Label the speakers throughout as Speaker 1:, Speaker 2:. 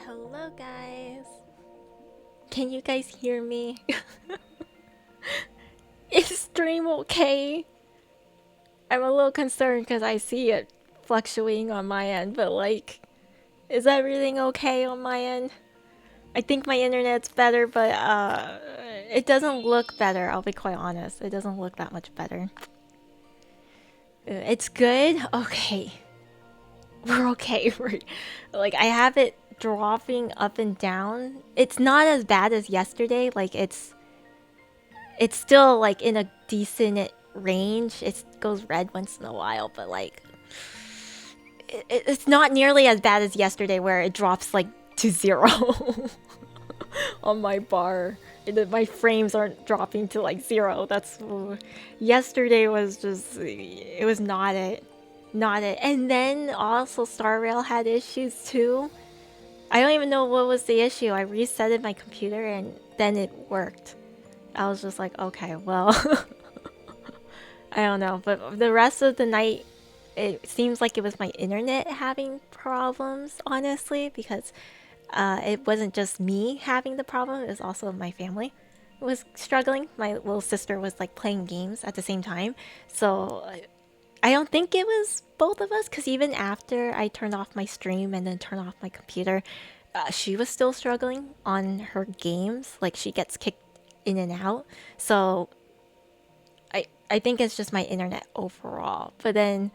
Speaker 1: Hello guys. Can you guys hear me? Is stream okay? I'm a little concerned because I see it fluctuating on my end, but like, is everything okay on my end? I think my internet's better, but it doesn't look better, I'll be quite honest. It doesn't look that much better. It's good? Okay. We're okay. We're like, I have it dropping up and down. It's not as bad as yesterday. Like it's still like in a decent range. It goes red once in a while, but like it's not nearly as bad as yesterday where it drops like to zero on my bar. My frames aren't dropping to like zero. That's yesterday was just it was not it. Not it. And then also Star Rail had issues too. I don't even know what was the issue. I resetted my computer and then it worked. I was just like, okay, well, I don't know. But the rest of the night, it seems like it was my internet having problems, honestly, because it wasn't just me having the problem, it was also my family was struggling. My little sister was like playing games at the same time. So I don't think it was both of us, because even after I turned off my stream and then turned off my computer, she was still struggling on her games. Like she gets kicked in and out. So I think it's just my internet overall. But then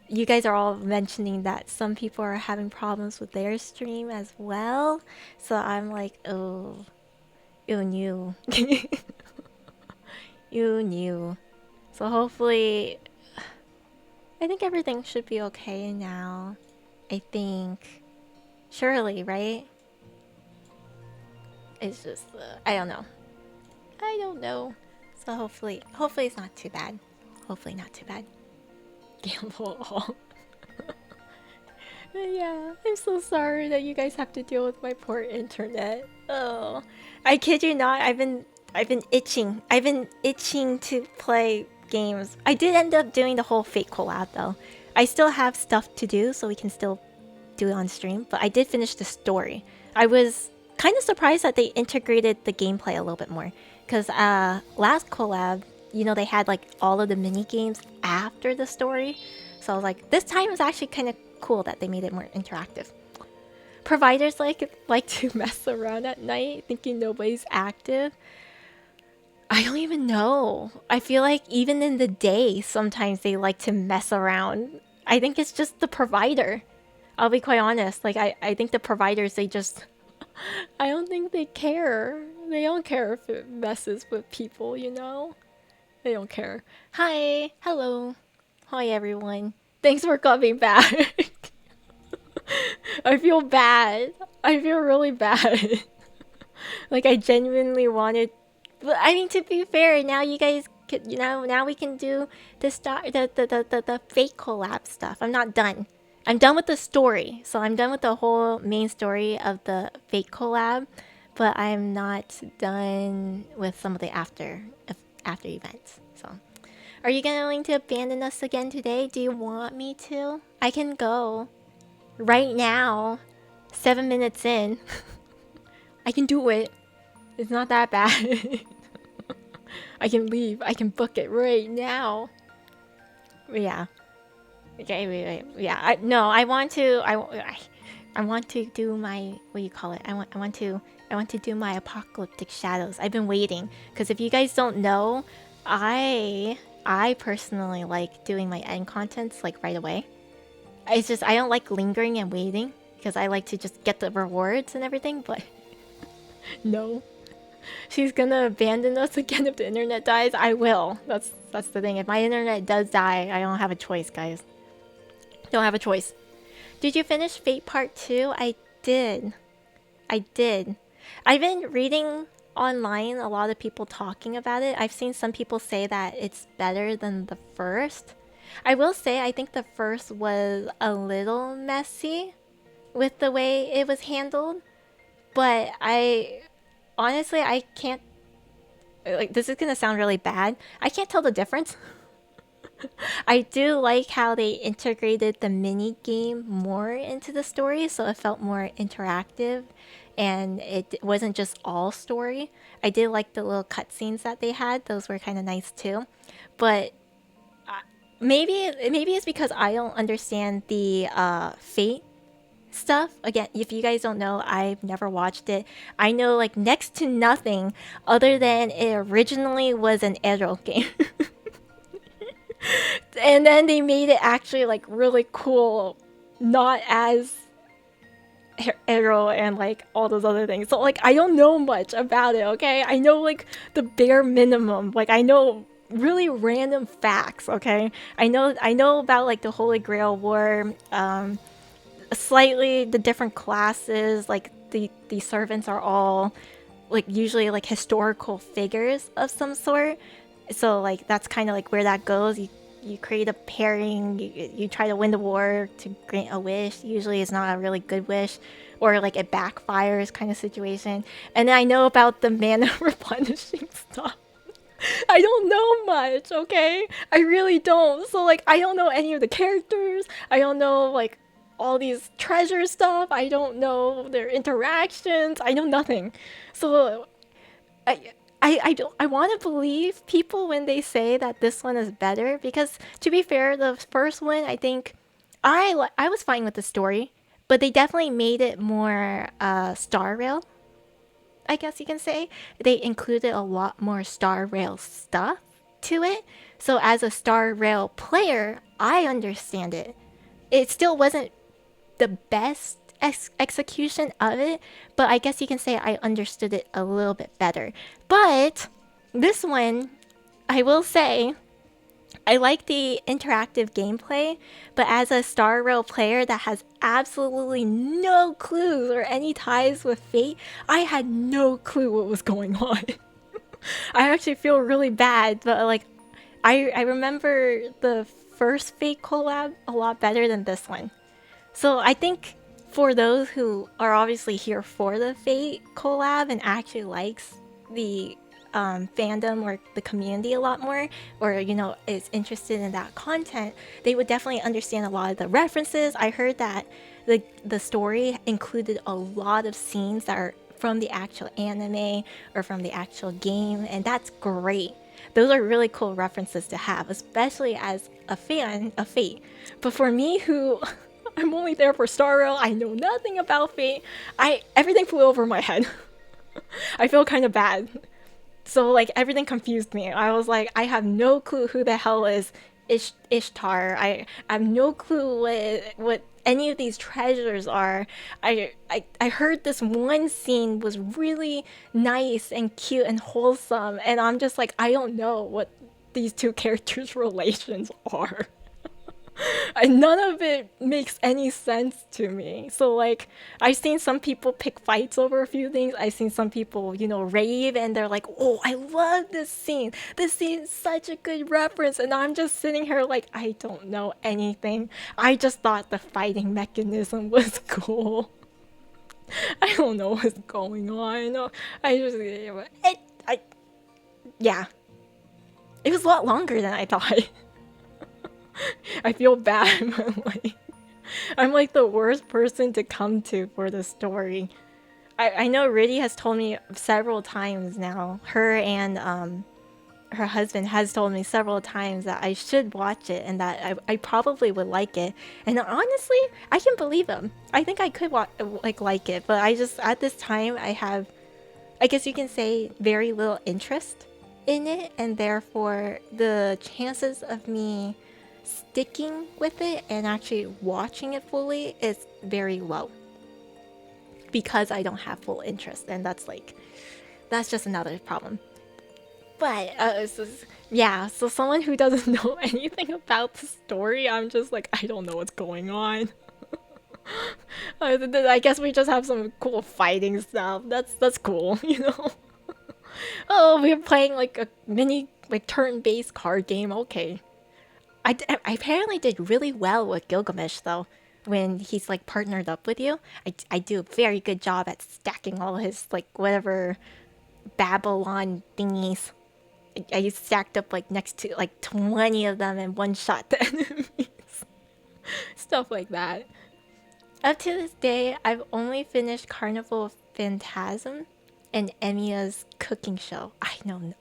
Speaker 1: you guys are all mentioning that some people are having problems with their stream as well. So I'm like, oh, you knew. You knew. So hopefully, I think everything should be okay now. I think. Surely, right? It's just, I don't know. I don't know. So hopefully it's not too bad. Hopefully not too bad. Gamble all. Yeah, I'm so sorry that you guys have to deal with my poor internet. Oh, I kid you not. I've been itching. I've been itching to play games. I did end up doing the whole Fate collab though. I still have stuff to do, so we can still do it on stream. But I did finish the story. I was kind of surprised that they integrated the gameplay a little bit more. Because last collab, you know, they had like all of the mini games after the story. So I was like, this time is actually kind of cool that they made it more interactive. Providers like to mess around at night, thinking nobody's active. I don't even know. I feel like even in the day, sometimes they like to mess around. I think it's just the provider. I'll be quite honest. Like I think the providers, they just I don't think they care. They don't care if it messes with people, you know? They don't care. Hi. Hello. Hi, everyone. Thanks for coming back. I feel bad. I feel really bad. Like, I genuinely wanted... But, I mean, to be fair, now you guys... You know, now we can do the fake collab stuff. I'm not done. I'm done with the story. So I'm done with the whole main story of the fake collab. But I'm not done with some of the after events. So, are you going to abandon us again today? Do you want me to? I can go right now. 7 minutes in. I can do it. It's not that bad. I can leave. I can book it right now. Yeah. Okay. Wait. Yeah. No. I want to. I want to do my, what do you call it? I want to do my Apocalyptic Shadows. I've been waiting because if you guys don't know, I personally like doing my end contents like right away. It's just I don't like lingering and waiting because I like to just get the rewards and everything. But no, she's gonna abandon us again if the internet dies. I will. That's the thing. If my internet does die, I don't have a choice, guys. Don't have a choice. Did you finish Fate Part 2? I did. I did. I've been reading online a lot of people talking about it. I've seen some people say that it's better than the first. I will say I think the first was a little messy with the way it was handled. But honestly, I can't, like, this is gonna sound really bad. I can't tell the difference. I do like how they integrated the mini game more into the story, so it felt more interactive and it wasn't just all story. I did like the little cutscenes that they had, those were kind of nice too. But maybe it's because I don't understand the fate stuff. Again, if you guys don't know, I've never watched it. I know like next to nothing other than it originally was an Arrow game. And then they made it actually like really cool, not as Arrow and like all those other things. So like I don't know much about it, okay? I know like the bare minimum. Like I know really random facts, okay? I know about like the Holy Grail War, slightly the different classes, like the servants are all like usually like historical figures of some sort. So like that's kind of like where that goes. You create a pairing. You try to win the war to grant a wish. Usually it's not a really good wish, or like it backfires kind of situation. And then I know about the mana replenishing stuff. I don't know much, okay? I really don't. So like I don't know any of the characters. I don't know like all these treasure stuff. I don't know their interactions. I know nothing. So I I don't I want to believe people when they say that this one is better because to be fair, the first one I think I was fine with the story, but they definitely made it more Star Rail, I guess you can say. They included a lot more Star Rail stuff to it. So as a Star Rail player, I understand it. It still wasn't the best execution of it, but I guess you can say I understood it a little bit better. But this one, I will say, I like the interactive gameplay, but as a Star Rail player that has absolutely no clues or any ties with Fate, I had no clue what was going on. I actually feel really bad, but like I remember the first Fate collab a lot better than this one. So I think for those who are obviously here for the Fate collab and actually likes the fandom or the community a lot more, or is interested in that content, they would definitely understand a lot of the references. I heard that the story included a lot of scenes that are from the actual anime or from the actual game, and that's great. Those are really cool references to have, especially as a fan of Fate. But for me, who I'm only there for Star Rail, I know nothing about Fate. Everything flew over my head. I feel kind of bad. So like everything confused me. I was like, I have no clue who the hell is Ishtar. I have no clue what any of these treasures are. I heard this one scene was really nice and cute and wholesome, and I'm just like, I don't know what these two characters' relations are. And none of it makes any sense to me. So like I've seen some people pick fights over a few things. I've seen some people, rave and they're like, "Oh, I love this scene. This scene is such a good reference." And I'm just sitting here like, I don't know anything. I just thought the fighting mechanism was cool. I don't know what's going on. I just yeah. It was a lot longer than I thought. I feel bad, but like I'm like the worst person to come to for the story. I know Riddy has told me several times now. Her and her husband has told me several times that I should watch it and that I probably would like it. And honestly, I can believe him. I think I could like it, but I just at this time I have, I guess you can say, very little interest in it, and therefore the chances of me sticking with it and actually watching it fully is very low because I don't have full interest, and that's just another problem. But yeah, so someone who doesn't know anything about the story, I'm just like, I don't know what's going on. I guess we just have some cool fighting stuff. That's cool. Oh, we're playing like a mini like turn-based card game. Okay. I apparently did really well with Gilgamesh though. When he's like partnered up with you, I do a very good job at stacking all his like whatever Babylon thingies. I stacked up like next to like 20 of them and one shot the enemies. Stuff like that. Up to this day, I've only finished Carnival of Phantasm and Emiya's cooking show. I don't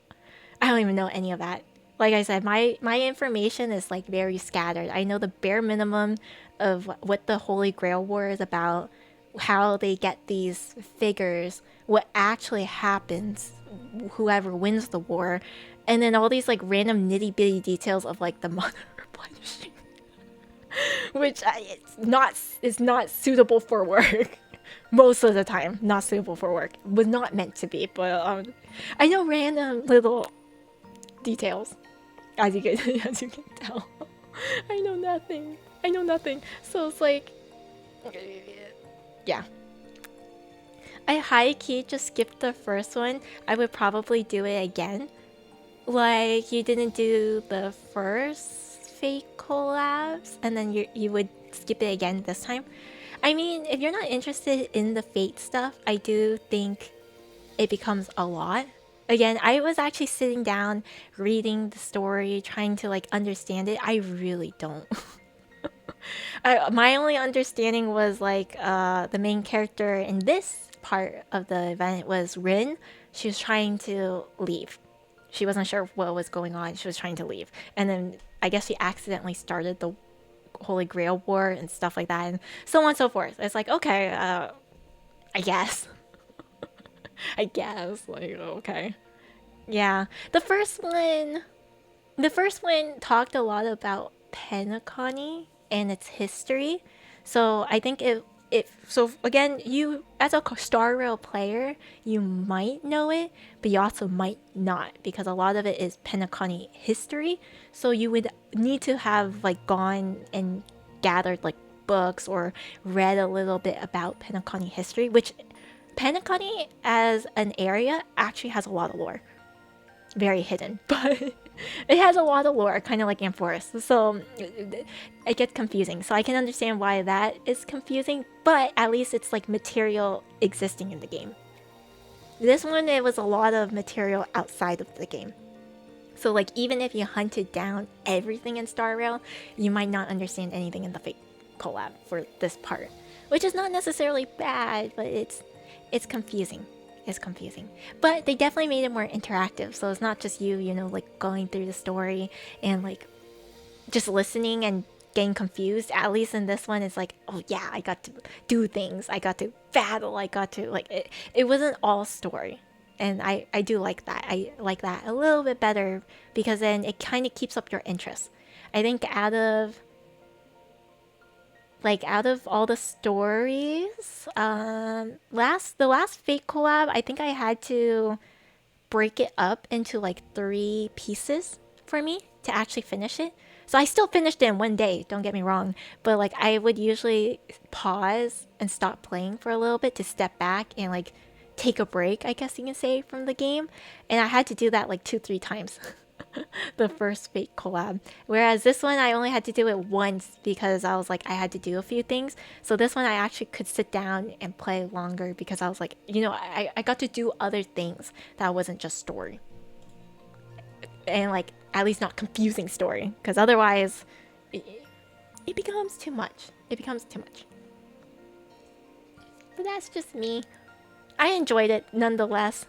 Speaker 1: even know any of that. Like I said, my information is like very scattered. I know the bare minimum of what the Holy Grail War is about, how they get these figures, what actually happens, whoever wins the war, and then all these like random nitty bitty details of like the mother replenishing, which is not suitable for work. Most of the time, not suitable for work. Was not meant to be, but I know random little details, as you can as you can tell. I know nothing. So it's like, yeah. I high key just skipped the first one. I would probably do it again. Like you didn't do the first fake collabs, and then you would skip it again this time. I mean, if you're not interested in the Fate stuff, I do think it becomes a lot. Again, I was actually sitting down, reading the story, trying to like understand it. I really don't. My only understanding was like the main character in this part of the event was Rin. She was trying to leave. She wasn't sure what was going on. She was trying to leave. And then I guess she accidentally started the Holy Grail War and stuff like that, and so on and so forth. It's like, okay, I guess. I guess, like, okay. Yeah. The first one talked a lot about Penacony and its history. So I think so again, you as a Star Rail player, you might know it, but you also might not, because a lot of it is Penacony history. So you would need to have like gone and gathered like books or read a little bit about Penacony history, which Penacony as an area actually has a lot of lore. Very hidden, but it has a lot of lore, kind of like Amphorus. So it gets confusing. So I can understand why that is confusing, but at least it's like material existing in the game. This one, it was a lot of material outside of the game. So like even if you hunted down everything in Star Rail, you might not understand anything in the Fate collab for this part, which is not necessarily bad, but it's confusing. It's confusing, but they definitely made it more interactive. So it's not just you know, like going through the story and like just listening and getting confused. At least in this one, it's like, oh yeah, I got to do things, I got to battle, I got to like it wasn't all story. And I do like that. I like that a little bit better, because then it kind of keeps up your interest. I think out of all the stories, the last Fate collab, I think I had to break it up into like 3 pieces for me to actually finish it. So I still finished it in one day, don't get me wrong, but like I would usually pause and stop playing for a little bit to step back and like take a break, I guess you can say, from the game. And I had to do that like 2-3 times. The first Fate collab. Whereas this one, I only had to do it once because I was like, I had to do a few things. So this one, I actually could sit down and play longer because I was like, you know, I got to do other things that wasn't just story. And like, at least not confusing story. Because otherwise, it becomes too much. It becomes too much. But that's just me. I enjoyed it nonetheless.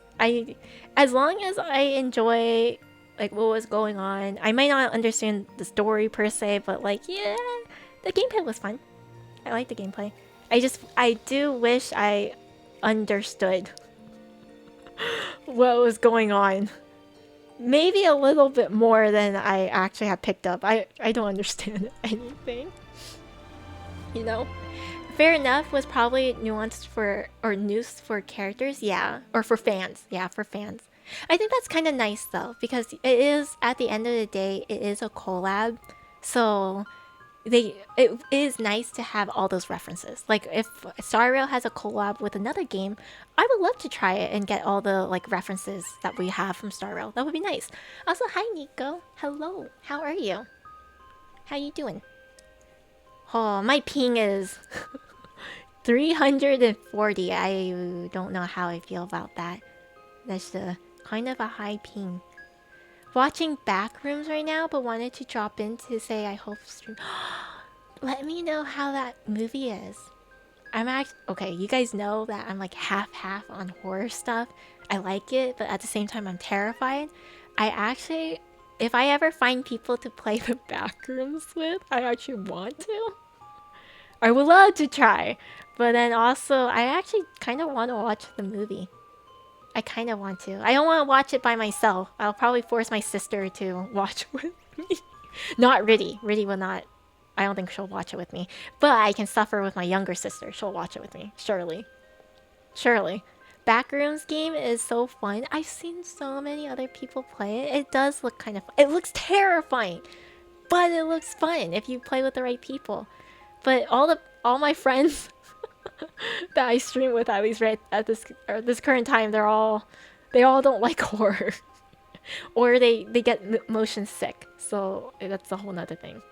Speaker 1: As long as I enjoy like what was going on, I might not understand the story per se, but like, yeah, the gameplay was fun. I like the gameplay. I do wish I understood what was going on. Maybe a little bit more than I actually have picked up. I don't understand anything. You know? Fair enough was probably nuanced or news for characters, yeah. Or for fans. Yeah, for fans. I think that's kind of nice though, because it is, at the end of the day, it is a collab. So it is nice to have all those references. Like if Star Rail has a collab with another game, I would love to try it and get all the like references that we have from Star Rail. That would be nice. Also, hi Nico. Hello. How are you? How you doing? Oh, my ping is 340. I don't know how I feel about that. That's kind of a high ping. watching Backrooms right now, but wanted to drop in to say I hope stream. Let me know how that movie is. I'm actually okay. You guys know that I'm like half on horror stuff. I like it, but at the same time, I'm terrified. I actually, if I ever find people to play the Backrooms with, I actually want to. I would love to try, but then also, I actually kind of want to watch the movie. I kind of want to. I don't want to watch it by myself. I'll probably force my sister to watch with me. Not Riddy. Riddy will not. I don't think she'll watch it with me. But I can suffer with my younger sister. She'll watch it with me. Surely. Surely. Backrooms game is so fun. I've seen so many other people play it. It does look kind of fun. It looks terrifying. But it looks fun if you play with the right people. But all my friends that I stream with, at least right at this current time, they all don't like horror. Or they get motion sick. So that's a whole nother thing.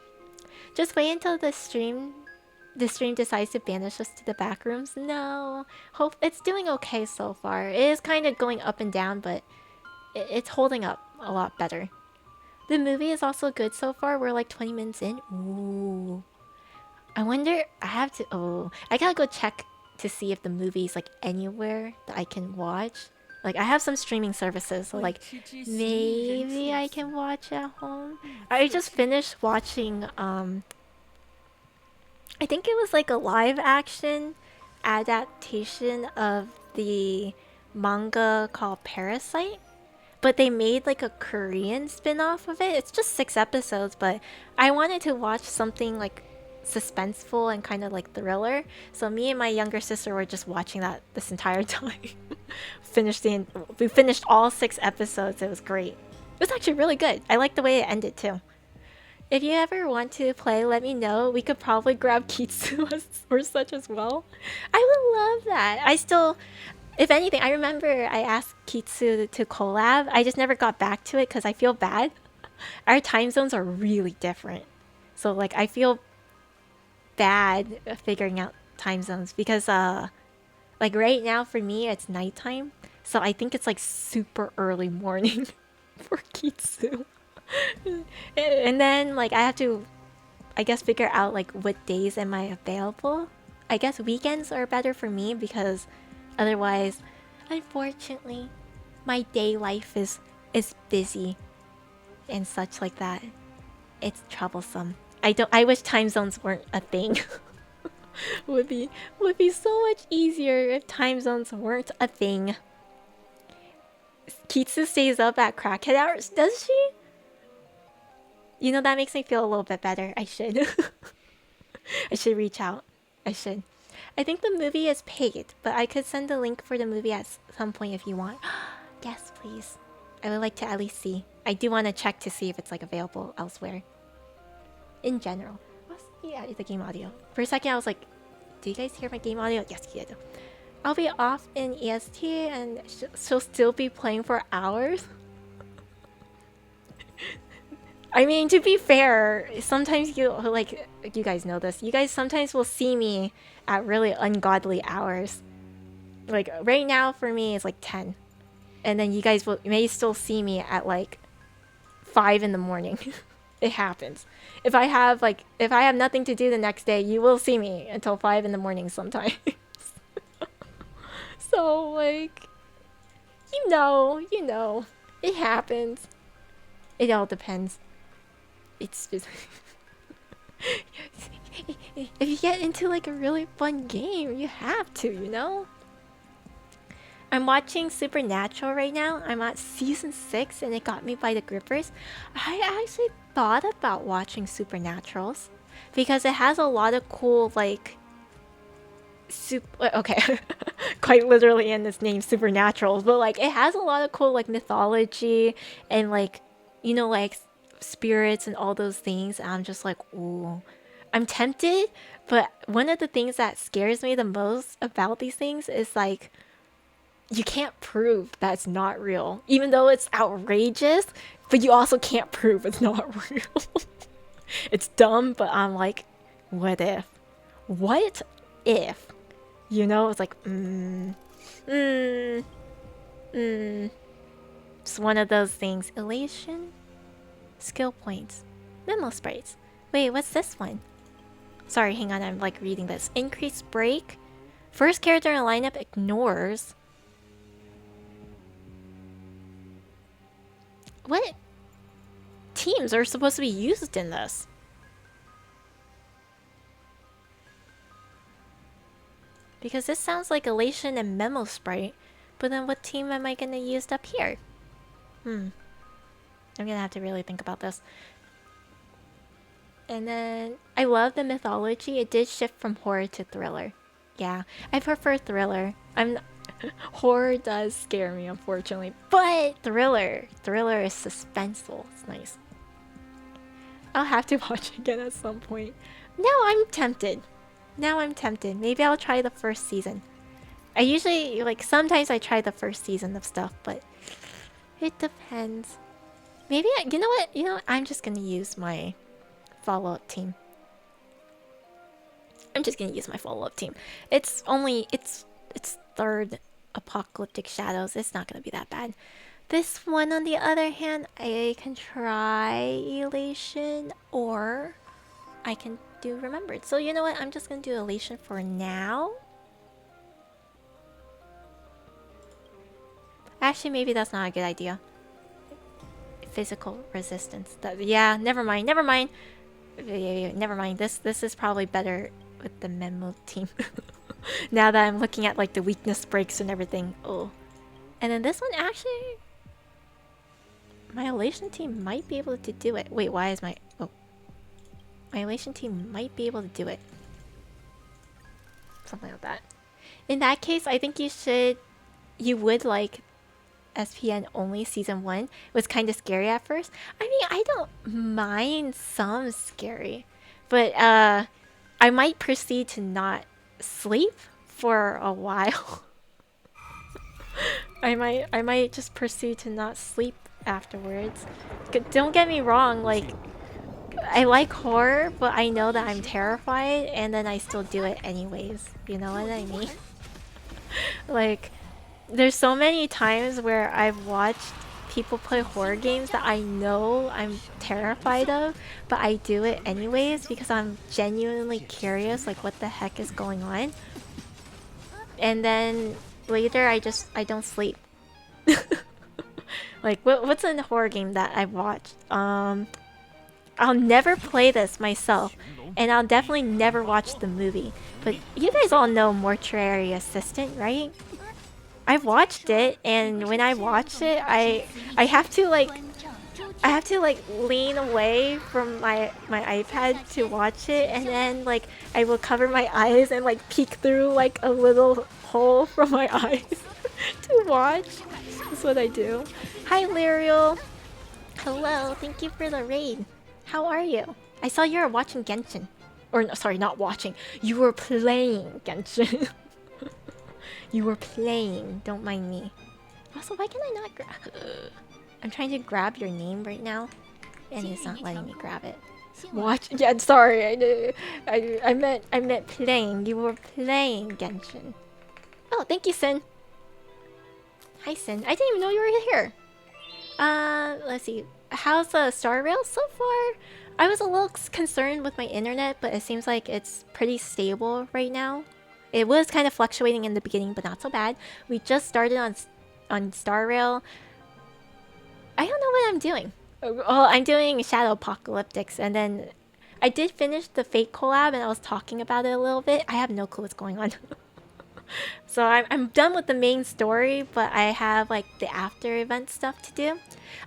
Speaker 1: Just wait until the stream decides to banish us to the back rooms. No. Hope it's doing okay so far. It is kind of going up and down, but it's holding up a lot better. The movie is also good so far. We're like 20 minutes in. Ooh. I wonder, I gotta go check to see if the movie's like anywhere that I can watch. Like I have some streaming services, so like maybe I can watch at home. I just finished watching I think it was like a live action adaptation of the manga called Parasite. But they made like a Korean spin-off of it. It's just 6 episodes, but I wanted to watch something like suspenseful and kind of like thriller. So me and my younger sister were just watching that this entire time. We finished all 6 episodes. It was great. It was actually really good. I like the way it ended too. If you ever want to play, let me know. We could probably grab Kitsu or such as well. I would love that. If anything, I remember I asked Kitsu to collab. I just never got back to it because I feel bad. Our time zones are really different. So like I feel bad figuring out time zones because like right now for me it's nighttime. So I think it's like super early morning for Kitsu. And then like I have to I guess figure out like what days am I available. I guess weekends are better for me because otherwise, unfortunately, my day life is busy and such like that. It's troublesome. I wish time zones weren't a thing. would be so much easier if time zones weren't a thing. Kitsu stays up at crackhead hours, does she? You know, that makes me feel a little bit better. I should. I should reach out. I should. I think the movie is paid, but I could send the link for the movie at some point if you want. Yes, please. I would like to at least see. I do want to check to see if it's like available elsewhere. In general. Yeah, the game audio. For a second I was like, do you guys hear my game audio? Yes, you do. I'll be off in EST and she'll still be playing for hours. I mean, to be fair, sometimes you guys know this. You guys sometimes will see me at really ungodly hours. Like right now for me it's like 10. And then you guys may still see me at like 5 in the morning. It happens. If I have nothing to do the next day, you will see me until 5 in the morning sometimes. So like you know, it happens. It all depends. It's just if you get into like a really fun game, you have to, you know? I'm watching Supernatural right now. I'm at season 6 and it got me by the grippers. I actually thought about watching Supernaturals because it has a lot of cool like okay, quite literally in this name Supernaturals, but like it has a lot of cool like mythology and like, you know, like spirits and all those things. And I'm just like, ooh, I'm tempted, but one of the things that scares me the most about these things is like you can't prove that's not real, even though it's outrageous, but you also can't prove it's not real. It's dumb, but I'm like, what if? What if? You know, it's like, It's one of those things. Elation? Skill points. Memo sprites. Wait, what's this one? Sorry, hang on, I'm like reading this. Increased break. First character in a lineup ignores. What teams are supposed to be used in this? Because this sounds like Elation and Memo Sprite, but then what team am I gonna use up here? I'm gonna have to really think about this. And then I love the mythology. It did shift from horror to thriller. Yeah, I prefer thriller. Horror does scare me, unfortunately, but thriller is suspenseful. It's nice. I'll have to watch it again at some point. Now I'm tempted. Maybe I'll try the first season. I usually, like, sometimes I try the first season of stuff, but it depends. Maybe you know what? I'm just gonna use my follow-up team. It's third Apocalyptic Shadows. It's not gonna be that bad. This one, on the other hand, I can try Elation, or I can do Remembered. So you know what? I'm just gonna do Elation for now. Actually, maybe that's not a good idea. Physical resistance. Yeah, never mind. Never mind. This is probably better with the Memo team. Now that I'm looking at like the weakness breaks and everything. Oh. And then this one, actually, my Elation team might be able to do it. Wait, why is my... Oh. My Elation team might be able to do it. Something like that. In that case, I think you would like SPN only season 1. It was kind of scary at first. I mean, I don't mind some scary, but I might proceed to not sleep for a while. I might just proceed to not sleep afterwards. Don't get me wrong, like, I like horror, but I know that I'm terrified, and then I still do it anyways. You know what I mean? Like, there's so many times where I've watched people play horror games that I know I'm terrified of, but I do it anyways because I'm genuinely curious, like, what the heck is going on. And then later I don't sleep. Like, what's a horror game that I've watched? I'll never play this myself, and I'll definitely never watch the movie. But you guys all know Mortuary Assistant, right? I've watched it, and when I watch it, I have to like lean away from my iPad to watch it, and then like I will cover my eyes and like peek through like a little hole from my eyes to watch. That's what I do. Hi, Lyriel. Hello, thank you for the raid. How are you? I saw you were watching Genshin. Or no, sorry, not watching. You were playing Genshin. You were playing. Don't mind me. Also, why can I not grab... I'm trying to grab your name right now, and it's not letting me grab it. Watch? Yeah, sorry. I meant playing. You were playing Genshin. Oh, thank you, Sin. Hi, Sin. I didn't even know you were here. Let's see. How's the Star Rail so far? I was a little concerned with my internet, but it seems like it's pretty stable right now. It was kind of fluctuating in the beginning, but not so bad. We just started on Star Rail. I don't know what I'm doing. Oh, I'm doing Shadow Apocalyptics, and then I did finish the Fate collab, and I was talking about it a little bit. I have no clue what's going on. So I'm done with the main story, but I have like the after event stuff to do.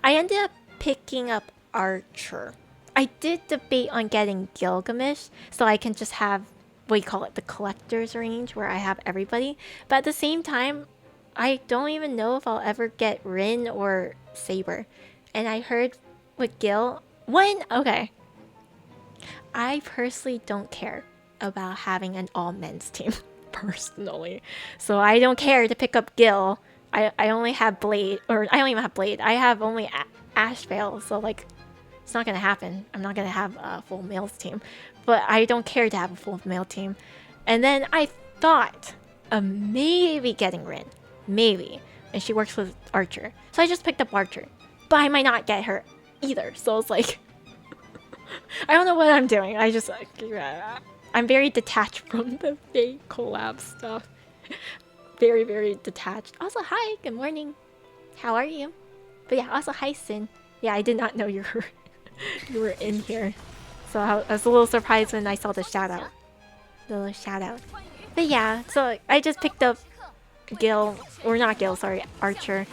Speaker 1: I ended up picking up Archer. I did debate on getting Gilgamesh, so I can just have, what do you call it, the collector's range where I have everybody. But at the same time, I don't even know if I'll ever get Rin or Saber. And I heard with Gil, okay. I personally don't care about having an all men's team, personally. So I don't care to pick up Gil. I only have Blade, or I don't even have Blade. I have only Ashvale, so like, it's not gonna happen. I'm not gonna have a full males team. But I don't care to have a full male team. And then I thought of maybe getting Rin. Maybe. and she works with Archer. So I just picked up Archer. But I might not get her either. So it's like... I don't know what I'm doing. I just like... I'm very detached from the fake collab stuff. Very, very detached. Also, hi, good morning. How are you? But yeah, also hi, Sin. Yeah, I did not know you were you were in here. So I was a little surprised when I saw the shout out. The little shout out. But yeah, so I just picked up Gil, or not Gil, sorry, Archer.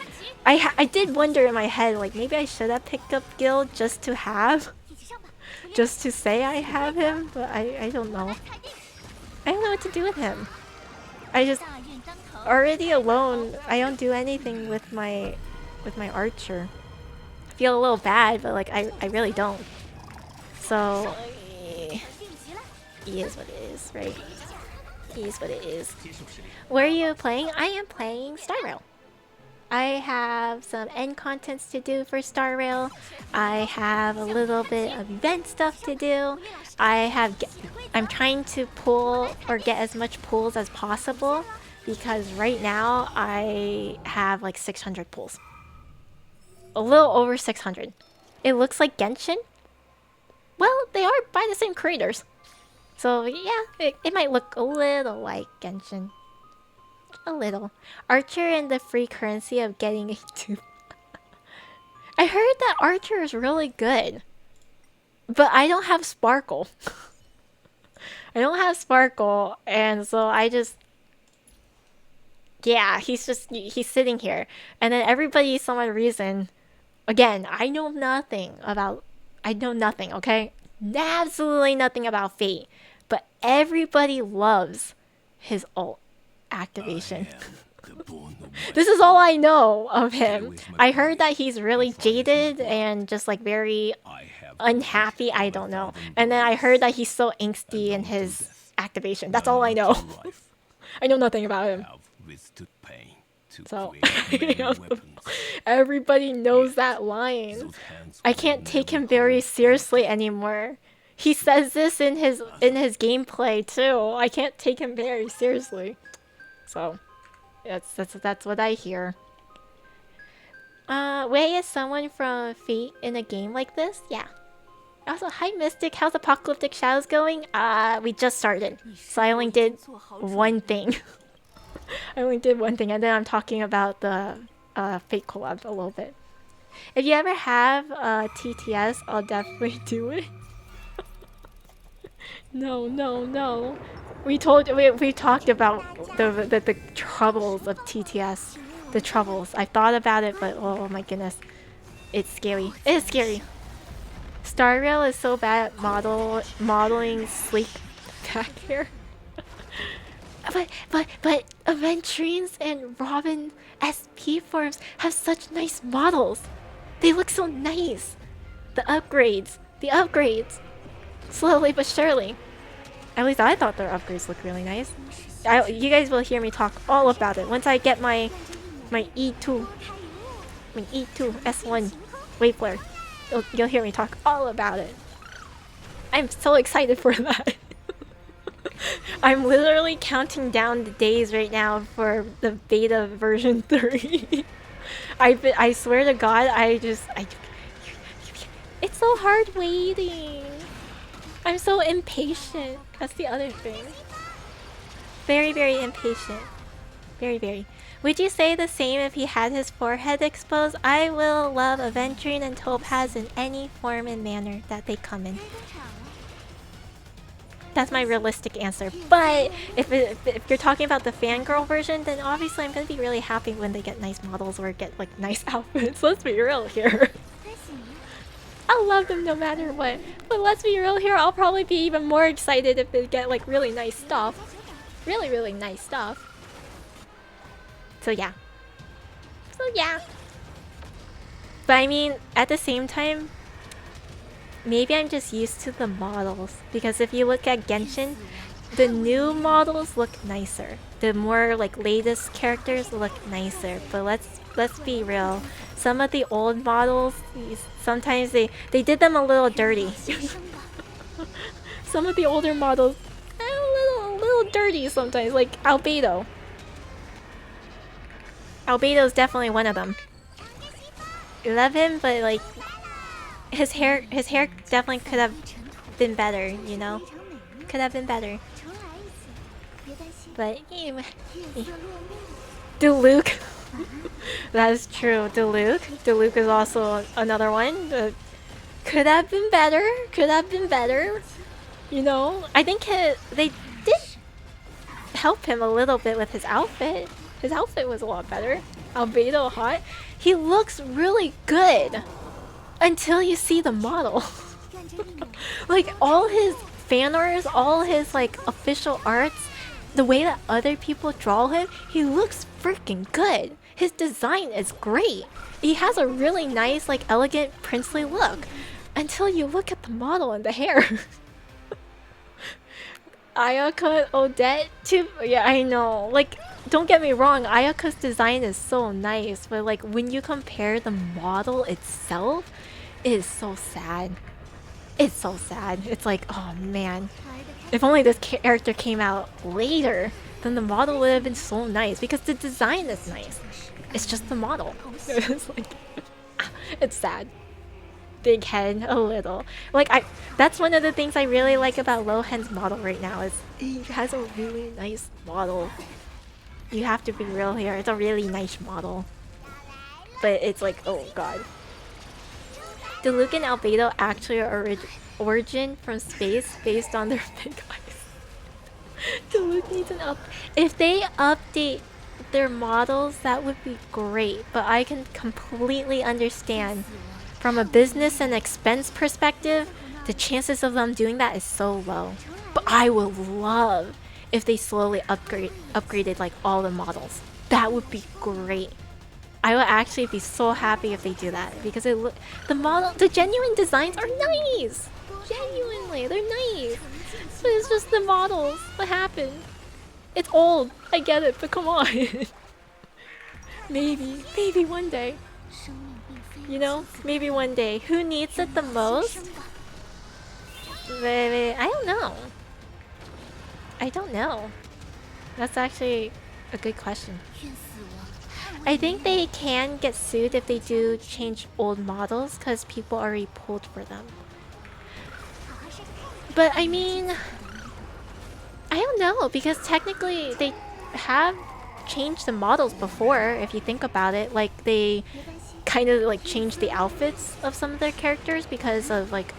Speaker 1: I did wonder in my head, like maybe I should have picked up Gil just to have, just to say I have him, but I don't know. I don't know what to do with him. I just already alone. I don't do anything with my Archer. I feel a little bad, but like I really don't. So he is what it is, right? He is what it is. Where are you playing? I am playing Star Rail. I have some end contents to do for Star Rail. I have a little bit of event stuff to do. I'm trying to pull or get as much pulls as possible because right now I have like 600 pulls. A little over 600. It looks like Genshin. Well, they are by the same creators. So yeah, it might look a little like Genshin. A little. Archer and the free currency of getting a tube. I heard that Archer is really good. But I don't have Sparkle. I don't have Sparkle, and so I just... Yeah, he's sitting here. And then everybody, some odd reason... Again, I know nothing, okay? Absolutely nothing about Fate. But everybody loves his ult activation. This is all I know of him. I heard that he's really jaded and just like very unhappy, I don't know. And then I heard that he's so angsty in his activation. That's all I know. I know nothing about him. So, everybody knows that line. I can't take him very seriously anymore. He says this in his gameplay too. I can't take him very seriously. So, that's what I hear. Wei is someone from Fate in a game like this? Yeah. Also, hi Mystic, how's Apocalyptic Shadows going? We just started. So I only did one thing. I only did one thing, and then I'm talking about the Fate collab a little bit. If you ever have TTS, I'll definitely do it. No. We talked about the troubles of TTS. The troubles. I thought about it, but oh my goodness. It's scary. It is scary. Star Rail is so bad at modeling sleek back hair. But Aventurines and Robin SP forms have such nice models. They look so nice. The upgrades. Slowly but surely. At least I thought their upgrades looked really nice. You guys will hear me talk all about it once I get my E2 S1 wave flare. You'll hear me talk all about it. I'm so excited for that. I'm literally counting down the days right now for the beta version 3. I swear to God, it's so hard waiting. I'm so impatient. That's the other thing. Very, very impatient. Very. Would you say the same if he had his forehead exposed? I will love Aventurine and Topaz in any form and manner that they come in. That's my realistic answer. But if you're talking about the fangirl version, then obviously I'm gonna be really happy when they get nice models or get like nice outfits. Let's be real here. I love them no matter what. But let's be real here, I'll probably be even more excited if they get like really nice stuff. Really nice stuff. So yeah. But I mean, at the same time, maybe I'm just used to the models. Because if you look at Genshin, the new models look nicer. The more like latest characters look nicer. But let's be real. Some of the old models, sometimes they did them a little dirty. Some of the older models, a little dirty sometimes, like Albedo. Albedo's definitely one of them. Love him, but like his hair definitely could have been better, you know? Could have been better. But Diluc. That's true. Diluc is also another one. Could have been better. Could have been better. You know, I think they did help him a little bit with his outfit. His outfit was a lot better. Albedo hot. He looks really good until you see the model. Like all his fan arts, all his like official arts, the way that other people draw him, he looks freaking good. His design is great. He has a really nice, like elegant, princely look until you look at the model and the hair. Ayaka, Odette, too. Yeah, I know. Like, don't get me wrong, Ayaka's design is so nice, but like when you compare the model itself, it is so sad. It's so sad. It's like, oh man. If only this character came out later, then the model would have been so nice because the design is nice. It's just the model. It's like, it's sad. Big head, a little. Like that's one of the things I really like about Lohan's model right now is he has a really nice model. You have to be real here. It's a really nice model. But it's like, oh god. Diluc and Albedo actually are origin from space based on their big eyes. Diluc needs an up. If they update their models, that would be great. But I can completely understand from a business and expense perspective, the chances of them doing that is so low. But I would love if they slowly upgraded like all the models. That would be great. I would actually be so happy if they do that because the genuine designs are nice. Genuinely, they're nice. But it's just the models. What happened? It's old. I get it, but come on. maybe one day. You know, maybe one day. Who needs it the most? I don't know. I don't know. That's actually a good question. I think they can get sued if they do change old models because people already pulled for them. But I mean, I don't know because technically they have changed the models before if you think about it. Like they kind of like changed the outfits of some of their characters because of like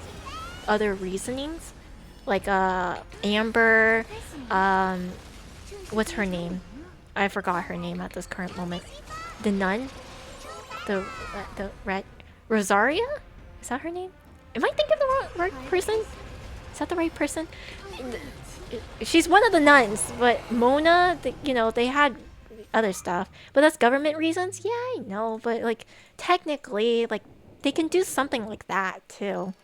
Speaker 1: other reasonings. Like Amber, what's her name? I forgot her name at this current moment. The nun? The red Rosaria? Is that her name? Am I thinking the right person? Is that the right person? She's one of the nuns, but Mona, you know, they had other stuff. But that's government reasons? Yeah, I know, but like technically, like they can do something like that too.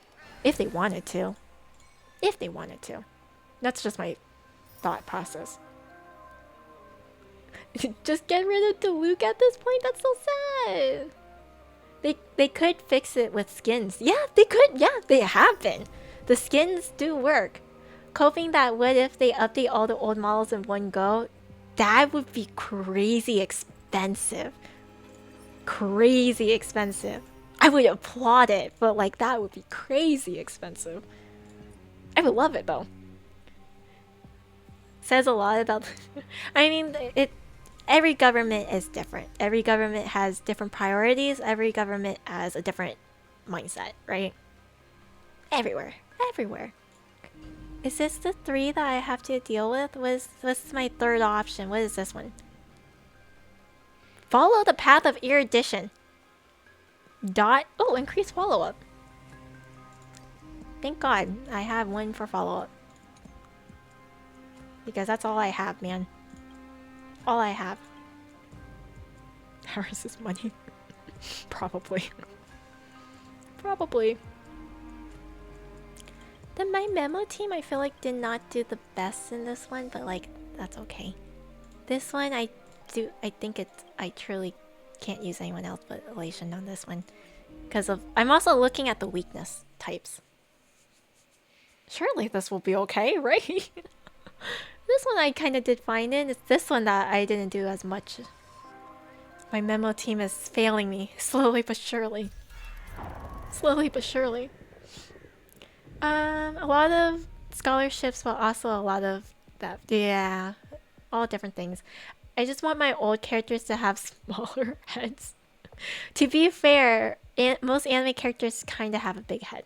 Speaker 1: If they wanted to. If they wanted to. That's just my thought process. Just get rid of Diluc at this point? That's so sad. They could fix it with skins. Yeah, they could. Yeah, they have been. The skins do work. Hoping that what if they update all the old models in one go? That would be crazy expensive. Crazy expensive. I would applaud it, but like that would be crazy expensive. I would love it though. Says a lot about I mean every government is different. Every government has different priorities. Every government has a different mindset, right? Everywhere. Is this the 3 that I have to deal with? What's my third option? What is this one? Follow the path of erudition. Increase follow-up. Thank God I have one for follow-up. Because that's all I have, man. All I have. How is this money? Probably. Probably. Then my memo team, I feel like did not do the best in this one, but like that's okay. This one, I think I truly can't use anyone else but Elation on this one, because I'm also looking at the weakness types. Surely this will be okay, right? This one I kind of did fine in. It's this one that I didn't do as much. My memo team is failing me slowly but surely. Slowly but surely. A lot of scholarships, but also a lot of that. Yeah, all different things. I just want my old characters to have smaller heads. To be fair, most anime characters kind of have a big head.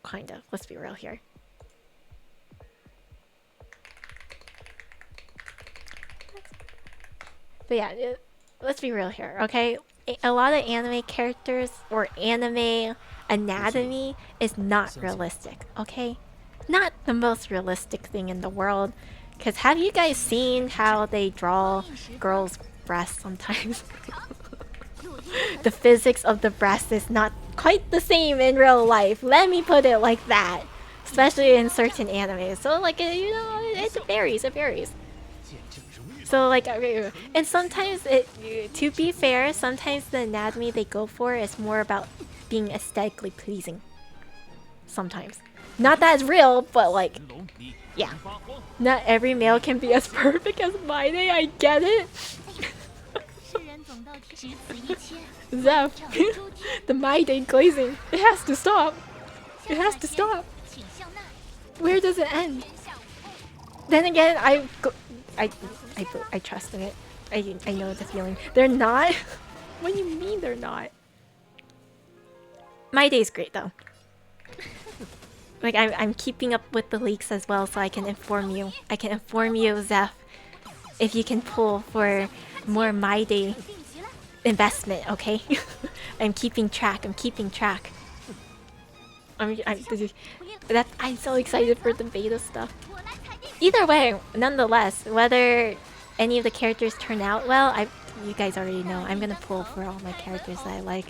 Speaker 1: Kind of. Let's be real here. But yeah, let's be real here, okay? A lot of anime characters or anime anatomy is not realistic, okay? Not the most realistic thing in the world. Because have you guys seen how they draw girls' breasts sometimes? The physics of the breast is not quite the same in real life. Let me put it like that. Especially in certain animes. So like, you know, it varies, it varies. So like, and sometimes to be fair, sometimes the anatomy they go for is more about being aesthetically pleasing. Sometimes. Not that it's real, but like, yeah. Not every male can be as perfect as Maide, I get it. Zeph, the Maide glazing, it has to stop. It has to stop. Where does it end? Then again, I trust in it. I know the feeling. They're not? What do you mean they're not? My day's great though. Like I'm keeping up with the leaks as well, so I can inform you. I can inform you, Zeph, if you can pull for more My Day investment. Okay, I'm keeping track. I'm keeping track. I'm so excited for the beta stuff. Either way, nonetheless, whether any of the characters turn out well, you guys already know. I'm gonna pull for all my characters that I like.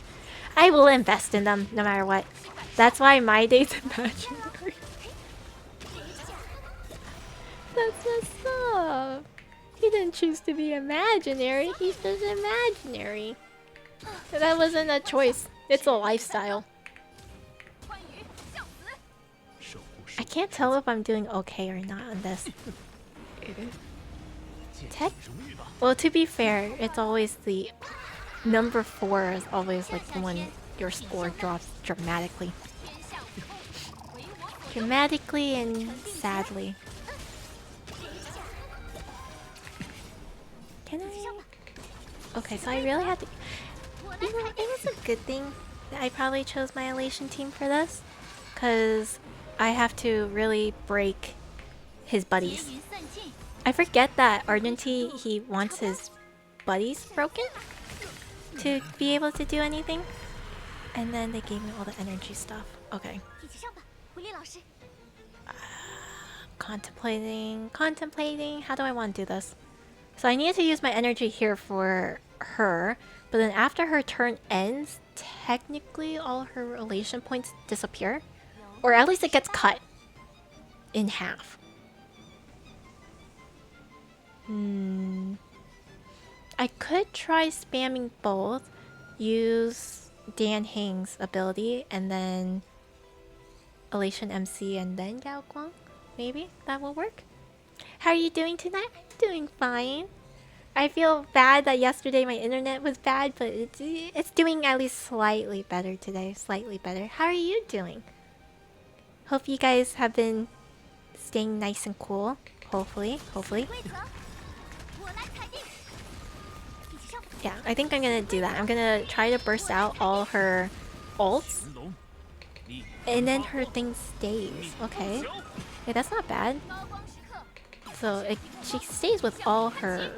Speaker 1: I will invest in them no matter what. That's why My Day's imaginary. That's messed up. He didn't choose to be imaginary. He's just imaginary. That wasn't a choice. It's a lifestyle. I can't tell if I'm doing okay or not on this. Well, to be fair, it's always the number 4 is always like the one your score drops dramatically. Dramatically and sadly. Can I? Okay, so I really had to. You know, it was a good thing that I probably chose my Elation team for this, because I have to really break his buddies. I forget that Argentine, he wants his buddies broken to be able to do anything. And then they gave me all the energy stuff. Okay. Contemplating. How do I want to do this? So I need to use my energy here for her. But then after her turn ends, technically all her relation points disappear. Or at least it gets cut in half. I could try spamming both. Use Dan Hing's ability and then Elation MC and then Yao Guang. Maybe that will work. How are you doing tonight? I'm doing fine. I feel bad that yesterday my internet was bad, but it's doing at least slightly better today. Slightly better. How are you doing? Hope you guys have been staying nice and cool. Hopefully. Yeah, I think I'm gonna do that. I'm gonna try to burst out all her ults. And then her thing stays. Okay. Yeah, that's not bad. So she stays with all her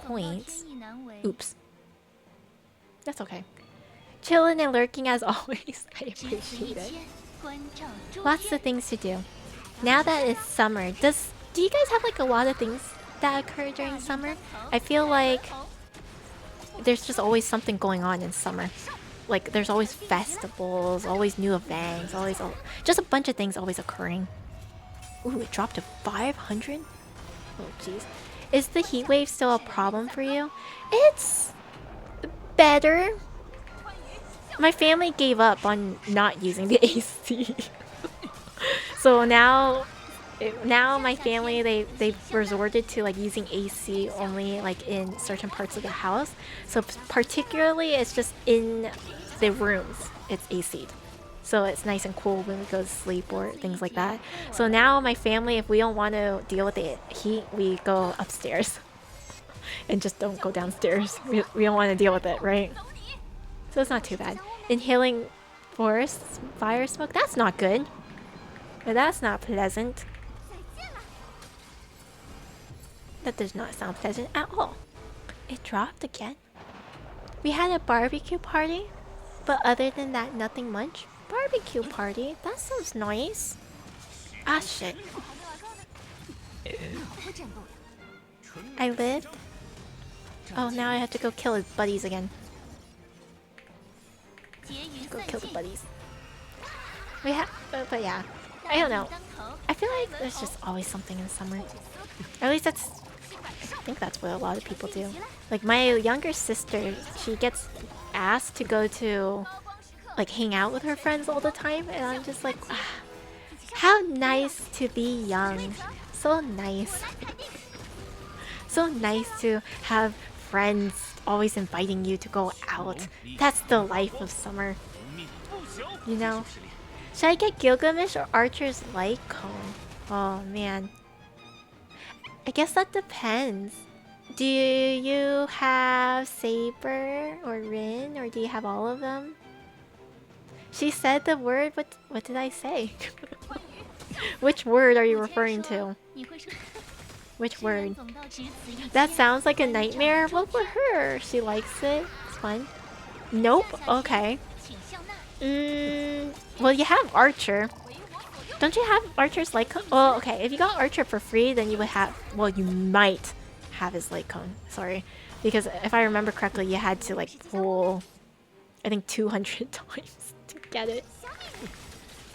Speaker 1: points. Oops. That's okay. Chilling and lurking as always. I appreciate it. Lots of things to do. Now that it's summer, do you guys have like a lot of things that occur during summer? I feel like there's just always something going on in summer. Like there's always festivals, always new events, just a bunch of things always occurring. Ooh, it dropped to 500? Oh jeez. Is the heat wave still a problem for you? It's better. My family gave up on not using the AC. So now now my family they've resorted to like using AC only like in certain parts of the house. So particularly it's just in the rooms it's AC'd. So it's nice and cool when we go to sleep or things like that. So now my family, if we don't want to deal with the heat, we go upstairs and just don't go downstairs. We don't want to deal with it, right? So it's not too bad. Inhaling forest fire smoke, that's not good. But that's not pleasant. That does not sound pleasant at all. It dropped again. We had a barbecue party, but other than that, nothing much. Barbecue party? That sounds nice. Ah, shit. I lived. Oh, now I have to go kill his buddies again. Go kill the buddies. We have, but yeah. I don't know. I feel like there's just always something in summer. At least that's, I think that's what a lot of people do. Like my younger sister, she gets asked to go to, like hang out with her friends all the time, and I'm just like, ah, how nice to be young. So nice. So nice to have friends always inviting you to go out. That's the life of summer. You know? Should I get Gilgamesh or Archer's Light Cone? Oh man. I guess that depends. Do you have Saber or Rin, or do you have all of them? She said the word, what did I say? Which word are you referring to? Which word? That sounds like a nightmare. Well, for her, she likes it. It's fun. Nope. Okay. Well, you have Archer. Don't you have Archer's light cone? Well, okay. If you got Archer for free, then you would have... Well, you might have his light cone. Sorry. Because if I remember correctly, you had to, like, pull... I think 200 times to get it.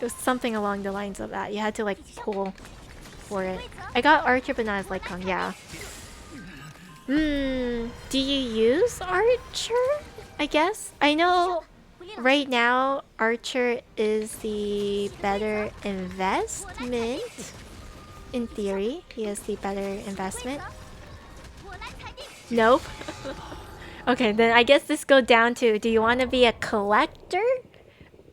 Speaker 1: It was something along the lines of that. You had to, like, pull for it. I got Archer, but not his light cone. Yeah. Do you use Archer? I guess. I know... Right now, Archer is the better investment. In theory, he is the better investment. Nope. Okay, then I guess this goes down to, do you want to be a collector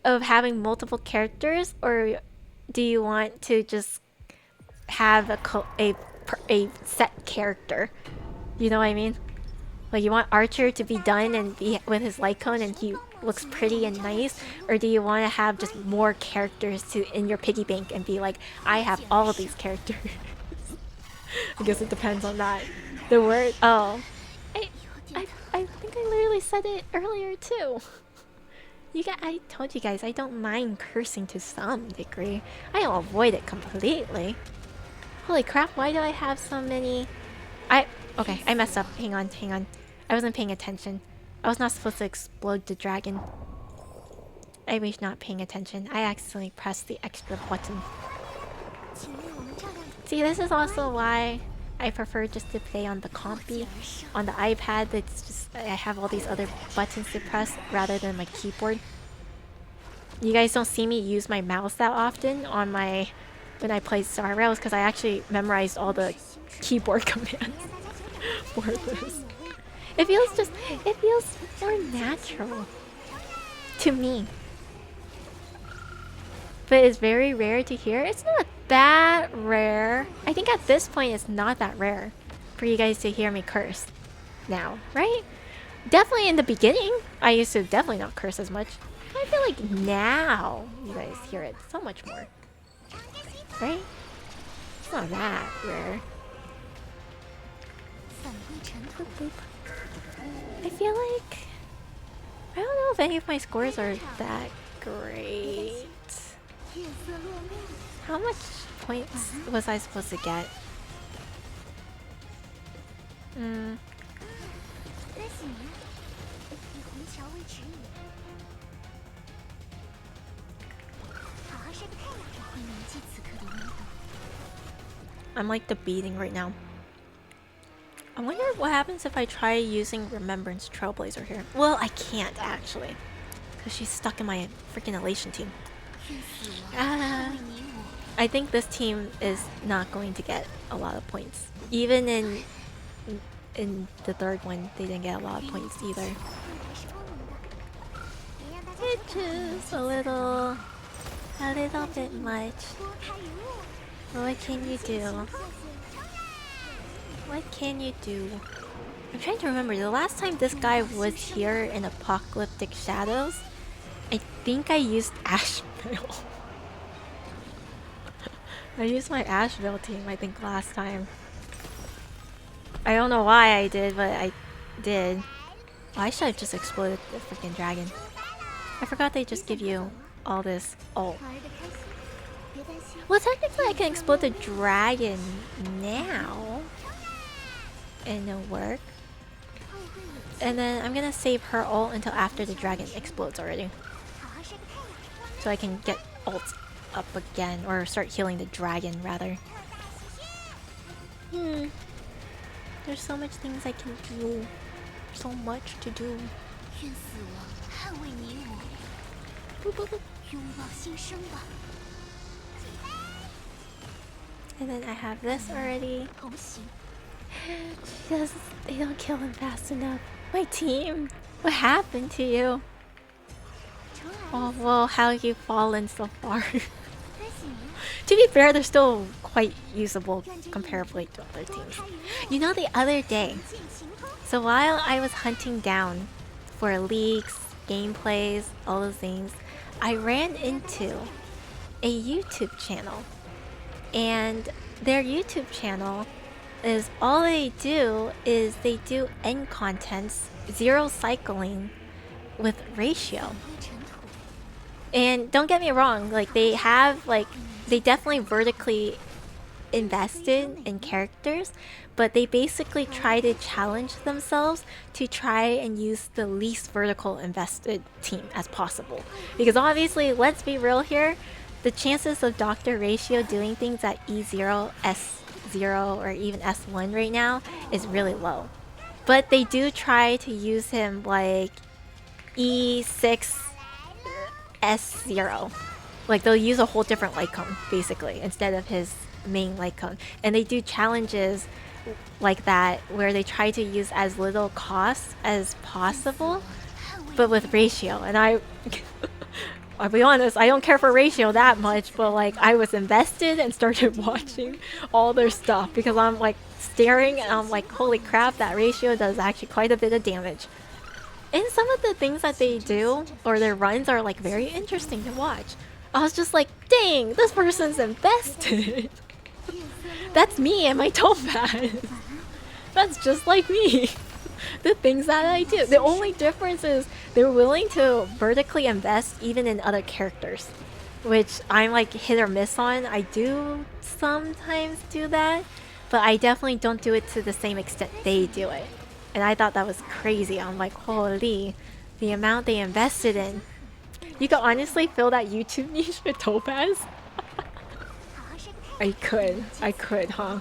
Speaker 1: of having multiple characters, or do you want to just have a set character? You know what I mean? Like, you want Archer to be done and be with his light cone and he looks pretty and nice, or do you want to have just more characters to in your piggy bank and be like, I have all of these characters? I guess it depends on that. The word, oh, I think I literally said it earlier too. I told you guys I don't mind cursing to some degree. I don't avoid it completely. Holy crap! Why do I have so many? Okay, I messed up. Hang on. I wasn't paying attention. I was not supposed to explode the dragon. I was not paying attention. I accidentally pressed the extra button. See, this is also why I prefer just to play on the compy. On the iPad, it's just I have all these other buttons to press rather than my keyboard. You guys don't see me use my mouse that often on my when I play Star Rails because I actually memorized all the keyboard commands for this. It feels more natural to me. But it's very rare to hear. It's not that rare. I think at this point it's not that rare for you guys to hear me curse now, right? Definitely in the beginning, I used to definitely not curse as much. I feel like now you guys hear it so much more, right? It's not that rare. I feel like I don't know if any of my scores are that great. How much points was I supposed to get? I'm like debating right now. I wonder what happens if I try using Remembrance Trailblazer here. Well, I can't actually, because she's stuck in my freaking elation team. I I think this team is not going to get a lot of points. Even in the third one, they didn't get a lot of points either. Which is a little bit much. What can you do? What can you do? I'm trying to remember, the last time this guy was here in Apocalyptic Shadows, I think I used Asheville. I used my Asheville team, I think, last time. I don't know why I did, but I did. Oh, I should have just exploded the freaking dragon. I forgot they just give you all this ult. Well, technically I can explode the dragon now. And it'll work. And then I'm gonna save her ult until after the dragon explodes already. So I can get ult up again, or start healing the dragon rather. There's so much things I can do. So much to do. Boop, boop, boop. And then I have this already. They don't kill him fast enough. My team, what happened to you? Oh well, how have you fallen so far? To be fair, they're still quite usable comparatively to other teams. You know, the other day, so while I was hunting down for leaks, gameplays, all those things, I ran into a YouTube channel. And their YouTube channel is all they do is they do end contents, zero cycling with ratio. And don't get me wrong, like they definitely vertically invested in characters, but they basically try to challenge themselves to try and use the least vertical invested team as possible. Because obviously, let's be real here, the chances of Dr. Ratio doing things at E0, S0, or even S1 right now is really low. But they do try to use him like E6, S0. Like they'll use a whole different light cone, basically, instead of his main light cone. And they do challenges like that where they try to use as little cost as possible, but with ratio. And I'll be honest, I don't care for ratio that much, but like I was invested and started watching all their stuff because I'm like staring and I'm like, holy crap, that ratio does actually quite a bit of damage. And some of the things that they do or their runs are like very interesting to watch. I was just like, dang, this person's invested. That's me and my topaz. That's just like me. The things that I do. The only difference is they're willing to vertically invest even in other characters, which I'm like hit or miss on. I do sometimes do that, but I definitely don't do it to the same extent they do it. And I thought that was crazy. I'm like, holy, the amount they invested in. You could honestly fill that YouTube niche with topaz. I could, huh?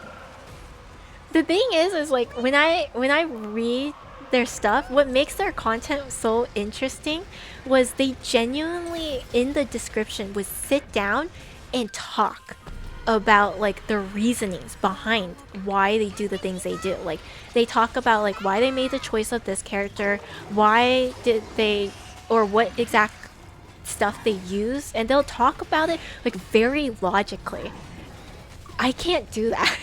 Speaker 1: The thing is like when I read their stuff, what makes their content so interesting was they genuinely in the description would sit down and talk about like the reasonings behind why they do the things they do. Like they talk about like why they made the choice of this character, why did they, or what exact stuff they use, and they'll talk about it like very logically. I can't do that.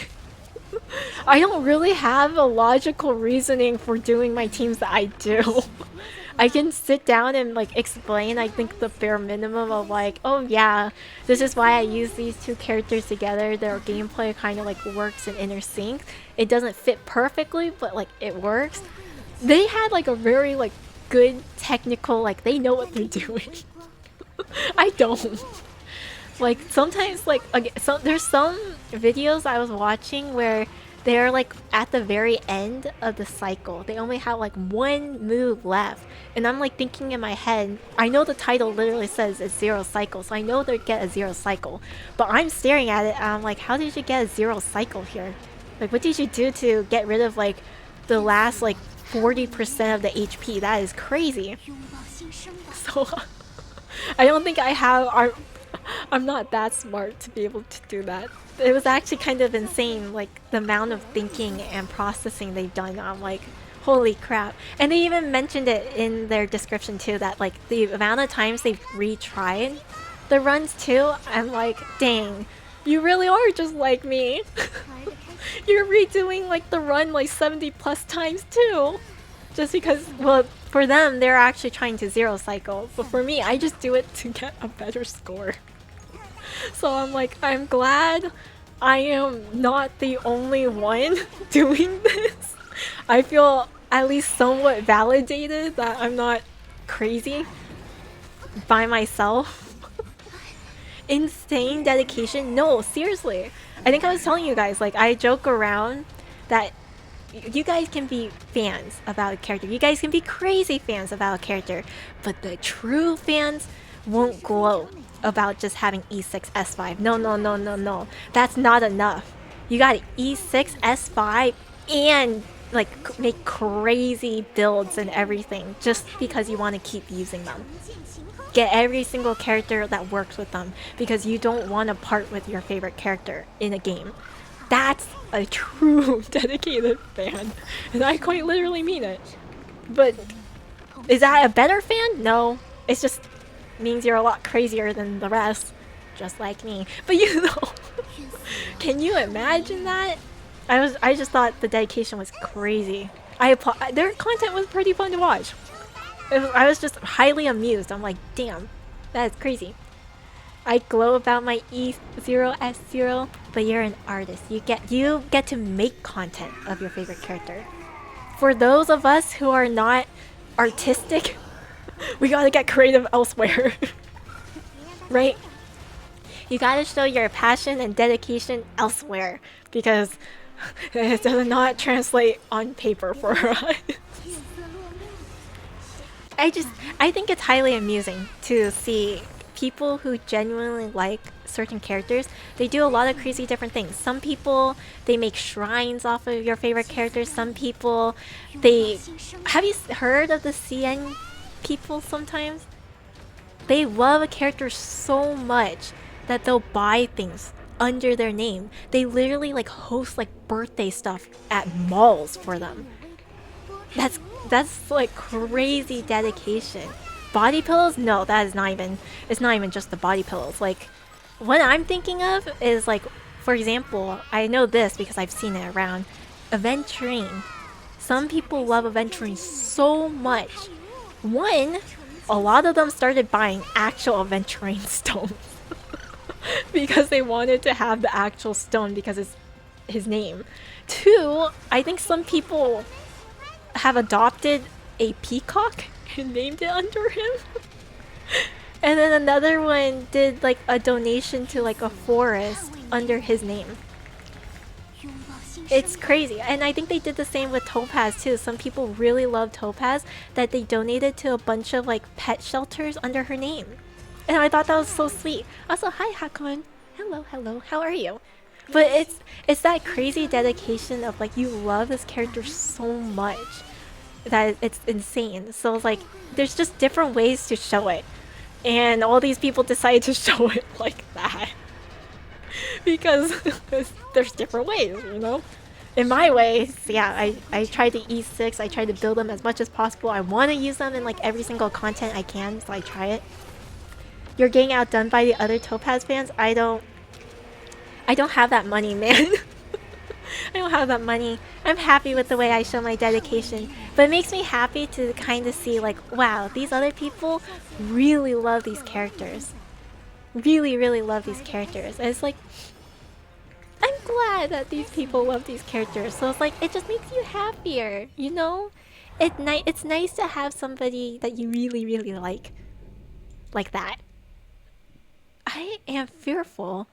Speaker 1: I don't really have a logical reasoning for doing my teams that I do. I can sit down and like explain, I think, the bare minimum of like, oh yeah, this is why I use these two characters together. Their gameplay kind of like works in inner sync. It doesn't fit perfectly, but like it works. They had like a very like good technical, like they know what they're doing. I don't. Like sometimes like there's some videos I was watching where they're like at the very end of the cycle. They only have like one move left. And I'm like thinking in my head, I know the title literally says it's 0 cycle, so I know they get a 0 cycle. But I'm staring at it and I'm like, how did you get a 0 cycle here? Like what did you do to get rid of like the last like 40% of the HP? That is crazy. So I don't think I have I'm not that smart to be able to do that. It was actually kind of insane, like the amount of thinking and processing they've done. I'm like, holy crap. And they even mentioned it in their description too, that like the amount of times they've retried the runs too. I'm like, dang, you really are just like me. You're redoing like the run like 70 plus times too. Just because, well, for them, they're actually trying to zero cycle. But for me, I just do it to get a better score. So I'm like, I'm glad I am not the only one doing this. I feel at least somewhat validated that I'm not crazy by myself. Insane dedication? No, seriously. I think I was telling you guys, like, I joke around that you guys can be fans about a character. You guys can be crazy fans about a character. But the true fans won't glow about just having E6, S5. No, no, no, no, no. That's not enough. You got E6, S5, and like make crazy builds and everything just because you want to keep using them. Get every single character that works with them because you don't want to part with your favorite character in a game. That's a true dedicated fan. And I quite literally mean it. But is that a better fan? No. It's just means you're a lot crazier than the rest. Just like me. But you know, can you imagine that? I just thought the dedication was crazy. Their content was pretty fun to watch. I was just highly amused. I'm like, damn, that is crazy. I glow about my E0, S0, but you're an artist. You get to make content of your favorite character. For those of us who are not artistic, we gotta get creative elsewhere. Right? You gotta show your passion and dedication elsewhere because it does not translate on paper for us. I think it's highly amusing to see people who genuinely like certain characters. They do a lot of crazy different things. Some people, they make shrines off of your favorite characters. Some people, have you heard of the CN people sometimes? They love a character so much that they'll buy things under their name. They literally like host like birthday stuff at malls for them. That's like crazy dedication. Body pillows? No, that is not even, it's not even just the body pillows. Like, what I'm thinking of is like, for example, I know this because I've seen it around, aventurine. Some people love aventurine so much. One, a lot of them started buying actual aventurine stones. Because they wanted to have the actual stone because it's his name. Two, I think some people have adopted a peacock and named it under him. And then another one did like a donation to like a forest under his name. It's crazy. And I think they did the same with Topaz too. Some people really love Topaz that they donated to a bunch of like pet shelters under her name. And I thought that was so sweet. Also, hi Hakon. Hello, hello. How are you? But it's that crazy dedication of like you love this character so much that it's insane. So it's like there's just different ways to show it. And all these people decide to show it like that. Because there's different ways, you know? In my way, yeah, I try to E6, I try to build them as much as possible. I want to use them in like every single content I can, so I try it. You're getting outdone by the other Topaz fans? I don't have that money, man. I don't have that money. I'm happy with the way I show my dedication. But it makes me happy to kind of see like, wow, these other people really love these characters. Really, really love these characters. And it's like, I'm glad that these people love these characters. So it's like, it just makes you happier, you know? It's nice to have somebody that you really, really like that. I am fearful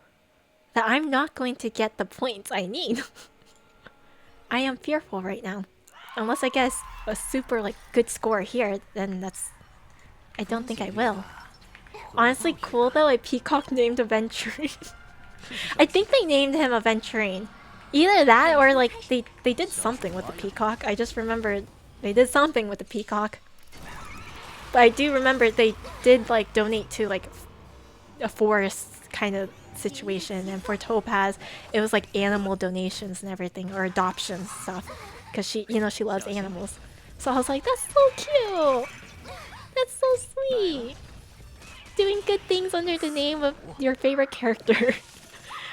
Speaker 1: that I'm not going to get the points I need. I am fearful right now. Unless I get a super like good score here, then I don't think I will. Honestly, cool though, a peacock named Aventurine. I think they named him Aventurine. Either that or like they did something with the peacock. I just remembered they did something with the peacock. But I do remember they did like donate to like a forest kind of situation, and for Topaz it was like animal donations and everything, or adoption stuff, because she, you know, she loves animals. So I was like, that's so cute, that's so sweet, doing good things under the name of your favorite character.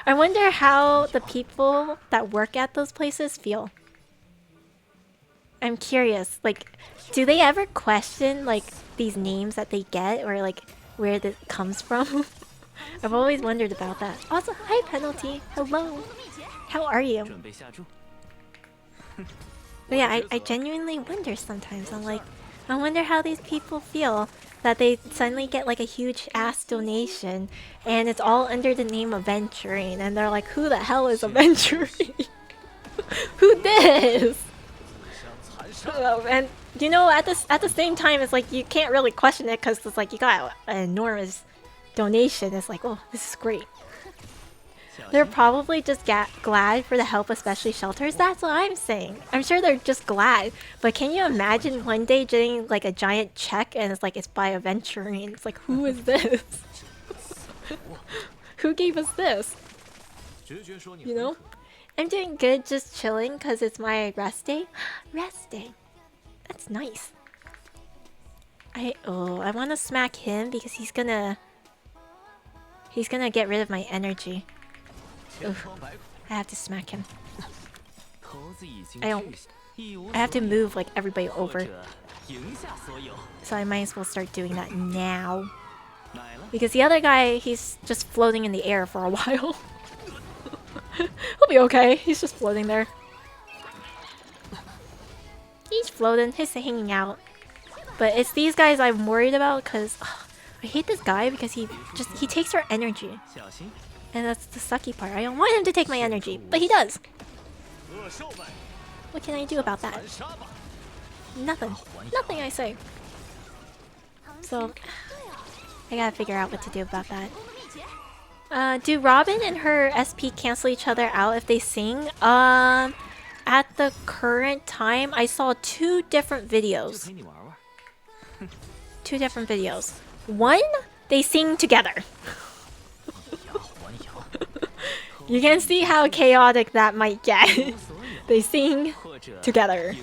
Speaker 1: I wonder how the people that work at those places feel. I'm curious, like, do they ever question like these names that they get, or like where this comes from? I've always wondered about that. Also, hi Penalty, hello. How are you? But yeah, I genuinely wonder sometimes. I'm like, I wonder how these people feel that they suddenly get like a huge ass donation and it's all under the name of venturing, and they're like, who the hell is a venturing? Who this? And you know, at the same time, it's like you can't really question it because it's like you got an enormous donation. It's like, oh, this is great. They're probably just glad for the help, especially shelters. That's what I'm saying. I'm sure they're just glad. But can you imagine one day getting like a giant check and it's like it's by a venturing? It's like, who is this? Who gave us this? You know? I'm doing good, just chilling because it's my rest day. Rest day. That's nice. I want to smack him because he's gonna get rid of my energy. Oof. I have to smack him. I have to move like everybody over. So I might as well start doing that now. Because the other guy, he's just floating in the air for a while. He'll be okay. He's just floating there. He's floating. He's hanging out. But it's these guys I'm worried about because I hate this guy because he takes our energy. And that's the sucky part. I don't want him to take my energy, but he does. What can I do about that? Nothing. Nothing, I say. So, I gotta figure out what to do about that. Do Robin and her SP cancel each other out if they sing? At the current time, I saw two different videos. Two different videos. One, they sing together. You can see how chaotic that might get. They sing together.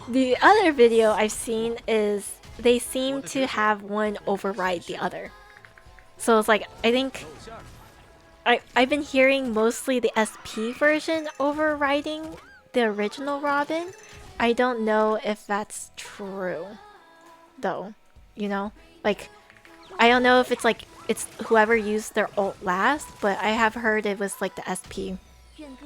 Speaker 1: The other video I've seen is they seem to have one override the other. So it's like, I think I've been hearing mostly the SP version overriding the original Robin. I don't know if that's true though, you know? Like, I don't know if it's like it's whoever used their ult last, but I have heard it was like the SP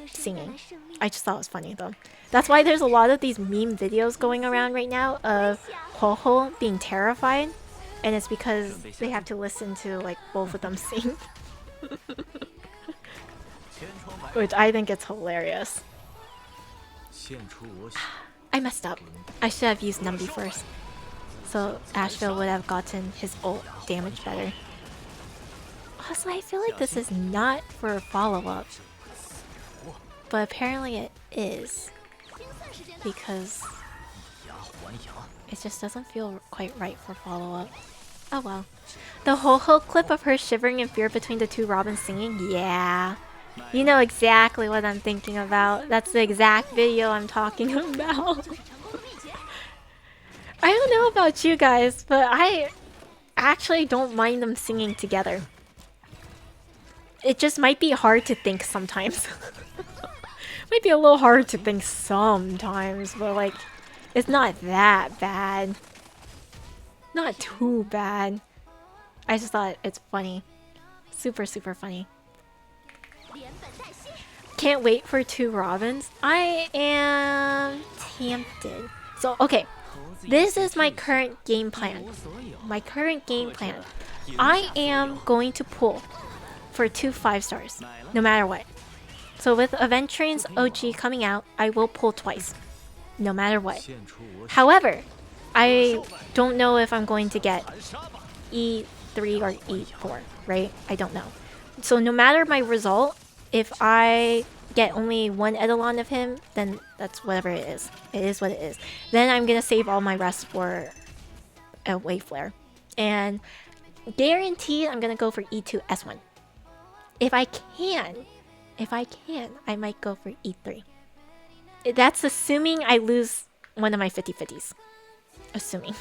Speaker 1: singing. I just thought it was funny though. That's why there's a lot of these meme videos going around right now of Ho being terrified, and it's because they have to listen to like both of them sing. Which I think it's hilarious. I messed up. I should have used Numby first. So Asheville would have gotten his ult damage better. Also, I feel like this is not for a follow-up. But apparently it is. Because it just doesn't feel quite right for follow-up. Oh well. The Ho-Ho clip of her shivering in fear between the two Robins singing? Yeah. You know exactly what I'm thinking about. That's the exact video I'm talking about. I don't know about you guys, but I actually don't mind them singing together. It just might be hard to think sometimes. Might be a little hard to think sometimes, but like, it's not that bad. Not too bad. I just thought it's funny. Super, super funny. Can't wait for two Robins. I am tempted. So, okay. This is my current game plan. My current game plan. I am going to pull for 2 5-stars, no matter what. So with Aventuring's OG coming out, I will pull twice, no matter what. However, I don't know if I'm going to get E3 or E4, right? I don't know. So no matter my result, if I get only one Eidolon of him, then that's whatever it is. It is what it is. Then I'm gonna save all my rest for a Wave Flare. And Guaranteed, I'm gonna go for E2 S1. If I can, I might go for E3. That's assuming I lose one of my 50/50s. Assuming.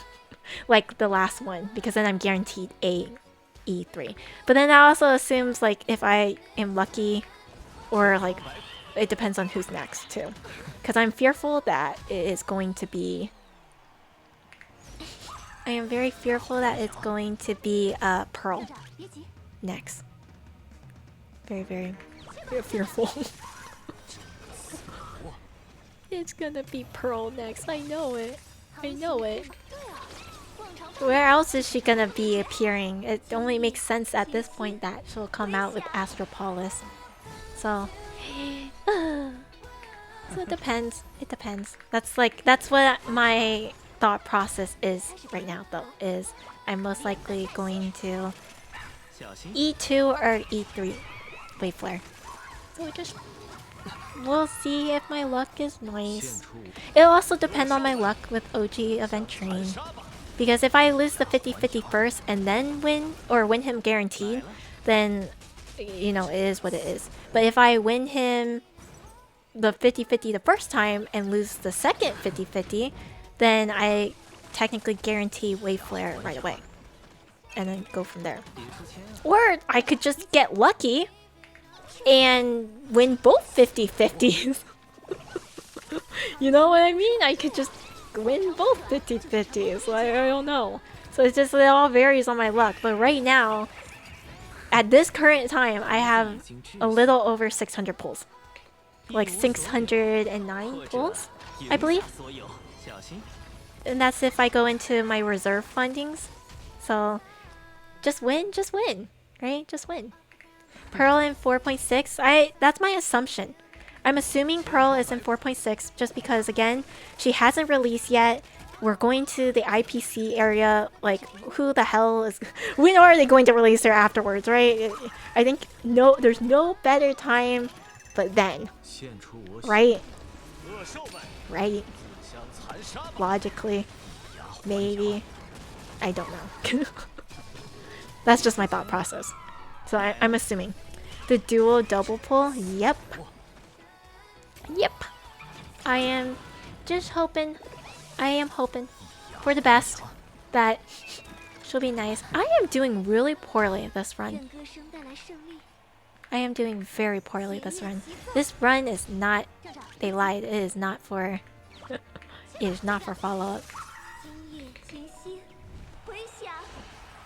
Speaker 1: Like the last one, because then I'm guaranteed a E3. But then that also assumes like if I am lucky, or like it depends on who's next too. Because I'm fearful that it is going to be... I am very fearful that it's going to be Pearl next. Very, very fearful. It's gonna be Pearl next. I know it. I know it. Where else is she gonna be appearing? It only makes sense at this point that she'll come out with Astropolis. So... so it depends. It depends. That's what my thought process is right now though. Is I'm most likely going to E2 or E3 Wave Flare. So we'll see if my luck is nice. It'll also depend on my luck with OG Aventurine. Because if I lose the 50/50 first and then win, or win him guaranteed, then, you know, it is what it is. But if I win him the 50/50 the first time and lose the second 50/50, then I technically guarantee Wave Flare right away. And then go from there. Or I could just get lucky and win both 50/50s. You know what I mean? I could just win both 50/50s. Like, I don't know. So it's just, it all varies on my luck. But right now, at this current time, I have a little over 600 pulls. Like 609 pulls, I believe. And that's if I go into my reserve fundings. So just win, right? Just win. Pearl in 4.6. That's my assumption. I'm assuming Pearl is in 4.6 just because, again, she hasn't released yet. We're going to the IPC area. Like, who the hell is... When are they going to release her afterwards, right? I think there's no better time but then. Right? Right? Logically. Maybe. I don't know. That's just my thought process. So I'm assuming. The duo double pull? Yep. Yep. I am just hoping. I am hoping for the best that she'll be nice. I am doing really poorly this run. I am doing very poorly this run. This run is not... They lied. It is not for... it is not for follow-up.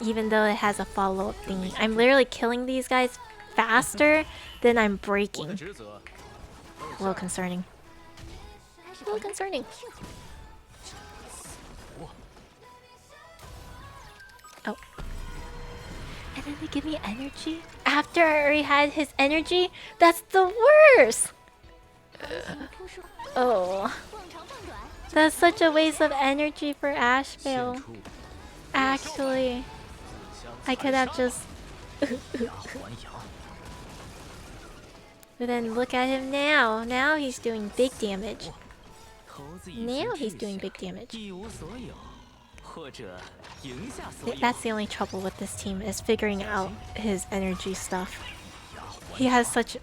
Speaker 1: Even though it has a follow-up thing. I'm literally killing these guys faster than I'm breaking. A little concerning. A little concerning. Oh. And then they give me energy? After I already had his energy? That's the worst! Oh. That's such a waste of energy for Ashvale. Actually. I could have just... But then look at him now. Now he's doing big damage. Now he's doing big damage. That's the only trouble with this team, is figuring out his energy stuff. He has such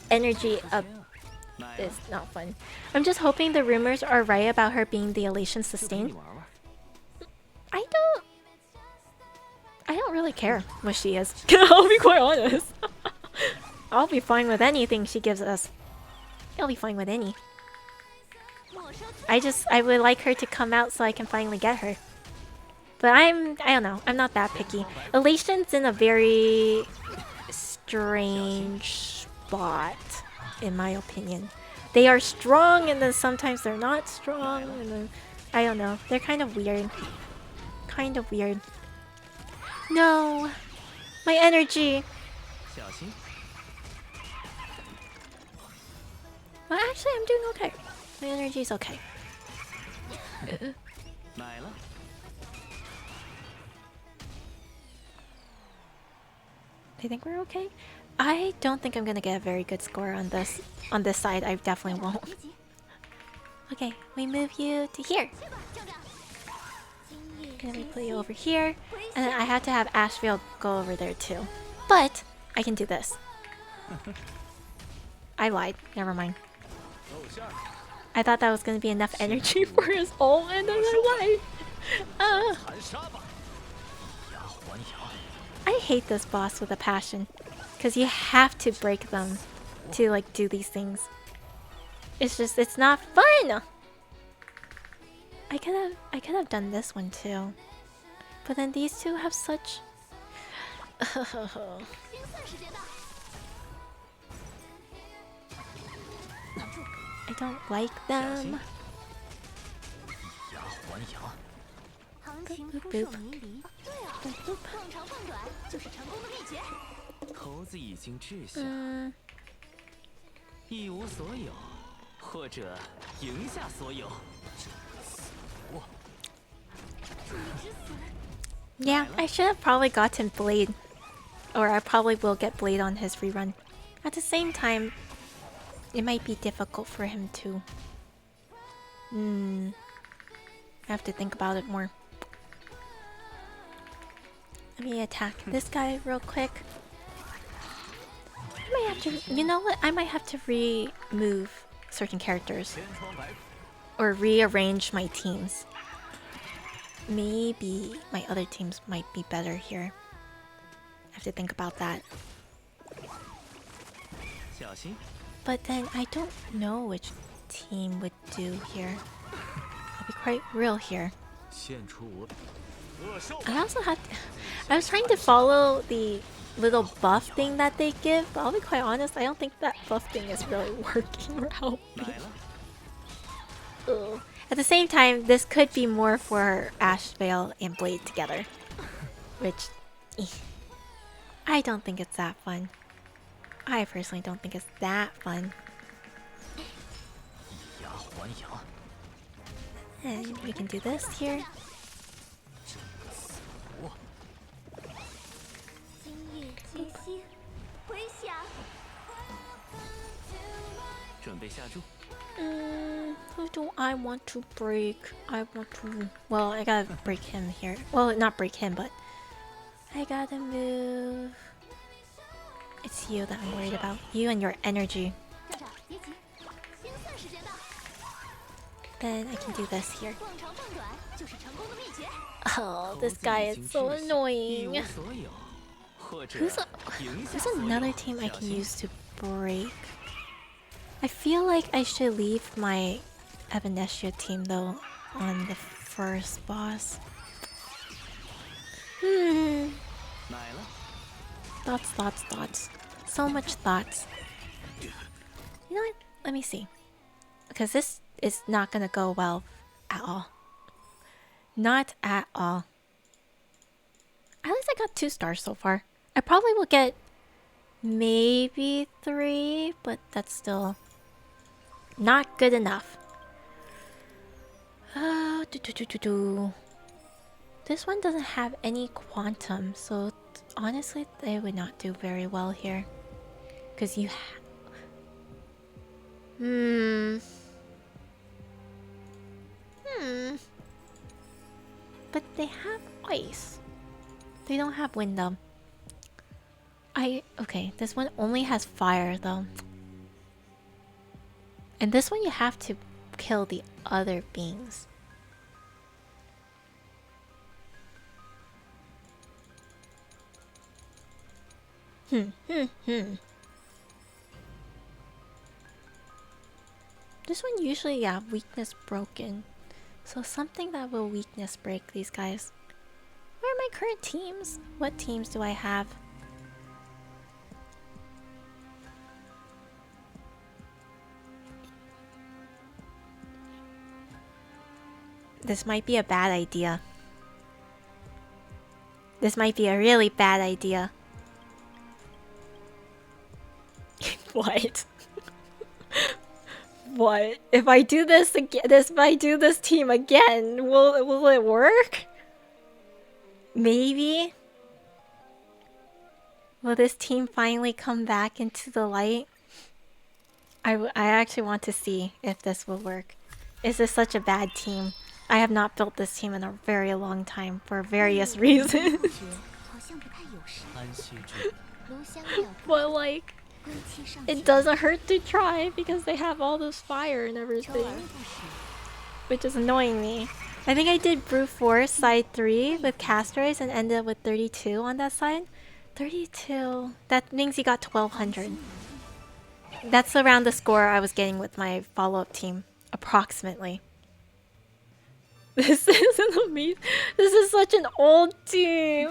Speaker 1: energy up. It's not fun. I'm just hoping the rumors are right about her being the elation sustain. I don't really care what she is. I'll be quite honest. I'll be fine with anything she gives us. I'll be fine with any. I would like her to come out so I can finally get her. But I don't know. I'm not that picky. Elation's in a very strange spot, in my opinion. They are strong and then sometimes they're not strong. And then, I don't know. They're kind of weird. Kind of weird. No! My energy! Well, actually, I'm doing okay. My energy's okay. I think we're okay. I don't think I'm gonna get a very good score on this side. I definitely won't. Okay, we move you to here. And we put you over here. And then I had to have Ashvale go over there too. But I can do this. I lied. Never mind. I thought that was gonna be enough energy for his ult, and then I lied. I hate this boss with a passion. Because you have to break them to like do these things. It's just, it's not fun! I could have done this one too. But then these two have such... I don't like them. Boop, boop, boop. Boop, boop. Yeah, I should have probably gotten Blade. Or I probably will get Blade on his rerun. At the same time, it might be difficult for him too. I have to think about it more. Let me attack this guy real quick. I might have to, you know what? I might have to remove certain characters. Or rearrange my teams. Maybe my other teams might be better here. I have to think about that. But then I don't know which team would do here. I'll be quite real here. I also had I was trying to follow the little buff thing that they give, but I'll be quite honest, I don't think that buff thing is really working or helping. Ugh. At the same time, this could be more for Ashvale and Blade together. Which... I don't think it's that fun. I personally don't think it's that fun. And we can do this here. Who do I want to break? I want to... Well, I gotta break him here. Well, not break him, but... I gotta move... It's you that I'm worried about. You and your energy. Then I can do this here. Oh, this guy is so annoying. There's another team I can use to break. I feel like I should leave my Evanescia team though on the first boss. Thoughts. So much thoughts. You know what? Let me see. Because this is not gonna go well at all. Not at all. At least I got 2 stars so far. I probably will get maybe 3, but that's still not good enough. This one doesn't have any quantum, so honestly, they would not do very well here. Because you But they have ice. They don't have wind though. Okay, this one only has fire though. And this one you have to kill the other beings. This one usually, yeah, weakness broken. So something that will weakness break these guys. Where are my current teams? What teams do I have? This might be a bad idea. This might be a really bad idea. What? What? If I do this again, if I do this team again, will it work? Maybe? Will this team finally come back into the light? I actually want to see if this will work. Is this such a bad team? I have not built this team in a very long time for various reasons. But like, it doesn't hurt to try because they have all this fire and everything, which is annoying me. I think I did brute force side 3 with Castores and ended up with 32 on that side. 32. That means he got 1200. That's around the score I was getting with my follow-up team, approximately. This is an amazing. This is such an old team.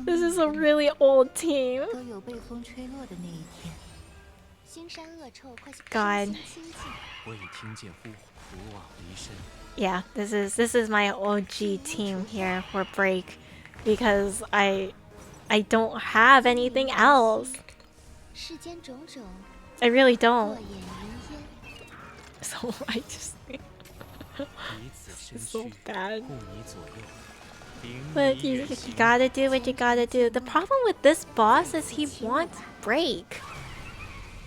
Speaker 1: This is a really old team. God. Yeah, this is my OG team here for break because I don't have anything else. I really don't. So I just it's so bad. But you gotta do what you gotta do. The problem with this boss is he wants break.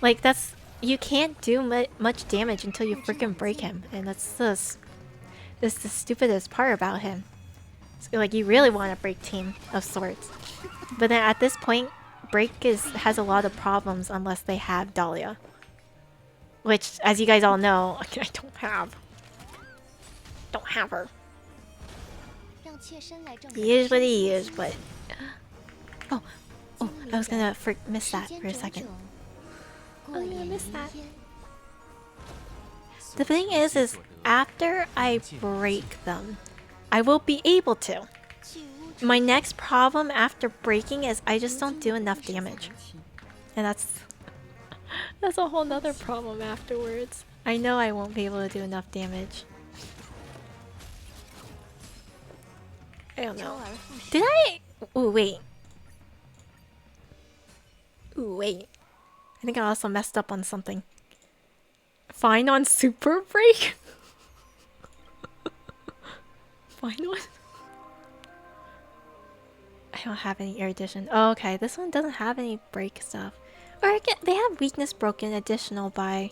Speaker 1: Like that's you can't do much damage until you freaking break him, and that's the stupidest part about him. So, like you really want a break team of sorts, but then at this point, break has a lot of problems unless they have Dahlia, which, as you guys all know, I don't have. Don't have her. He is what he is, but oh, I was gonna miss that for a second. Oh yeah, I missed that. The thing is after I break them, I will be able to. My next problem after breaking is I just don't do enough damage. And that's a whole nother problem afterwards. I know I won't be able to do enough damage. I don't know. Did I? Ooh, wait. Ooh, wait. I think I also messed up on something. Fine on super break? Fine on? I don't have any erudition. Oh, okay. This one doesn't have any break stuff. Or they have weakness broken additional by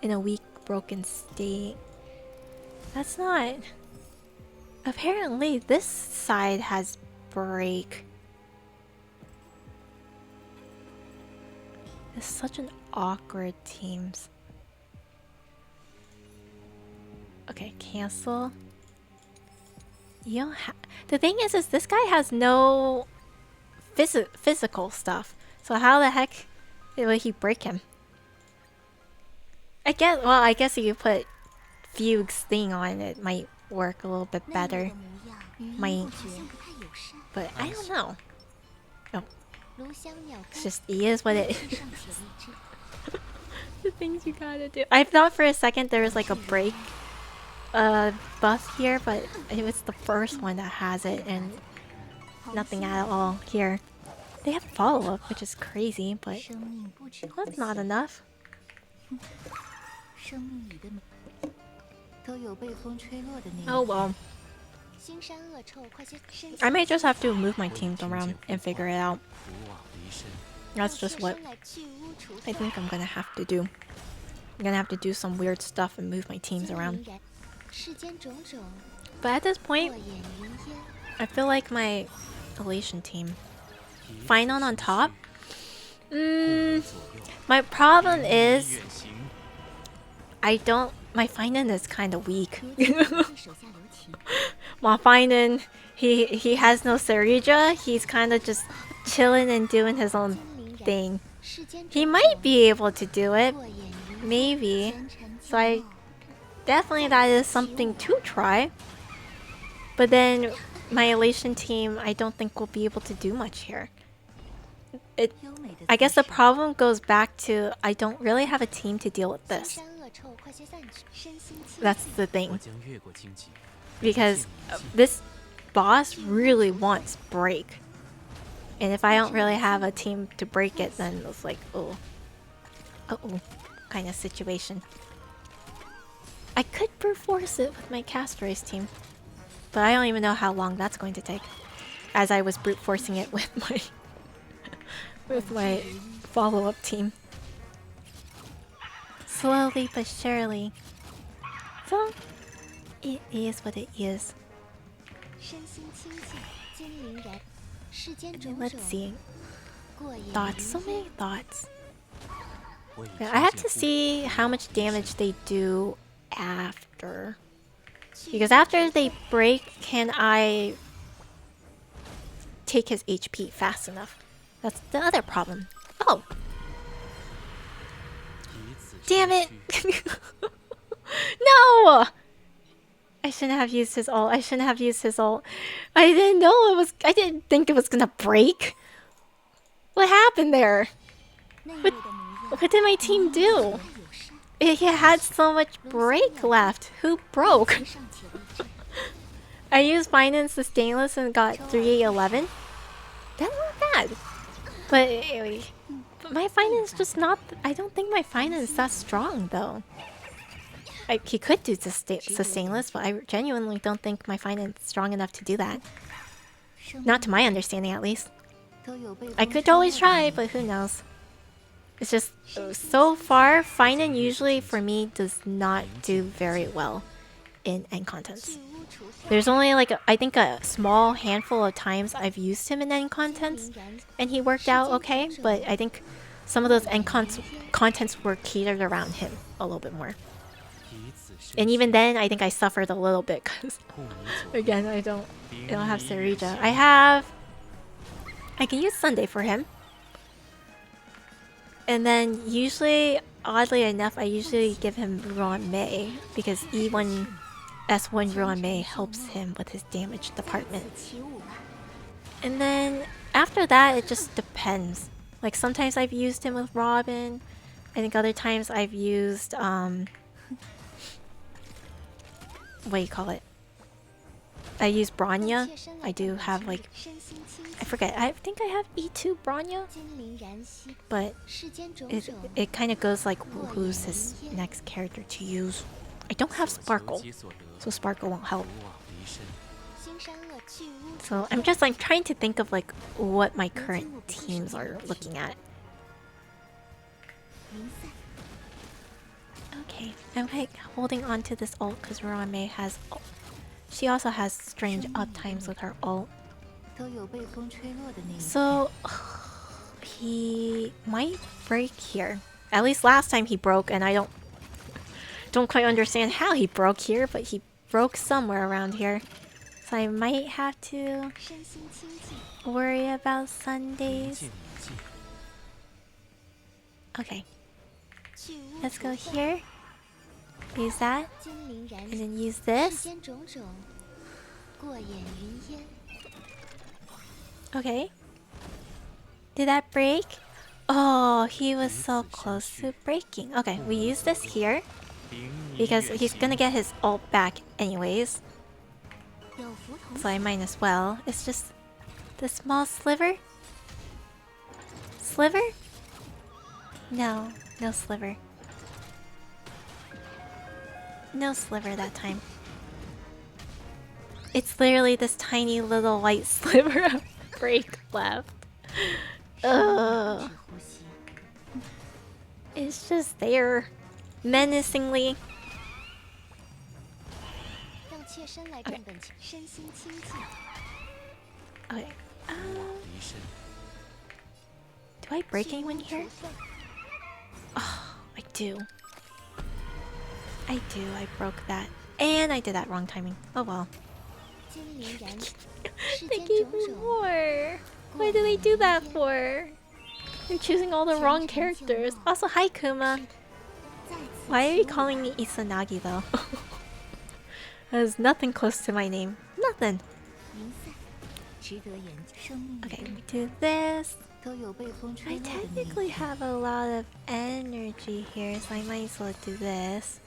Speaker 1: in a weak broken state. That's not... Apparently this side has break. It's such an awkward teams. Okay, cancel. You don't have... The thing is this guy has no physical stuff. So how the heck would he break him? I guess if you put Fugue's thing on, it might work a little bit better. Might. But I don't know. Oh. It's just, he is what it is. The things you gotta do. I thought for a second there was like a break buff here, but it was the first one that has it and nothing at all here. They have follow-up, which is crazy, but that's not enough. Oh well. I might just have to move my teams around and figure it out. That's just what I think I'm gonna have to do. I'm gonna have to do some weird stuff and move my teams around. But at this point, I feel like my Elation team. Final on top? My problem is my Finan is kind of weak. My Finan, he has no Sarija. He's kind of just chilling and doing his own thing. He might be able to do it, maybe. So definitely that is something to try. But then my Elation team, I don't think will be able to do much here. I guess the problem goes back to I don't really have a team to deal with this. That's the thing. Because this boss really wants break. And if I don't really have a team to break it, then it's like, oh. Uh-oh. Kind of situation. I could brute force it with my Castores team. But I don't even know how long that's going to take. As I was brute forcing it with my with my follow-up team. Slowly but surely. So It is what it is. Okay, let's see. Thoughts. So many thoughts. Okay, I have to see how much damage they do after. Because after they break, can I take his HP fast enough? That's the other problem. Oh! Damn it! No! I shouldn't have used his ult. I shouldn't have used his ult. I didn't know it was... I didn't think it was gonna break. What happened there? What did my team do? It had so much break left. Who broke? I used Finance the Stainless and got 311. That's not bad. But my Finance is just not... I don't think my Finance is that strong, though. He could do Sustainless, but I genuinely don't think my Finance is strong enough to do that. Not to my understanding, at least. I could always try, but who knows. It's just, so far, Finance usually, for me, does not do very well in end contents. There's only like, I think a small handful of times I've used him in end contents, and he worked out okay, but I think some of those end contents were catered around him a little bit more. And even then, I think I suffered a little bit, because, again, I don't have Sarija. I can use Sunday for him. And then usually, oddly enough, I usually give him Ruan Mei, because E1 S1 Ruan Mei helps him with his damage department. And then after that, it just depends. Like sometimes I've used him with Robin. I think other times I've used what do you call it? I use Bronya. I do have like, I forget. I think I have E2 Bronya, but it kind of goes like who's his next character to use. I don't have Sparkle, so Sparkle won't help. So I'm trying to think of like what my current teams are looking at. Okay, I'm like holding on to this ult because Ruame has ult. She also has strange uptimes with her ult. So he might break here. At least last time he broke, and I don't quite understand how he broke here, but he broke somewhere around here. So I might have to worry about Sundays. Okay. Let's go here. Use that. And then use this. Okay. Did that break? Oh, he was so close to breaking. Okay, we use this here. Because he's gonna get his ult back anyways. So I might as well. It's just the small sliver. Sliver? No, no sliver. No sliver that time. It's literally this tiny little white sliver of break left. Ugh. It's just there. Menacingly. Okay. Okay. Do I break anyone here? Oh, I do. I do. I broke that. And I did that wrong timing. Oh well. They gave me more. Why do they do that for? I'm choosing all the wrong characters. Also, hi Kuma. Why are you calling me Isanagi though? There's nothing close to my name. Nothing. Okay, we do this. I technically have a lot of energy here, so I might as well do this.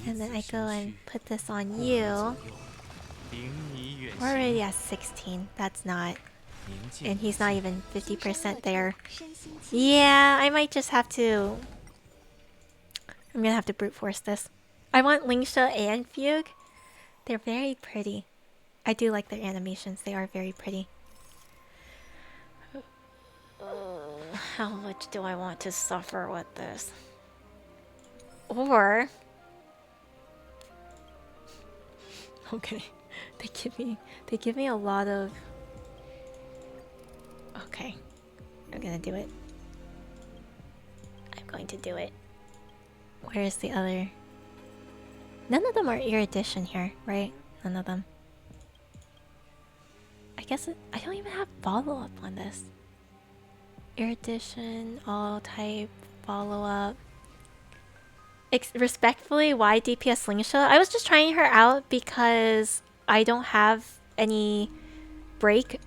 Speaker 1: And then I go and put this on you. We're already at 16. That's not. And he's not even 50% there. Yeah, I might just have to... I'm gonna have to brute force this. I want Lingsha and Fugue. They're very pretty. I do like their animations. They are very pretty. How much do I want to suffer with this? Or... Okay. They give me a lot of... Okay. I'm gonna do it. I'm going to do it. Where's the other... None of them are erudition here, right? None of them. I guess I don't even have follow-up on this. Erudition, all type, follow-up. Respectfully, why DPS Slingshot? I was just trying her out because I don't have any break.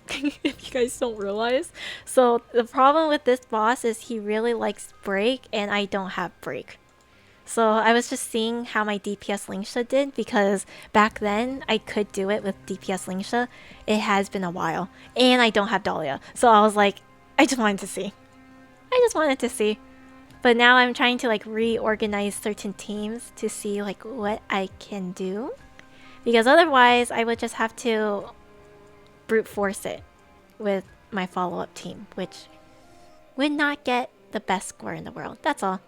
Speaker 1: If you guys don't realize. So the problem with this boss is he really likes break and I don't have break. So I was just seeing how my DPS Lingsha did because back then I could do it with DPS Lingsha. It has been a while. And I don't have Dahlia. So I was like, I just wanted to see. But now I'm trying to like reorganize certain teams to see like what I can do. Because otherwise I would just have to brute force it with my follow-up team, which would not get the best score in the world. That's all.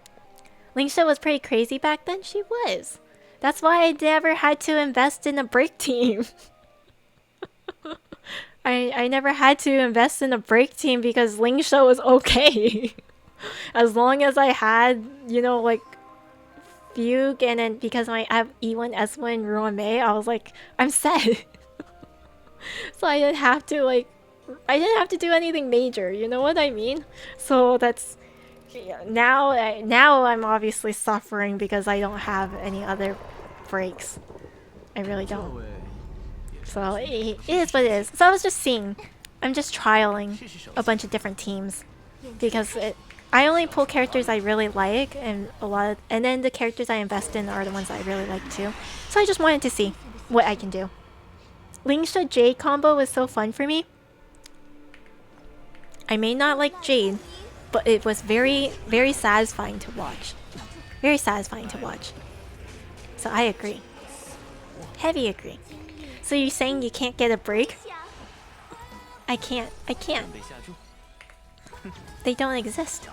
Speaker 1: Lingsha was pretty crazy back then. She was. That's why I never had to invest in a break team. I never had to invest in a break team because Lingsha was okay. As long as I had, you know, like Fugue, and then because I have E1, S1, Ruame, I was like, I'm set. So I didn't have to do anything major, you know what I mean? So that's... Yeah, now I'm obviously suffering because I don't have any other breaks. I really don't. So it is what it is. So I was just seeing. I'm just trialing a bunch of different teams. Because I only pull characters I really like, and then the characters I invest in are the ones I really like too. So I just wanted to see what I can do. Lingsha Jade combo was so fun for me. I may not like Jade, but it was very, very satisfying to watch. Very satisfying to watch. So I agree. Heavy agree. So you're saying you can't get a break? I can't. They don't exist.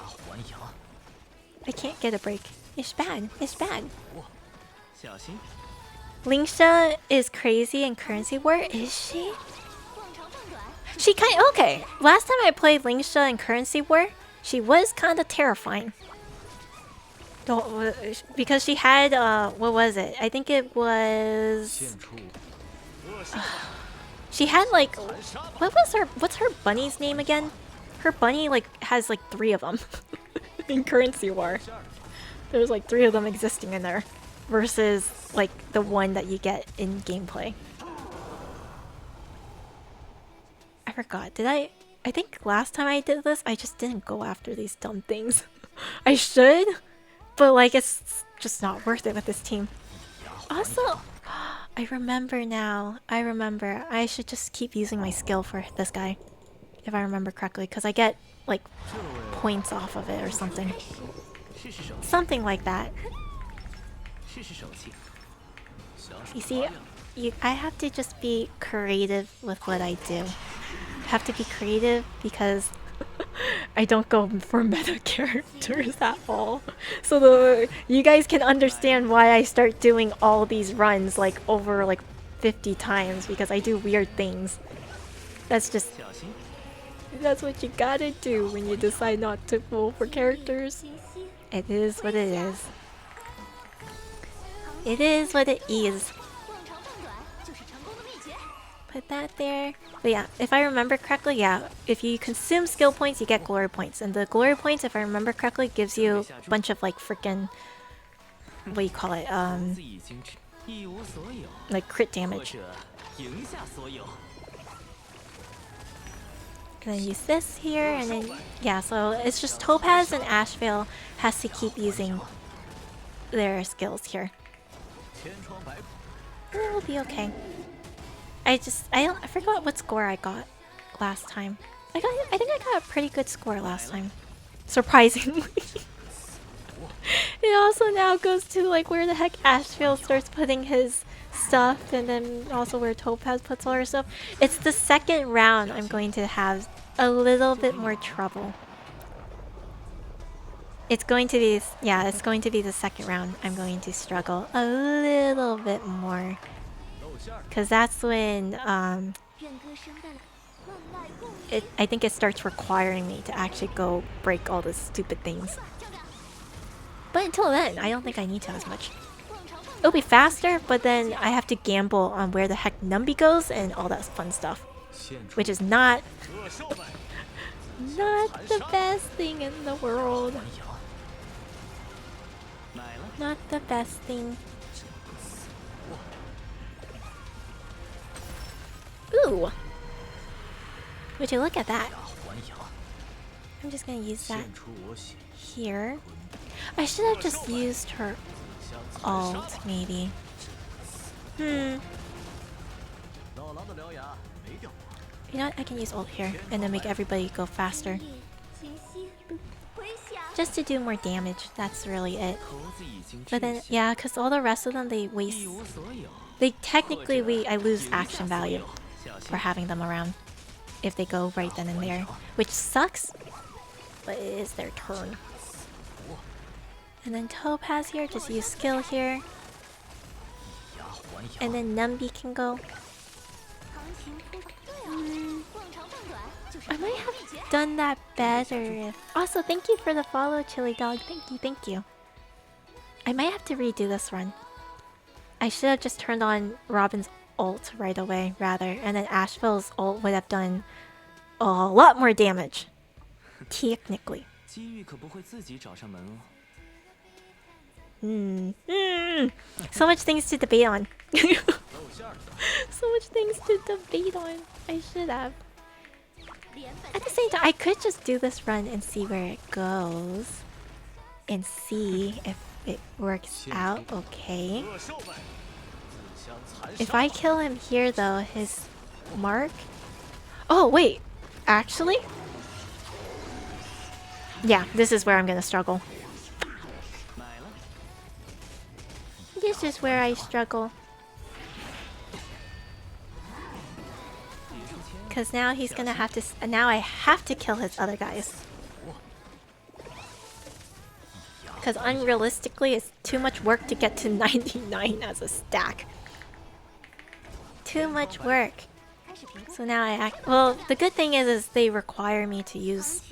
Speaker 1: I can't get a break. It's bad. It's bad. Lingsha is crazy in Currency War, is she? Okay. Last time I played Lingsha in Currency War, she was kind of terrifying. Because she had, what was it? I think it was... she had like... What's her bunny's name again? Her bunny like has like 3 of them. In Currency War. There's like 3 of them existing in there. Versus like the one that you get in gameplay. I forgot. I think last time I did this, I just didn't go after these dumb things. I should, but like it's just not worth it with this team. Also, I remember now. I should just keep using my skill for this guy. If I remember correctly, because I get like points off of it or something. Something like that. You see, I have to just be creative with what I do. I have to be creative because I don't go for meta characters at all. So you guys can understand why I start doing all these runs like over like 50 times because I do weird things. That's what you gotta do when you decide not to pull for characters. It is what it is. It is what it is. Put that there. But yeah, if I remember correctly, yeah, if you consume skill points, you get glory points. And the glory points, if I remember correctly, gives you a bunch of like freaking... What do you call it? Like crit damage. And then use this here, and then... Yeah, so it's just Topaz and Ashvale has to keep using their skills here. It'll be okay. I forgot what score I got last time. I think I got a pretty good score last time. Surprisingly. It also now goes to like where the heck Ashvale starts putting his stuff, and then also where Topaz puts all her stuff. It's the second round I'm going to have a little bit more trouble. It's going to be, yeah, it's going to be the second round I'm going to struggle a little bit more. Because that's when I think it starts requiring me to actually go break all the stupid things. But until then, I don't think I need to as much. It'll be faster, but then I have to gamble on where the heck Numby goes and all that fun stuff. Which is not the best thing in the world. Not the best thing. Ooh! Would you look at that? I'm just gonna use that here. I should have just used her ult, maybe. You know what? I can use ult here and then make everybody go faster. Just to do more damage, that's really it. But then, yeah, because all the rest of them, they waste... I lose action value for having them around. If they go right then and there. Which sucks, but it is their turn. And then Topaz here, just use skill here. And then Numby can go. I might have done that better if... Also, thank you for the follow, Chili Dog. Thank you. I might have to redo this run. I should have just turned on Robin's ult right away, rather. And then Asheville's ult would have done a lot more damage. Technically. So much things to debate on. So much things to debate on. I should have. At the same time, I could just do this run and see where it goes. And see if it works out okay. If I kill him here though, his mark... Oh, wait. Actually? Yeah, this is where I'm gonna struggle. This is where I struggle. Because now he's gonna have to... Now I have to kill his other guys. Because unrealistically, it's too much work to get to 99 as a stack. Too much work. So now I act... Well, the good thing is they require me to use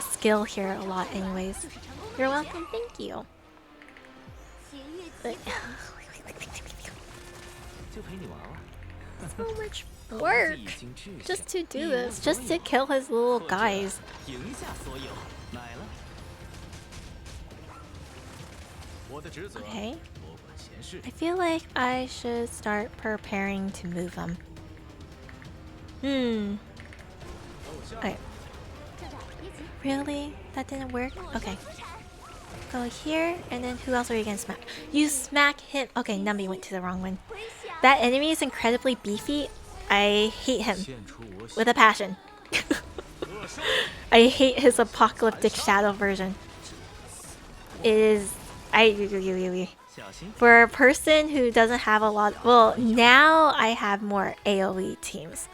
Speaker 1: skill here a lot anyways. You're welcome, thank you. But... so much work just to do this, just to kill his little guys. Okay. I feel like I should start preparing to move them. Okay. Really? That didn't work? Okay. Go here, and then who else are you gonna smack? You smack him! Okay, Numby went to the wrong one. That enemy is incredibly beefy. I hate him. With a passion. I hate his apocalyptic shadow version. It is... For a person who doesn't have a lot... Well, now I have more AoE teams.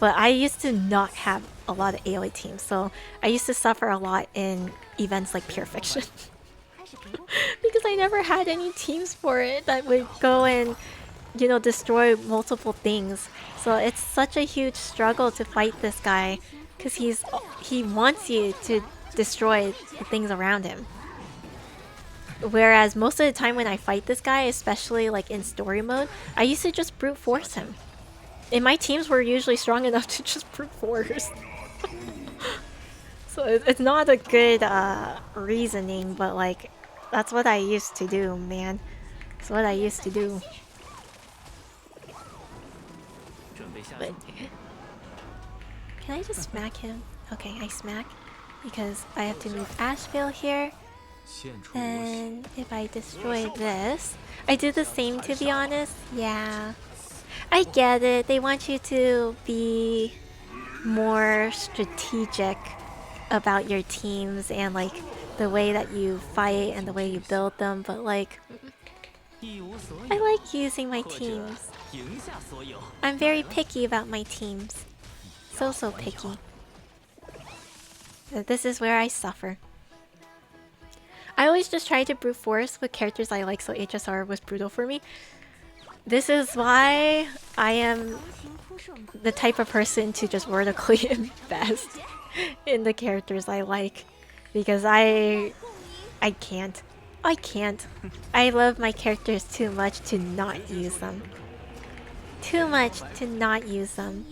Speaker 1: But I used to not have a lot of AoE teams, so I used to suffer a lot in events like Pure Fiction. Because I never had any teams for it that would go and, you know, destroy multiple things. So it's such a huge struggle to fight this guy, because he wants you to destroy the things around him. Whereas most of the time when I fight this guy, especially like in story mode, I used to just brute force him. And my teams were usually strong enough to just brute force. So it's not a good reasoning, but like, that's what I used to do, man. That's what I used to do. But, can I just smack him? Okay, I smack. Because I have to move Asheville here. Then if I destroy this... I do the same, to be honest. Yeah. I get it. They want you to be more strategic about your teams and like the way that you fight and the way you build them, but like, I like using my teams. I'm very picky about my teams. So picky. This is where I suffer. I always just try to brute force with characters I like, so HSR was brutal for me. This is why I am the type of person to just vertically invest in the characters I like. Because I can't. I can't. I love my characters too much to not use them. Too much to not use them.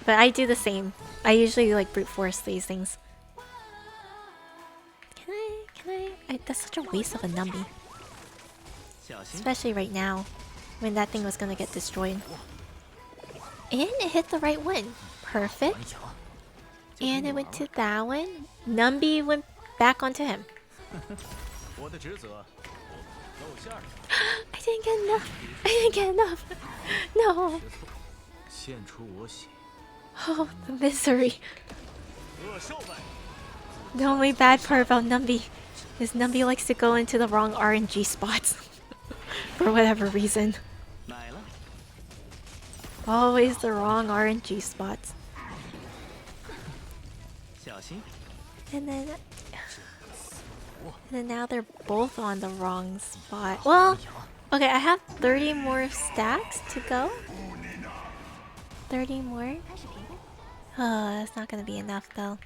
Speaker 1: But I do the same. I usually like brute force these things. Can I? That's such a waste of a numby. Especially right now, when that thing was gonna get destroyed. And it hit the right one. Perfect. And it went to that one. Numby went back onto him. I didn't get enough. I didn't get enough. No. Oh, the misery. The only bad part about Numby is Numby likes to go into the wrong RNG spots. For whatever reason. Always the wrong RNG spots. And then now they're both on the wrong spot. Well, okay, I have 30 more stacks to go. 30 more. Oh, that's not gonna be enough though.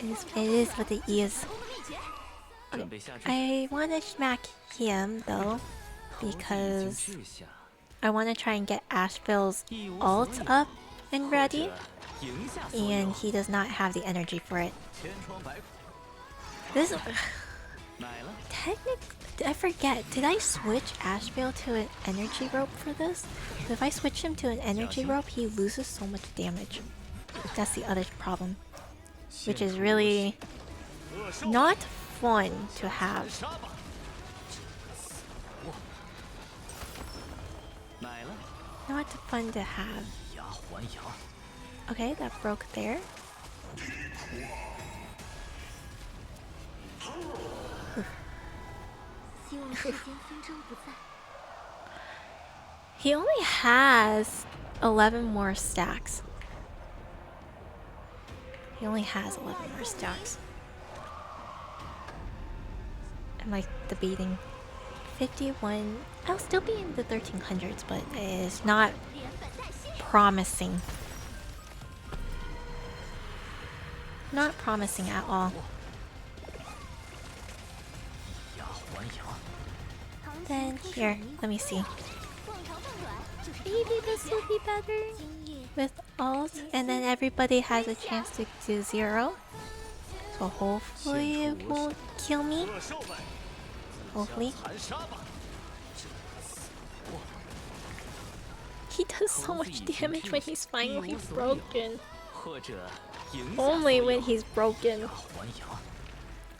Speaker 1: It is what it is. Okay. I want to smack him though, because I want to try and get Asheville's ult up and ready, and he does not have the energy for it. This technically, I forget. Did I switch Asheville to an energy rope for this? If I switch him to an energy rope, he loses so much damage. That's the other problem, which is really not fun to have. Not fun to have. Okay, that broke there. He only has 11 more stacks. He only has 11 more stacks. I'm like debating 51. I'll still be in the 1300s, but it's not promising. Not promising at all. Then here, let me see. Maybe this will be better with ult, and then everybody has a chance to do 0. So hopefully it won't kill me. Hopefully. He does so much damage when he's finally broken. Only when he's broken.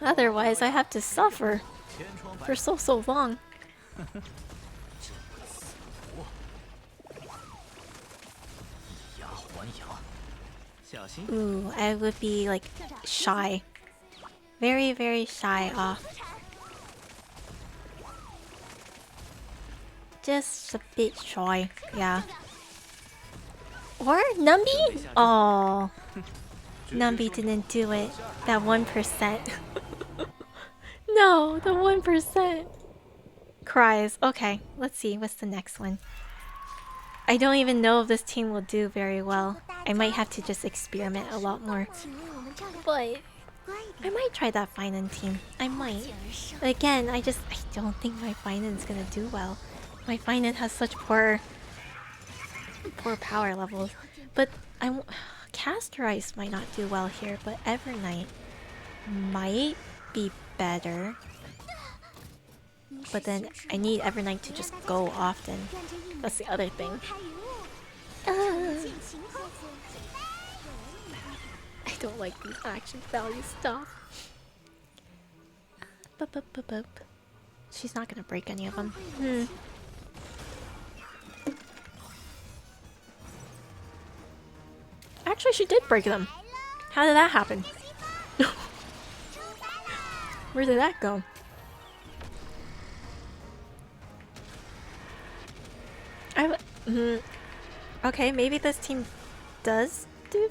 Speaker 1: Otherwise, I have to suffer for so long. Ooh, I would be like shy. Very, very shy off. Just a bit shy, yeah. Or Numby? Oh, Numby didn't do it. That 1%. No, the 1%. Cries. Okay, let's see. What's the next one? I don't even know if this team will do very well. I might have to just experiment a lot more. But I might try that Finan team. I might. But again, I don't think my Finan's gonna do well. My Finan has such poor power levels. But Caster Ice might not do well here, but Evernight might be better. But then I need Evernight to just go often. That's the other thing. I don't like these action value stuff. She's not gonna break any of them. Actually, she did break them. How did that happen? Where did that go? Okay, maybe this team does do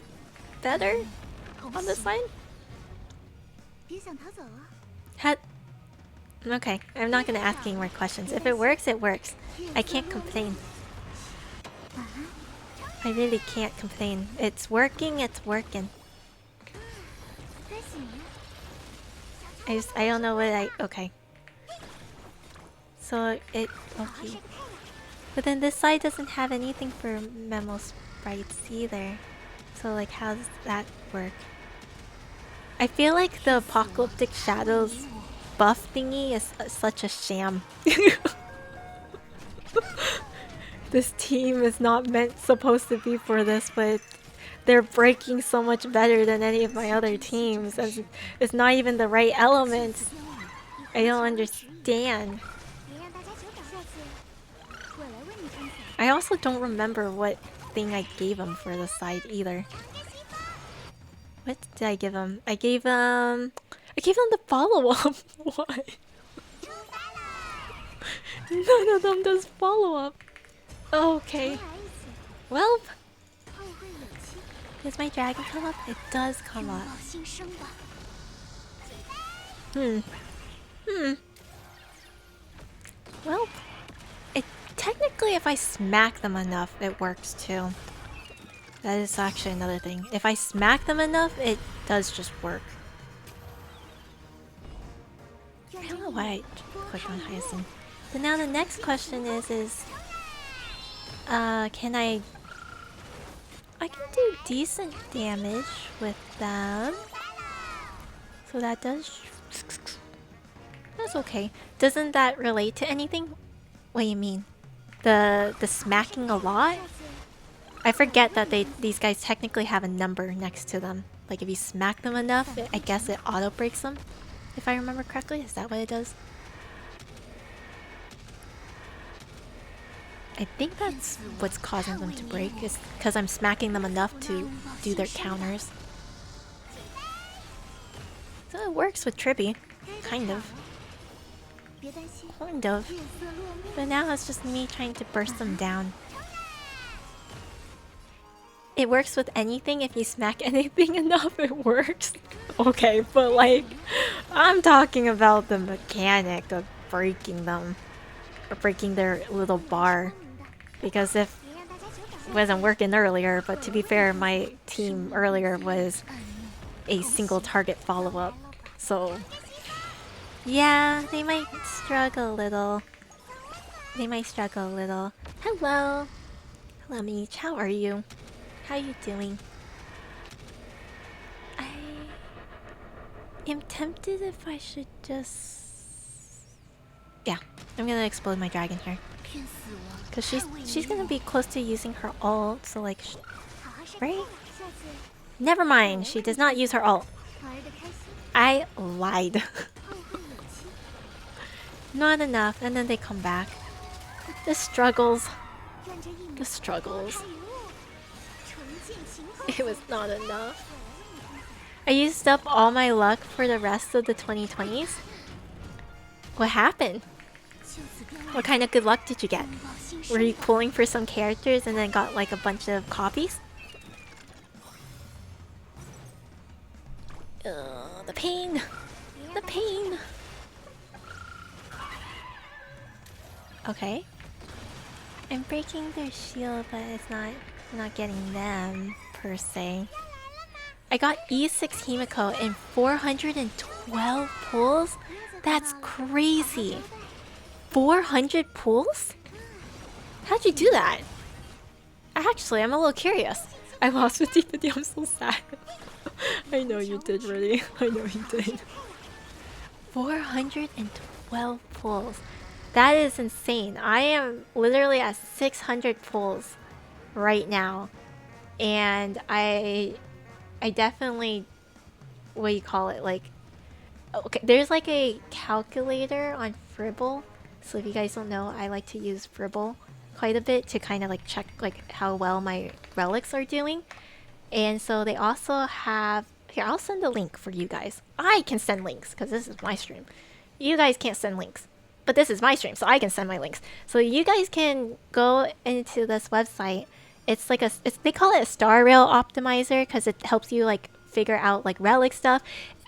Speaker 1: better on this side. How... Okay, I'm not gonna ask any more questions. If it works, it works. I can't complain. I really can't complain. It's working, it's working. I don't know what okay. So it... okay. But then this side doesn't have anything for memo sprites either. So like, how does that work? I feel like the Apocalyptic Shadows buff thingy is such a sham. This team is not supposed to be for this, but they're breaking so much better than any of my other teams. As it's not even the right elements. I don't understand. I also don't remember what thing I gave him for the side either. What did I give him? I gave him the follow-up. Why? None of them does follow-up. Okay. Well, does my dragon come up? It does come up. Well, technically if I smack them enough, it works too. That is actually another thing. If I smack them enough, it does just work. I don't know why I clicked on Hyacinth. So now the next question is can I can do decent damage with them. So that does... that's okay. Doesn't that relate to anything? What do you mean? The smacking a lot? I forget that these guys technically have a number next to them. Like if you smack them enough, I guess it auto breaks them. If I remember correctly, is that what it does? I think that's what's causing them to break, is because I'm smacking them enough to do their counters. So it works with Tribby, kind of. Kind of. But now it's just me trying to burst them down. It works with anything. If you smack anything enough, it works. Okay, but like, I'm talking about the mechanic of breaking them. Or breaking their little bar. Because if it wasn't working earlier, but to be fair, my team earlier was a single target follow-up. So, yeah, they might struggle a little. They might struggle a little. Hello! Hello, Meech. How are you? How are you doing? I am tempted if I should just... yeah, I'm gonna explode my dragon here. Because she's gonna be close to using her ult, so like... right? Never mind, she does not use her ult. I lied. Not enough, and then they come back. The struggles. The struggles. It was not enough. I used up all my luck for the rest of the 2020s. What happened? What kind of good luck did you get? Were you pulling for some characters and then got like a bunch of copies? The pain! The pain! Okay. I'm breaking their shield, but it's not getting them, per se. I got E6 Himiko and 412 pulls? That's crazy! 400 pulls? How'd you do that? Actually, I'm a little curious. I lost 50-50, I'm so sad. I know you did, really. I know you did. 412 pulls. That is insane. I am literally at 600 pulls right now. And I definitely... what do you call it? Like... okay, there's like a calculator on Fribble. So if you guys don't know, I like to use Fribble quite a bit to kind of like check like how well my relics are doing. And so they also have... here, I'll send a link for you guys. I can send links because this is my stream. You guys can't send links. But this is my stream, so I can send my links. So you guys can go into this website. It's like they call it a star rail optimizer because it helps you like figure out like relic stuff.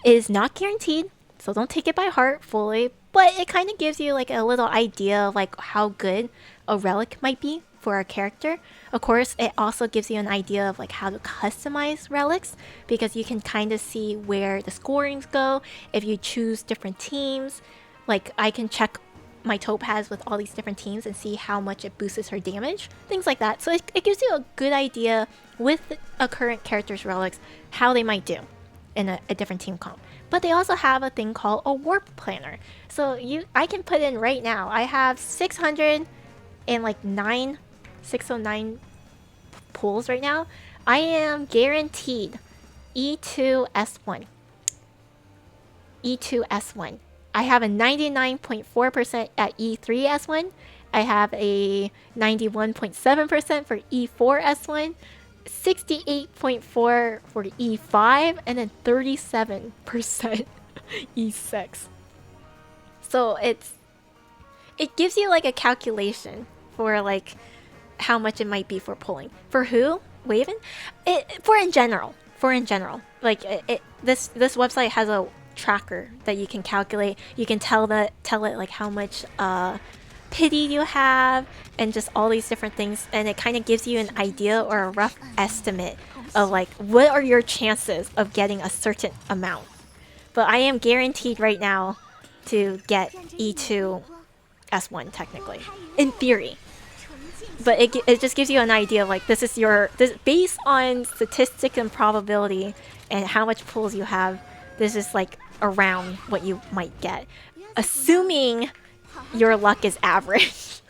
Speaker 1: It is not guaranteed, so don't take it by heart fully, but it kind of gives you like a little idea of like how good a relic might be for a character. Of course, it also gives you an idea of like how to customize relics, because you can kind of see where the scorings go if you choose different teams. Like I can check my topaz with all these different teams and see how much it boosts her damage, things like that. So it gives you a good idea with a current character's relics how they might do in a different team comp. But they also have a thing called a warp planner. So I can put in right now, I have 609 pulls right now. I am guaranteed E2S1. E2S1. I have a 99.4% at E3S1. I have a 91.7% for E4S1. 68.4 for E5, and then 37% E6. So it gives you like a calculation for like how much it might be for pulling. For who? Waven? For in general. Like this website has a tracker that you can calculate. You can tell it like how much pity you have and just all these different things, and it kind of gives you an idea or a rough estimate of like what are your chances of getting a certain amount. But I am guaranteed right now to get E2 S1 technically, in theory. But it just gives you an idea of like this based on statistics and probability and how much pulls you have. This is like around what you might get, assuming your luck is average.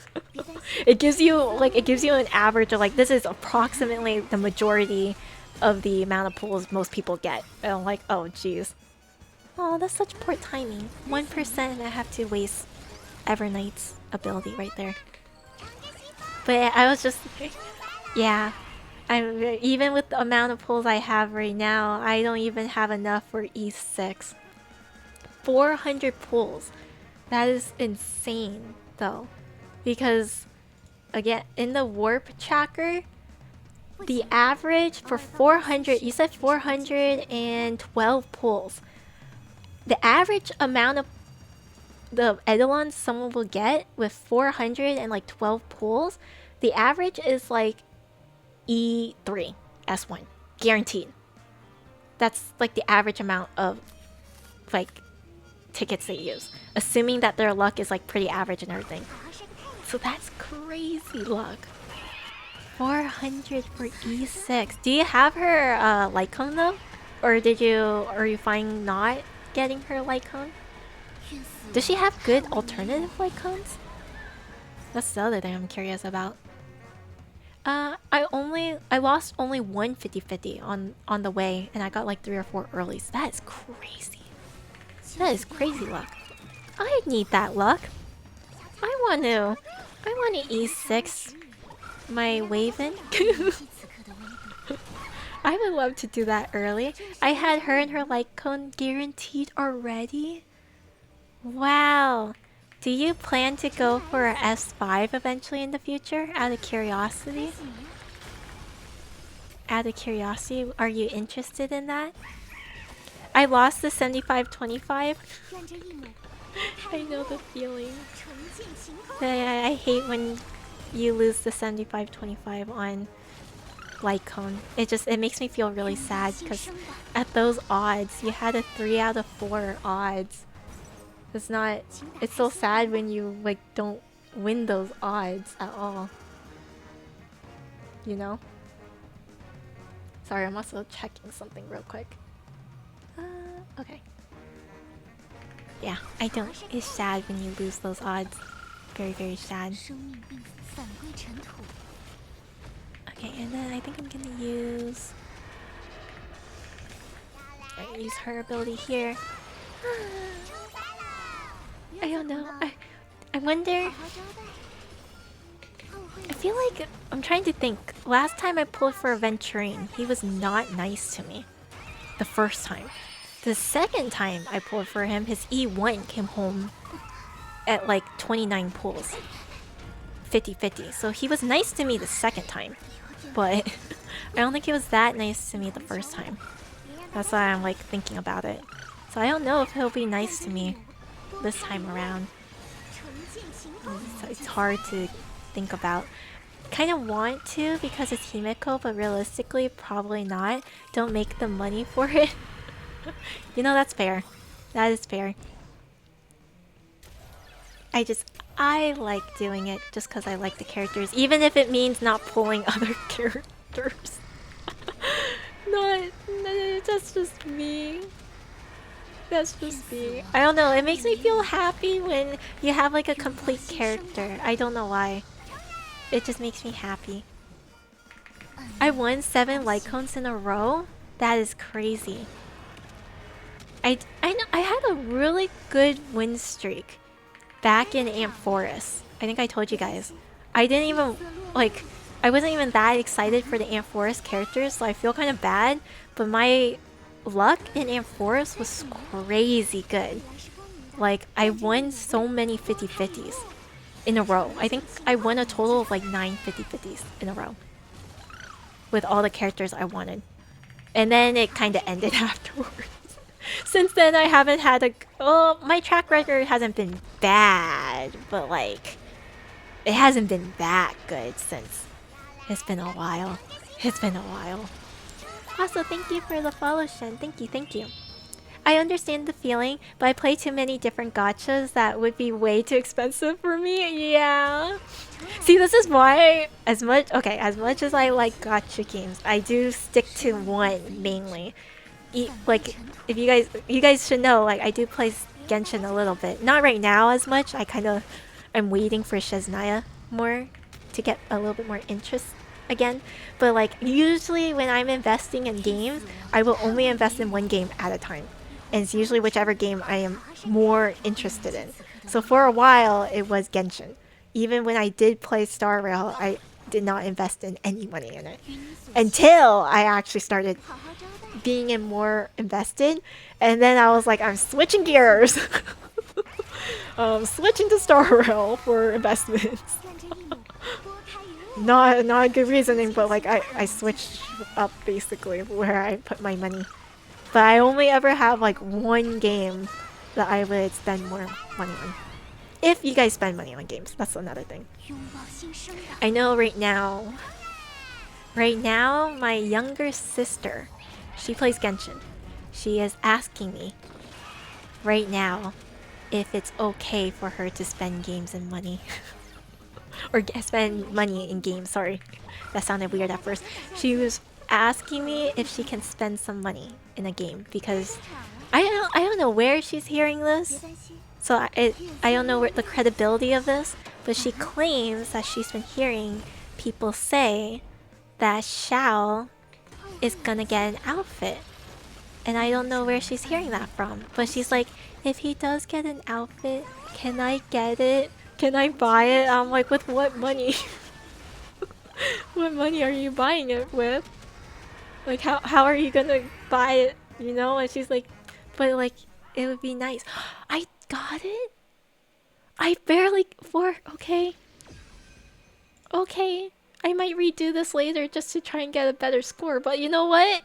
Speaker 1: it gives you an average of like this is approximately the majority of the amount of pulls most people get. And I'm like, oh jeez. Oh, that's such poor timing. 1% I have to waste Everknight's ability right there. But I was just yeah. Even with the amount of pulls I have right now, I don't even have enough for E6. 400 pulls. That is insane, though. Because, again, in the warp tracker, the average for 400, you said 412 pulls. The average amount of the Eidolons someone will get with 412 pulls, the average is like E3 S1. Guaranteed. That's like the average amount of like tickets they use, assuming that their luck is like pretty average and everything. So that's crazy luck. 400 for E6. Do you have her light cone though, or are you fine not getting her light cone? Does she have good alternative light cones? That's the other thing I'm curious about. I lost only one 50-50 on the way, and I got like 3 or 4 earlies. That is crazy. That is crazy luck. I need that luck. I want to E6 my Waven. I would love to do that early. I had her and her light cone guaranteed already. Wow. Do you plan to go for a S5 eventually in the future? Out of curiosity? Are you interested in that? I lost the 75-25. I know the feeling. I hate when you lose the 75-25 on light cone. It makes me feel really sad because at those odds, you had a 3 out of 4 odds. It's so sad when you like don't win those odds at all. You know? Sorry, I'm also checking something real quick. Okay. Yeah, I don't. It's sad when you lose those odds. Very, very sad. Okay, and then I think I'm gonna use her ability here. I don't know. I wonder. I feel like I'm trying to think. Last time I pulled for a Venturine, he was not nice to me. The first time. The second time I pulled for him, his E1 came home at like 29 pulls. 50-50. So he was nice to me the second time. But I don't think he was that nice to me the first time. That's why I'm like thinking about it. So I don't know if he'll be nice to me this time around. So it's hard to think about. Kind of want to because it's Himeko, but realistically, probably not. Don't make the money for it. You know, that's fair. That is fair. I like doing it just because I like the characters, even if it means not pulling other characters. No, that's just me. That's just me. I don't know, it makes me feel happy when you have like a complete character. I don't know why. It just makes me happy. I won 7 Lycones in a row? That is crazy. I know I had a really good win streak back in Amphoris. I think I told you guys. I didn't even like I wasn't even that excited for the Amphoris characters, so I feel kind of bad, but my luck in Amphoris was crazy good. Like I won so many 50-50s in a row. I think I won a total of like 9 50-50s in a row with all the characters I wanted. And then it kind of ended afterwards. Since then, I haven't had a... Oh, my track record hasn't been bad, but like... It hasn't been that good since... It's been a while. It's been a while. Also, thank you for the follow, Shen. Thank you, thank you. I understand the feeling, but I play too many different gachas that would be way too expensive for me. Yeah. See, this is why, as much as I like gacha games, I do stick to one mainly. Like, if you guys should know, like I do play Genshin a little bit. Not right now as much. I'm waiting for Shiznaya more to get a little bit more interest again. But like usually when I'm investing in games, I will only invest in one game at a time. And it's usually whichever game I am more interested in. So for a while it was Genshin. Even when I did play Star Rail, I did not invest in any money in it. Until I actually started being more invested, and then I was like, I'm switching gears. Switching to Star Rail for investments. not a good reasoning, but like I switched up basically where I put my money. But I only ever have like one game that I would spend more money on. If you guys spend money on games, that's another thing. I know right now, my younger sister, she plays Genshin. She is asking me right now if it's okay for her to spend games and money. Or spend money in games, sorry. That sounded weird at first. She was asking me if she can spend some money in a game because I don't know where she's hearing this. So I don't know the credibility of this, but she claims that she's been hearing people say that Xiao is gonna get an outfit. And I don't know where she's hearing that from. But she's like, if he does get an outfit, can I get it? Can I buy it? I'm like, with what money? What money are you buying it with? Like, how are you gonna buy it? You know? And she's like, but like, it would be nice. I got it? I barely... Okay. Okay. I might redo this later just to try and get a better score. But you know what?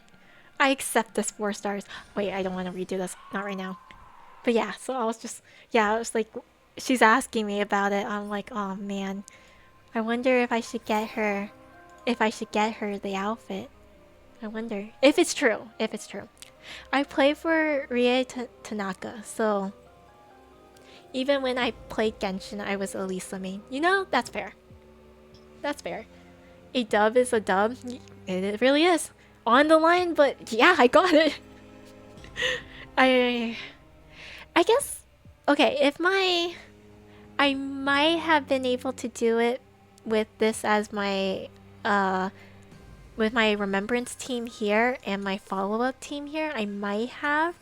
Speaker 1: I accept this 4 stars. Wait, I don't want to redo this. Not right now. But yeah, so I was just... Yeah, I was like... She's asking me about it. I'm like, oh man. I wonder if I should get her... If I should get her the outfit. I wonder. If it's true. If it's true. I play for Rie Tanaka, so... Even when I played Genshin, I was a Lisa main. You know, that's fair. That's fair. A dub is a dub. It really is. On the line, but yeah, I got it. I guess... Okay, I might have been able to do it with this as my... with my remembrance team here and my follow-up team here. I might have.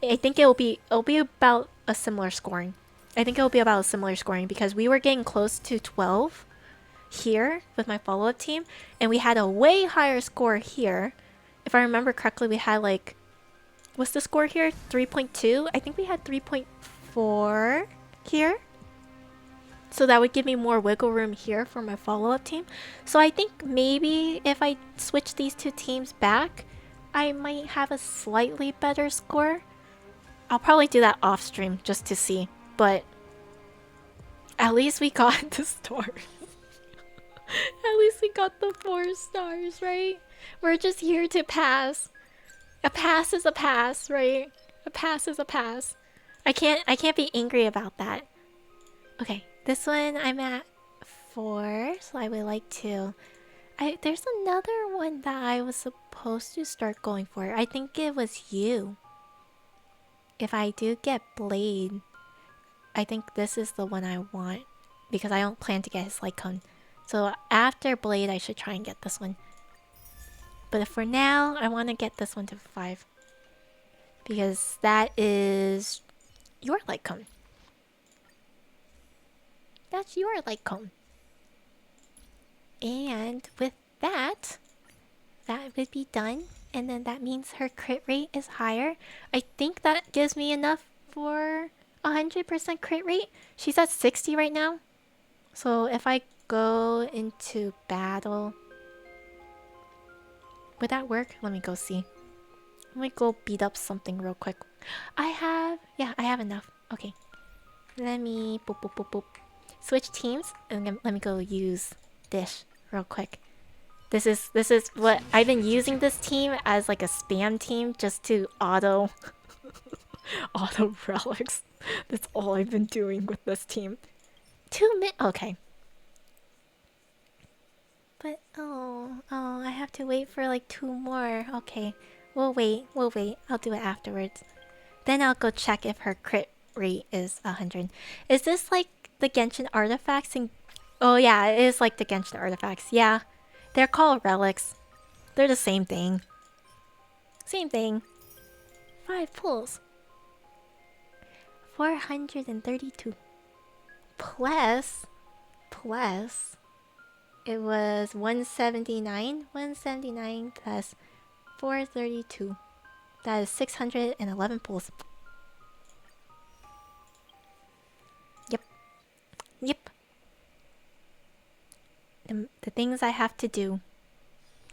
Speaker 1: I think it'll be about a similar scoring. I think it'll be about a similar scoring because we were getting close to 12 here with my follow-up team, and we had a way higher score here. If I remember correctly, we had like... What's the score here? 3.2? I think we had 3.4 here. So that would give me more wiggle room here for my follow-up team. So I think maybe if I switch these two teams back, I might have a slightly better score. I'll probably do that off stream just to see, but at least we got the stars. At least we got the 4 stars, right? We're just here to pass. A pass is a pass, right? A pass is a pass. I can't be angry about that. Okay, this one I'm at 4, so I would like to. There's another one that I was supposed to start going for. I think it was you. If I do get Blade, I think this is the one I want because I don't plan to get his light cone. So after Blade, I should try and get this one. But for now, I want to get this one to 5 because that is your light cone. That's your light cone. And with that, that would be done. And then that means her crit rate is higher. I think that gives me enough for 100% crit rate. She's at 60 right now. So if I go into battle, would that work? Let me go see. Let me go beat up something real quick. I have enough. Okay. Let me boop boop boop boop. Switch teams and then let me go use Dish real quick. This is what I've been using this team as like a spam team just to auto relics. That's all I've been doing with this team. 2 minutes. Okay. But I have to wait for like 2 more. Okay. We'll wait. I'll do it afterwards. Then I'll go check if her crit rate is 100. Is this like the Genshin artifacts and oh yeah, it is like the Genshin artifacts. Yeah. They're called relics. They're the same thing. Same thing. 5 pulls. 432. Plus, it was 179. 179 plus 432. That is 611 pulls. Yep. The things I have to do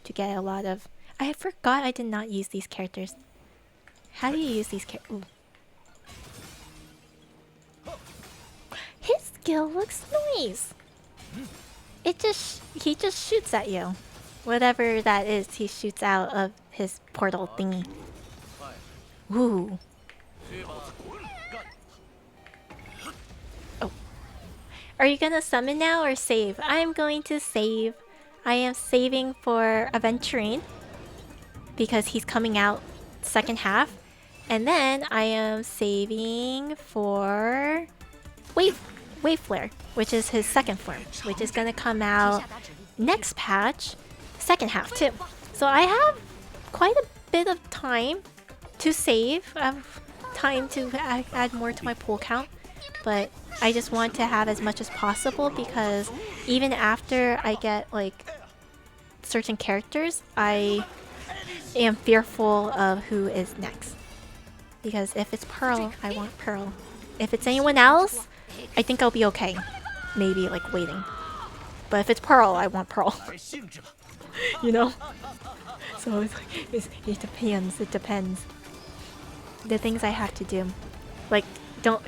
Speaker 1: to get a lot of... I forgot I did not use these characters. How do you use these characters? His skill looks nice. He just shoots at you. Whatever that is, he shoots out of his portal thingy. Ooh. Oh. Are you gonna summon now or save? I'm going to save. I am saving for Aventurine because he's coming out second half. And then I am saving for Wave Flare, which is his second form, which is gonna come out next patch, second half too. So I have quite a bit of time to save. I have time to add more to my pool count, but I just want to have as much as possible because even after I get like certain characters, I am fearful of who is next. Because if it's Pearl, I want Pearl. If it's anyone else, I think I'll be okay. Maybe like waiting. But if it's Pearl, I want Pearl. You know? So it's like, it depends. It depends. The things I have to do. Like, don't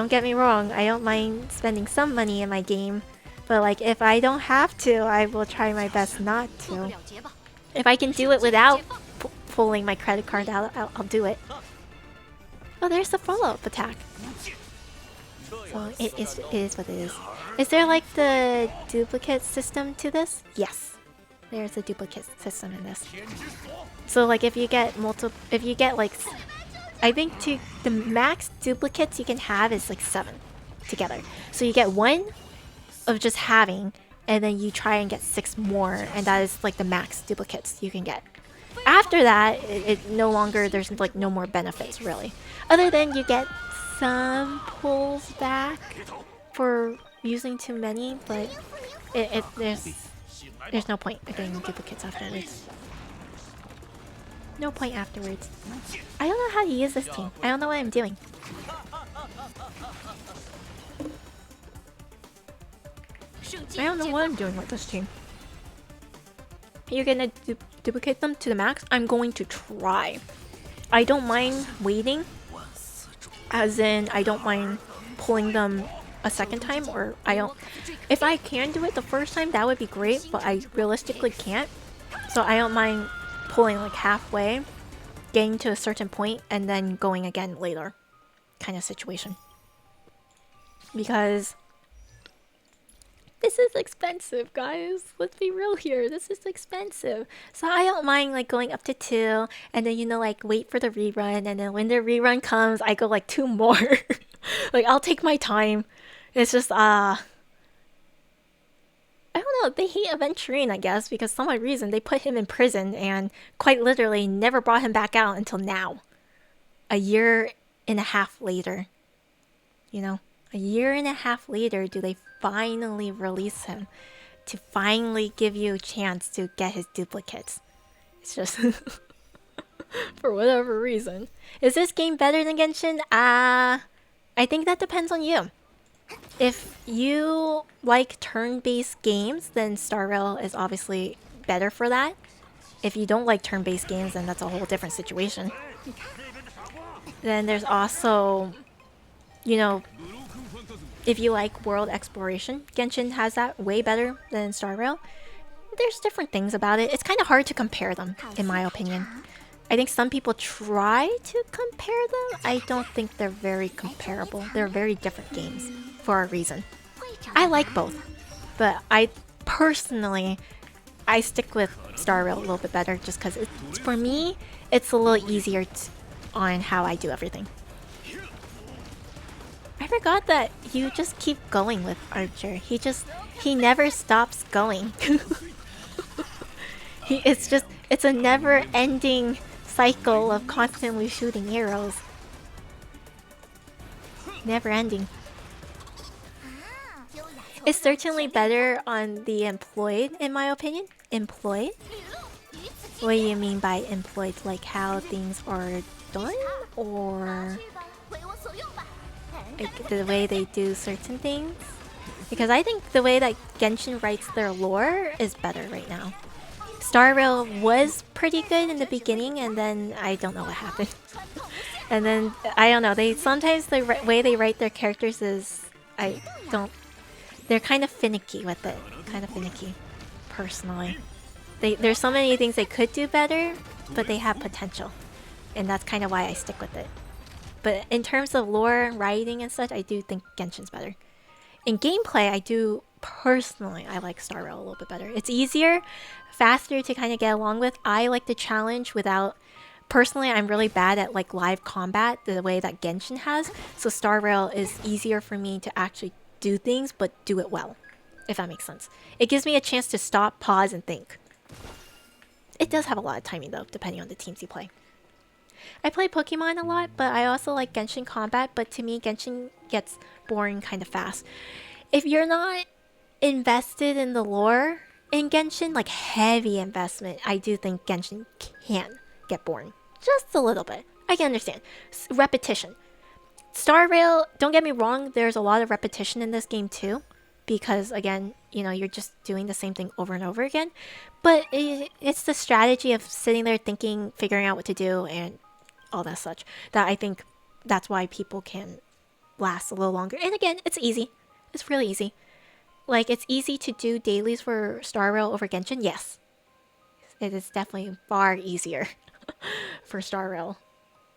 Speaker 1: get me wrong. I don't mind spending some money in my game. But like, if I don't have to, I will try my best not to. If I can do it without pulling my credit card out, I'll do it. Oh, there's the follow-up attack. So it is what it is. Is there like the duplicate system to this? Yes. There's a duplicate system in this. So like if you get like, I think the max duplicates you can have is like 7 together. So you get 1 of just having, and then you try and get 6 more, and that is like the max duplicates you can get. After that, it no longer, there's like no more benefits really. Other than you get some pulls back for using too many, but there's no point in getting duplicates afterwards. No point afterwards. I don't know how to use this team. I don't know what I'm doing. I don't know what I'm doing with this team. You're gonna duplicate them to the max? I'm going to try. I don't mind waiting As in, I don't mind pulling them a second time, or I don't. If I can do it the first time, that would be great, but I realistically can't. So I don't mind pulling like halfway, getting to a certain point, and then going again later, kind of situation. Because this is expensive, guys. Let's be real here. This is expensive. So I don't mind like going up to 2 and then, you know, like wait for the rerun. And then when the rerun comes, I go like 2 more. Like I'll take my time. It's just, I don't know. They hate Aventurine, I guess, because for some reason they put him in prison and quite literally never brought him back out until now. A year and a half later. You know? A year and a half later, do they finally release him to finally give you a chance to get his duplicates. It's just for whatever reason. Is this game better than Genshin? I think that depends on you. If you like turn-based games, then Star Rail is obviously better for that. If you don't like turn-based games, then that's a whole different situation. Then there's also, you know, if you like world exploration, Genshin has that way better than Star Rail. There's different things about it. It's kind of hard to compare them, in my opinion. I think some people try to compare them. I don't think they're very comparable. They're very different games for a reason. I like both, but I personally, I stick with Star Rail a little bit better just because for me, it's a little easier on how I do everything. I forgot that you just keep going with Archer. He never stops going. It's a never-ending cycle of constantly shooting arrows. Never ending. It's certainly better on the employed, in my opinion. Employed? What do you mean by employed? Like how things are done? Or like the way they do certain things? Because I think the way that Genshin writes their lore is better right now. Star Rail was pretty good in the beginning, and then I don't know what happened. And then I don't know. They sometimes the way they write their characters is they're kind of finicky with it. Kind of finicky, personally. There's so many things they could do better, but they have potential, and that's kind of why I stick with it. But in terms of lore and writing and such, I do think Genshin's better. In gameplay, I like Star Rail a little bit better. It's easier, faster to kind of get along with. I like the challenge without... Personally, I'm really bad at like live combat the way that Genshin has. So Star Rail is easier for me to actually do things, but do it well. If that makes sense. It gives me a chance to stop, pause, and think. It does have a lot of timing though, depending on the teams you play. I play Pokemon a lot, but I also like Genshin Combat, but to me, Genshin gets boring kind of fast. If you're not invested in the lore in Genshin, like heavy investment, I do think Genshin can get boring. Just a little bit. I can understand. Repetition. Star Rail, don't get me wrong, there's a lot of repetition in this game too. Because again, you know, you're just doing the same thing over and over again. But it's the strategy of sitting there thinking, figuring out what to do, and all that such, that I think that's why people can last a little longer. And again, it's easy. It's really easy. Like, it's easy to do dailies for Star Rail over Genshin. Yes. It is definitely far easier for Star Rail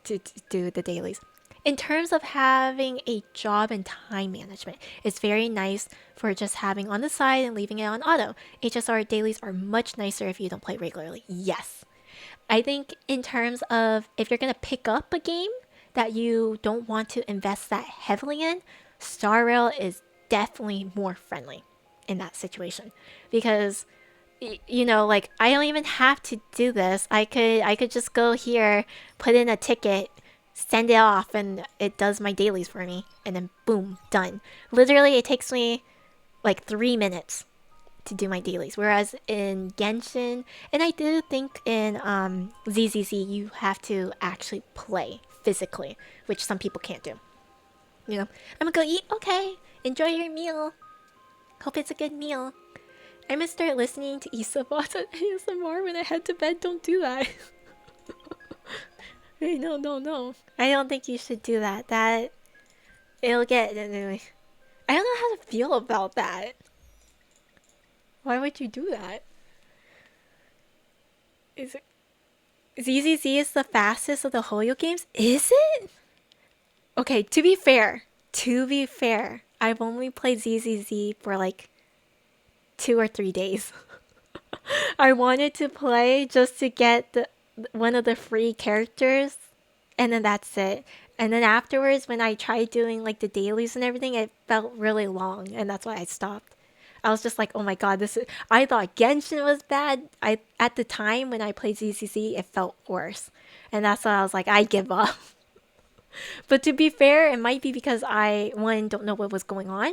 Speaker 1: to do the dailies. In terms of having a job and time management, it's very nice for just having on the side and leaving it on auto. HSR dailies are much nicer if you don't play regularly. Yes. I think in terms of if you're going to pick up a game that you don't want to invest that heavily in, Star Rail is definitely more friendly in that situation. Because, you know, like, I don't even have to do this. I could just go here, put in a ticket, send it off, and it does my dailies for me. And then boom, done. Literally, it takes me like 3 minutes to do my dailies. Whereas in Genshin, and I do think in ZZZ, you have to actually play physically, which some people can't do. You know, I'm gonna go eat. Okay, enjoy your meal. Hope it's a good meal. I'm gonna start listening to Isabot ASMR when I head to bed. Don't do that. Hey, no, no, no. I don't think you should do that. It'll get... Anyway. I don't know how to feel about that. Why would you do that? Is it... ZZZ is the fastest of the Hoyo games? Is it? Okay, to be fair, I've only played ZZZ for like 2 or 3 days. I wanted to play just to get one of the free characters, and then that's it. And then afterwards, when I tried doing like the dailies and everything, it felt really long, and that's why I stopped. I was just like, oh my god, this is... I thought Genshin was bad. At the time when I played ZCC, it felt worse. And that's why I was like, I give up. But to be fair, it might be because one, don't know what was going on.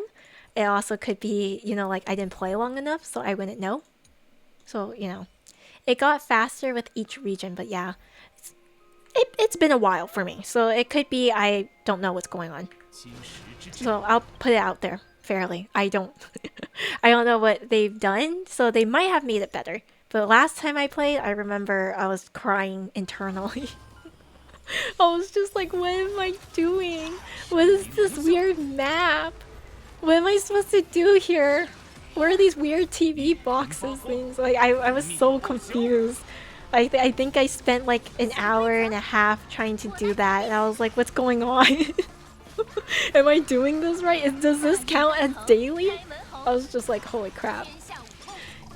Speaker 1: It also could be, like I didn't play long enough, so I wouldn't know. So, it got faster with each region, but yeah. It's been a while for me, so it could be I don't know what's going on. So I'll put it out there fairly. I don't know what they've done, so they might have made it better. But last time I played, I remember I was crying internally. I was just like, what am I doing? What is this weird map? What am I supposed to do here? What are these weird TV boxes things? Like, I was so confused. I think I spent like an hour and a half trying to do that, and I was like, what's going on? Am I doing this right? Does this count as daily? I was just like, holy crap.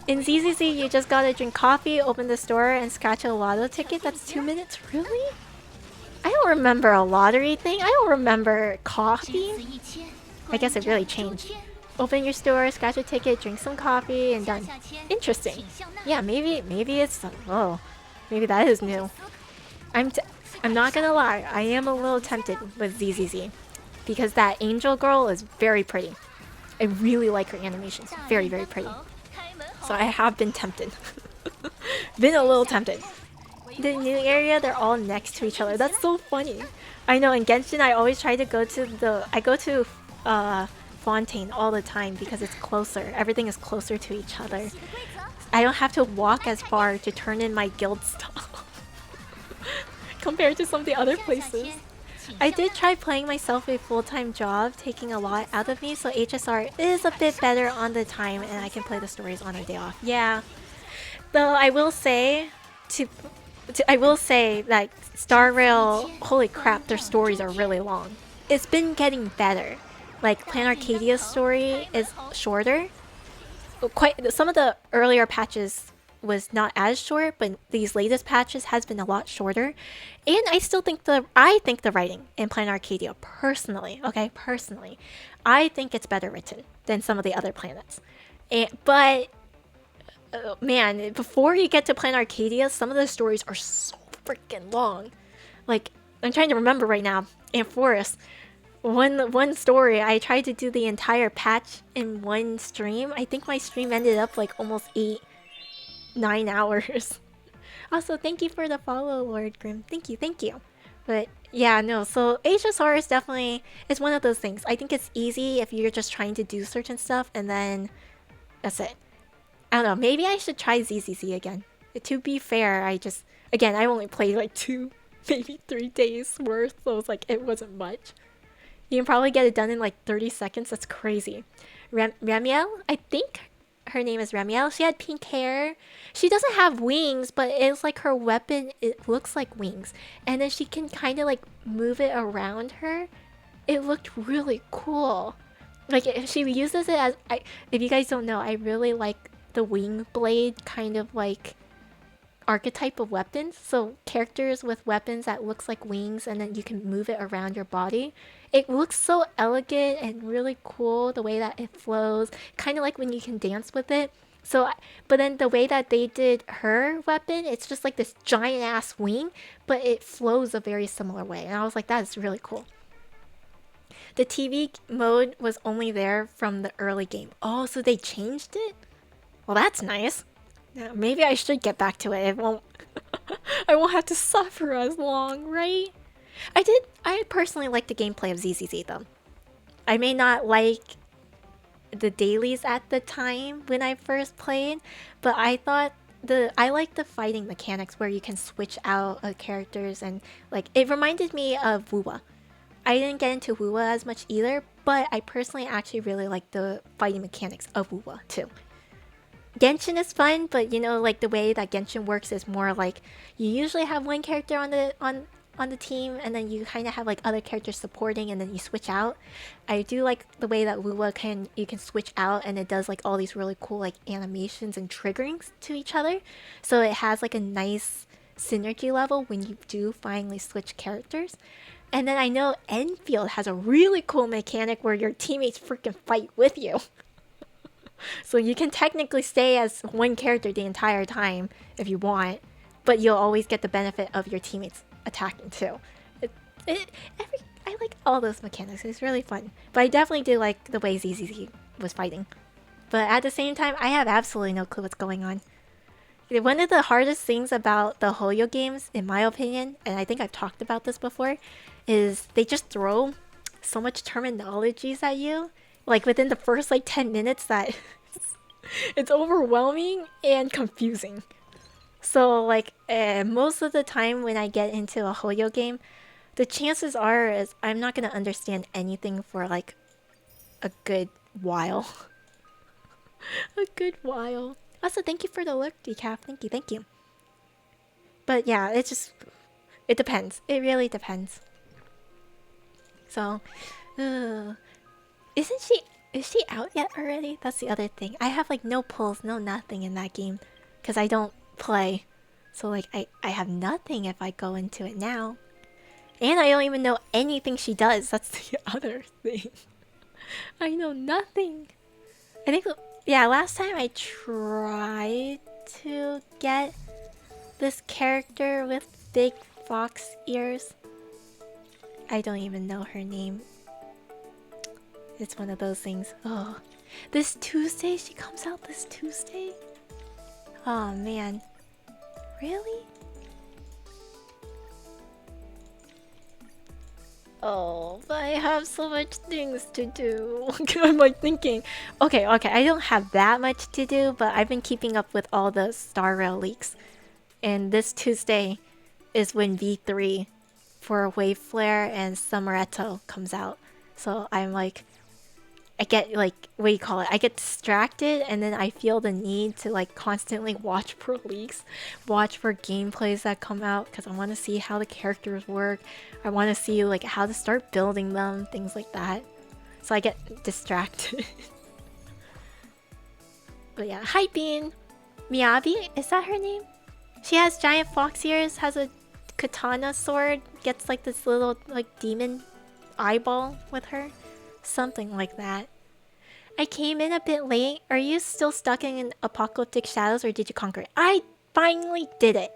Speaker 1: In ZZZ, you just gotta drink coffee, open the store, and scratch a lotto ticket. That's 2 minutes? Really? I don't remember a lottery thing. I don't remember coffee. I guess it really changed. Open your store, scratch a ticket, drink some coffee, and done. Interesting. Yeah, maybe it's... Oh, maybe that is new. I'm not gonna lie, I am a little tempted with ZZZ. Because that angel girl is very pretty. I really like her animations. Very, very pretty. So I have been tempted. Been a little tempted. The new area, they're all next to each other. That's so funny. I know, in Genshin, I always try to go to I go to Fontaine all the time because it's closer. Everything is closer to each other. I don't have to walk as far to turn in my guild stuff. Compared to some of the other places. I did try playing myself a full-time job, taking a lot out of me, so HSR is a bit better on the time and I can play the stories on a day off. Yeah. Though I will say that Star Rail, holy crap, their stories are really long. It's been getting better. Like Plan Arcadia's story is shorter. Some of the earlier patches was not as short, but these latest patches has been a lot shorter. And I still think the writing in Plan Arcadia, personally, I think it's better written than some of the other planets. But man, before you get to Plan Arcadia, some of the stories are so freaking long. Like, I'm trying to remember right now. And Forest, one story, I tried to do the entire patch in one stream. I think my stream ended up like almost 9 hours. Also, thank you for the follow, Lord Grim. Thank you. But yeah, no, so HSR is definitely, it's one of those things. I think it's easy if you're just trying to do certain stuff, and then that's it. I don't know, maybe I should try ZZZ again. To be fair, I only played like 2, maybe 3 days worth, so it's like, it wasn't much. You can probably get it done in like 30 seconds, that's crazy. Ramiel, I think her name is Ramiel. She had pink hair. She doesn't have wings, but it's like her weapon, it looks like wings. And then she can kind of like move it around her. It looked really cool. Like if she uses it as, if you guys don't know, I really like the wing blade kind of like archetype of weapons. So characters with weapons that looks like wings and then you can move it around your body. It looks so elegant and really cool the way that it flows, kind of like when you can dance with it. So, but then the way that they did her weapon, it's just like this giant ass wing, but it flows a very similar way. And I was like, that is really cool. The TV mode was only there from the early game. Oh, so they changed it? Well, that's nice. Yeah, maybe I should get back to it. It won't I won't have to suffer as long, right? I personally like the gameplay of ZZZ though. I may not like the dailies at the time when I first played, but I thought I like the fighting mechanics where you can switch out characters, and like it reminded me of Wuwa. I didn't get into Wuwa as much either, but I personally actually really like the fighting mechanics of Wuwa too. Genshin is fun, but you know, like the way that Genshin works is more like you usually have one character on the team, and then you kind of have like other characters supporting, and then you switch out. I do like the way that Wuwa you can switch out, and it does like all these really cool like animations and triggerings to each other. So it has like a nice synergy level when you do finally switch characters. And then I know Enfield has a really cool mechanic where your teammates freaking fight with you. So you can technically stay as one character the entire time if you want, but you'll always get the benefit of your teammates attacking too. I like all those mechanics. It's really fun. But I definitely do like the way ZZZ was fighting. But at the same time, I have absolutely no clue what's going on. One of the hardest things about the Hoyo games, in my opinion, and I think I've talked about this before, is they just throw so much terminologies at you. Like within the first like 10 minutes that it's overwhelming and confusing. So like most of the time when I get into a Hoyo game, the chances are is I'm not gonna understand anything for like a good while. A good while. Also, thank you for the look, Decaf. Thank you. But yeah, it depends. It really depends. So, is she out yet already? That's the other thing. I have like no pulls, no nothing in that game because I don't play. So like I have nothing if I go into it now. And I don't even know anything she does. That's the other thing. I know nothing. I think, yeah, last time I tried to get this character with big fox ears. I don't even know her name. It's one of those things. Oh, this Tuesday? She comes out this Tuesday? Oh man. Really? Oh, but I have so much things to do. I'm like thinking, okay, I don't have that much to do, but I've been keeping up with all the Star Rail leaks. And this Tuesday is when V3 for Wave Flare and Summeretto comes out. So I'm like, I get like, what do you call it? I get distracted, and then I feel the need to like constantly watch for leaks, watch for gameplays that come out, because I want to see how the characters work. I want to see like how to start building them, things like that. So I get distracted. But yeah, hi Bean! Miyabi? Is that her name? She has giant fox ears, has a katana sword, gets like this little like demon eyeball with her. Something like that. I came in a bit late. Are you still stuck in Apocalyptic Shadows or did you conquer it? I finally did it.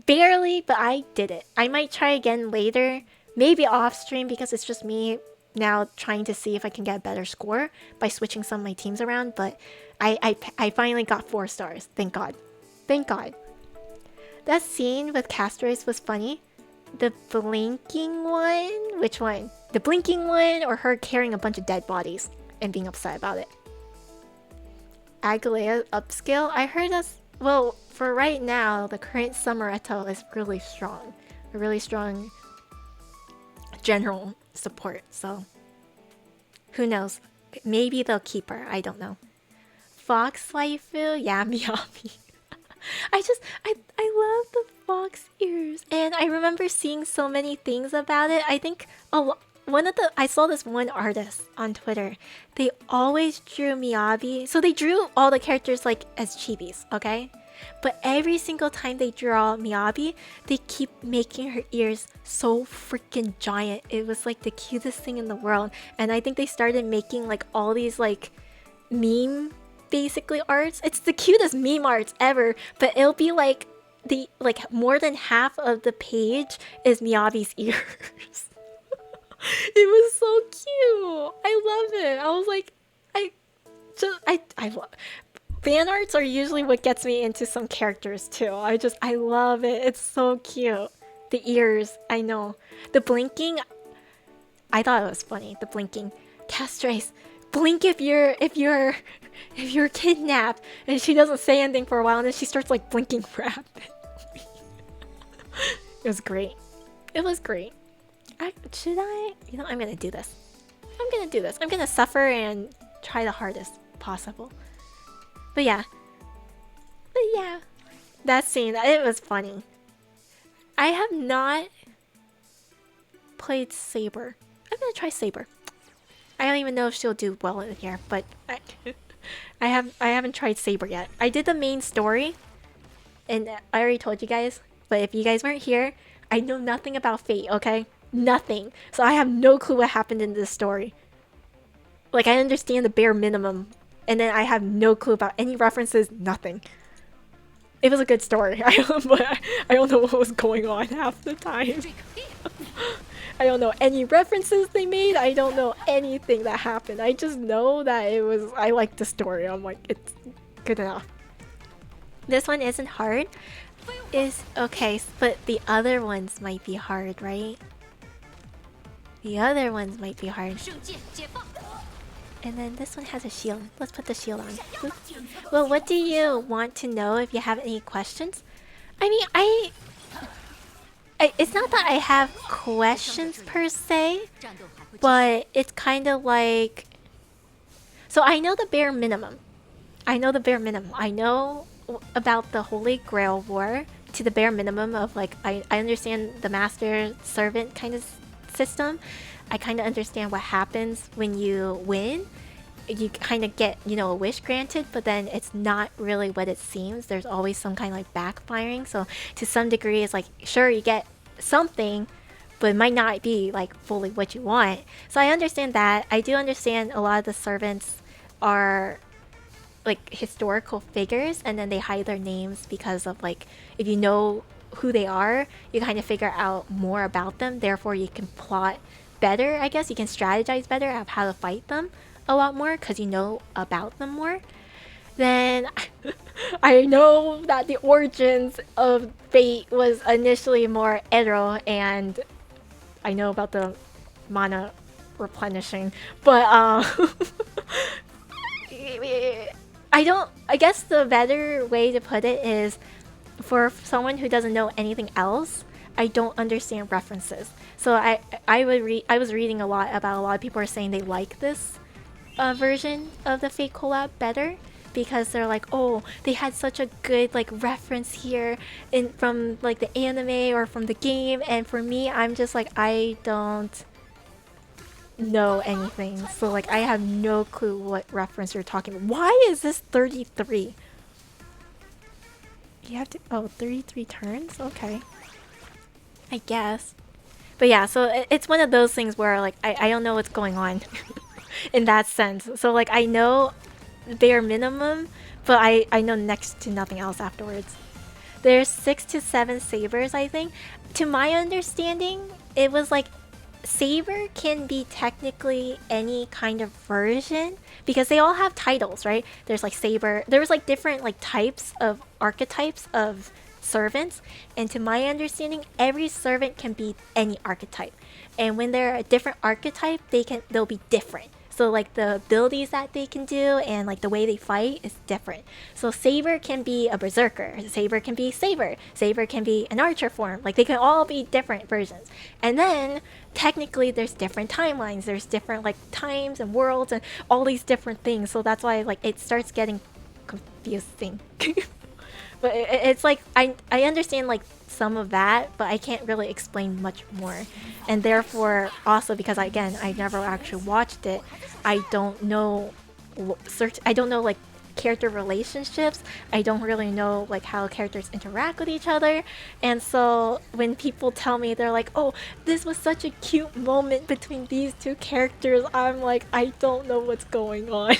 Speaker 1: Barely, but I did it. I might try again later. Maybe off stream because it's just me now trying to see if I can get a better score by switching some of my teams around. But I finally got 4 stars. Thank God. Thank God. That scene with Castroids was funny. The blinking one? Which one? The blinking one or her carrying a bunch of dead bodies and being upset about it? Agalea upscale? I heard that's... Well, for right now, the current Summeretto is really strong. A really strong general support, so... Who knows? Maybe they'll keep her, I don't know. Fox waifu? Yeah, Miyabi. I love the fox ears, and I remember seeing so many things about it. I think I saw this one artist on Twitter. They always drew Miyabi, so they drew all the characters like as chibis, okay? But every single time they draw Miyabi, they keep making her ears so freaking giant. It was like the cutest thing in the world, and I think they started making like all these like meme basically arts. It's the cutest meme arts ever, but it'll be like more than half of the page is Miyabi's ears. It was so cute. I love it. I was like, I love fan arts are usually what gets me into some characters too. I love it. It's so cute. The ears, I know. The blinking, I thought it was funny. The blinking. Castrace, blink if you're kidnapped, and she doesn't say anything for a while, and then she starts like blinking rapidly. It was great. It was great. Should I? You know, I'm gonna do this. I'm gonna do this. I'm gonna suffer and try the hardest possible. But yeah. That scene, it was funny. I have not played Saber. I'm gonna try Saber. I don't even know if she'll do well in here, but I haven't tried Saber yet. I did the main story, and I already told you guys. But if you guys weren't here, I know nothing about Fate. Okay, nothing. So I have no clue what happened in this story. Like, I understand the bare minimum, and then I have no clue about any references. Nothing. It was a good story, but I don't know what was going on half the time. I don't know any references they made. I don't know anything that happened. I just know that it was. I liked the story. I'm like, it's good enough. This one isn't hard. Is okay, but the other ones might be hard, right? The other ones might be hard. And then this one has a shield. Let's put the shield on. Well, what do you want to know if you have any questions? I mean, it's not that I have questions per se, but it's kind of like... So I know the bare minimum. I know about the Holy Grail War to the bare minimum of like, I understand the master-servant kind of system. I kind of understand what happens when you win. You kind of get, you know, a wish granted, but then it's not really what it seems. There's always some kind of like backfiring. So to some degree, it's like, sure, you get something, but it might not be like fully what you want. So I understand that. I do understand a lot of the servants are like historical figures, and then they hide their names because of like, if you know who they are, you kind of figure out more about them. Therefore, you can plot better, I guess. You can strategize better of how to fight them a lot more because you know about them more. Then I know that the origins of Fate was initially more Ero, and I know about the mana replenishing, but I guess the better way to put it is, for someone who doesn't know anything else, I don't understand references. So I was reading a lot about, a lot of people are saying they like this version of the Fate collab better, because they're like, oh, they had such a good like reference here from like the anime or from the game, and for me, I'm just like, I don't know anything, so like I have no clue what reference you're talking about. Why is this 33? You have to, oh, 33 turns? Okay, I guess. But yeah, so it's one of those things where like I don't know what's going on in that sense. So like I know bare minimum, but I know next to nothing else afterwards. There's 6 to 7 sabers, I think. To my understanding, it was like Saber can be technically any kind of version because they all have titles, right? There's like Saber, there's like different like types of archetypes of servants, and to my understanding, every servant can be any archetype. And when they're a different archetype, they'll be different. So like the abilities that they can do and like the way they fight is different. So Saber can be a berserker, Saber can be Saber, Saber can be an archer form. Like they can all be different versions. And then technically there's different timelines, there's different like times and worlds and all these different things. So that's why like it starts getting confusing. But it's like I understand like some of that, but I can't really explain much more. And therefore, also because again, I never actually watched it, I don't know like character relationships. I don't really know like how characters interact with each other. And so when people tell me, they're like, oh, this was such a cute moment between these two characters, I'm like, I don't know what's going on.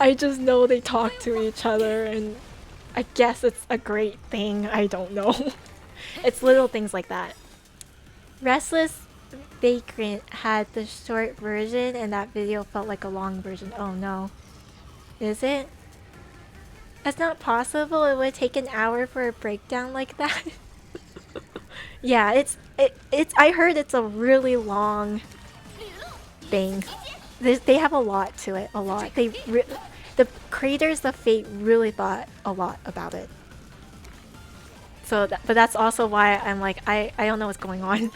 Speaker 1: I just know they talk to each other, and I guess it's a great thing. I don't know. It's little things like that. Restless Vagrant had the short version, and that video felt like a long version. Oh no. Is it? That's not possible. It would take an hour for a breakdown like that. Yeah, it's I heard it's a really long thing. They have a lot to it, a lot. The creators of Fate really thought a lot about it. So, but that's also why I'm like, I don't know what's going on.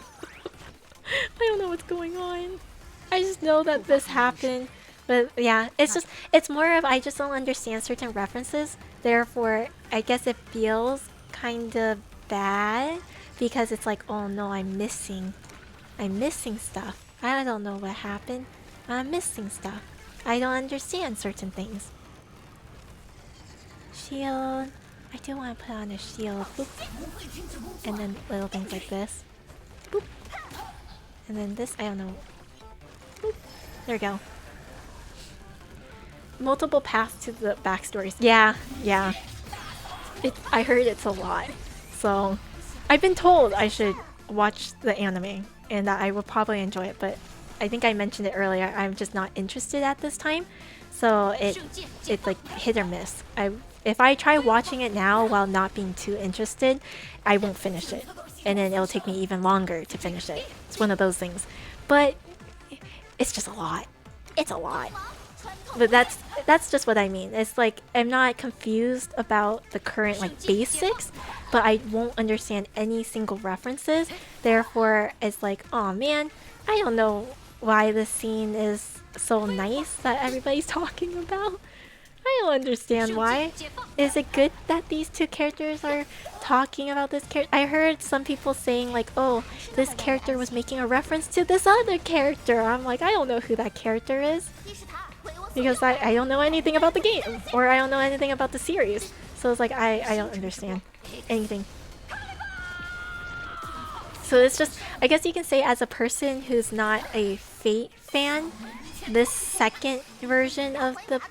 Speaker 1: I don't know what's going on. I just know that this happened. But yeah, it's more of I just don't understand certain references. Therefore, I guess it feels kind of bad because it's like, oh no, I'm missing stuff. I don't know what happened. I'm missing stuff. I don't understand certain things. Shield. I do want to put on a shield. Boop. And then little things like this. Boop. And then this, I don't know. Boop. There we go. Multiple paths to the backstories. Yeah, yeah. I heard it's a lot. So, I've been told I should watch the anime and that I will probably enjoy it, but I think I mentioned it earlier, I'm just not interested at this time. So it's like hit or miss. If I try watching it now while not being too interested, I won't finish it. And then it'll take me even longer to finish it. It's one of those things. But it's just a lot. It's a lot. But that's just what I mean. It's like I'm not confused about the current like basics, but I won't understand any single references. Therefore, it's like, oh man, I don't know why this scene is so nice that everybody's talking about. I don't understand why. Is it good that these two characters are talking about this character? I heard some people saying like, oh, this character was making a reference to this other character. I'm like, I don't know who that character is. Because I don't know anything about the game. Or I don't know anything about the series. So it's like, I don't understand anything. So it's just, I guess you can say as a person who's not a Fate fan, this second version of the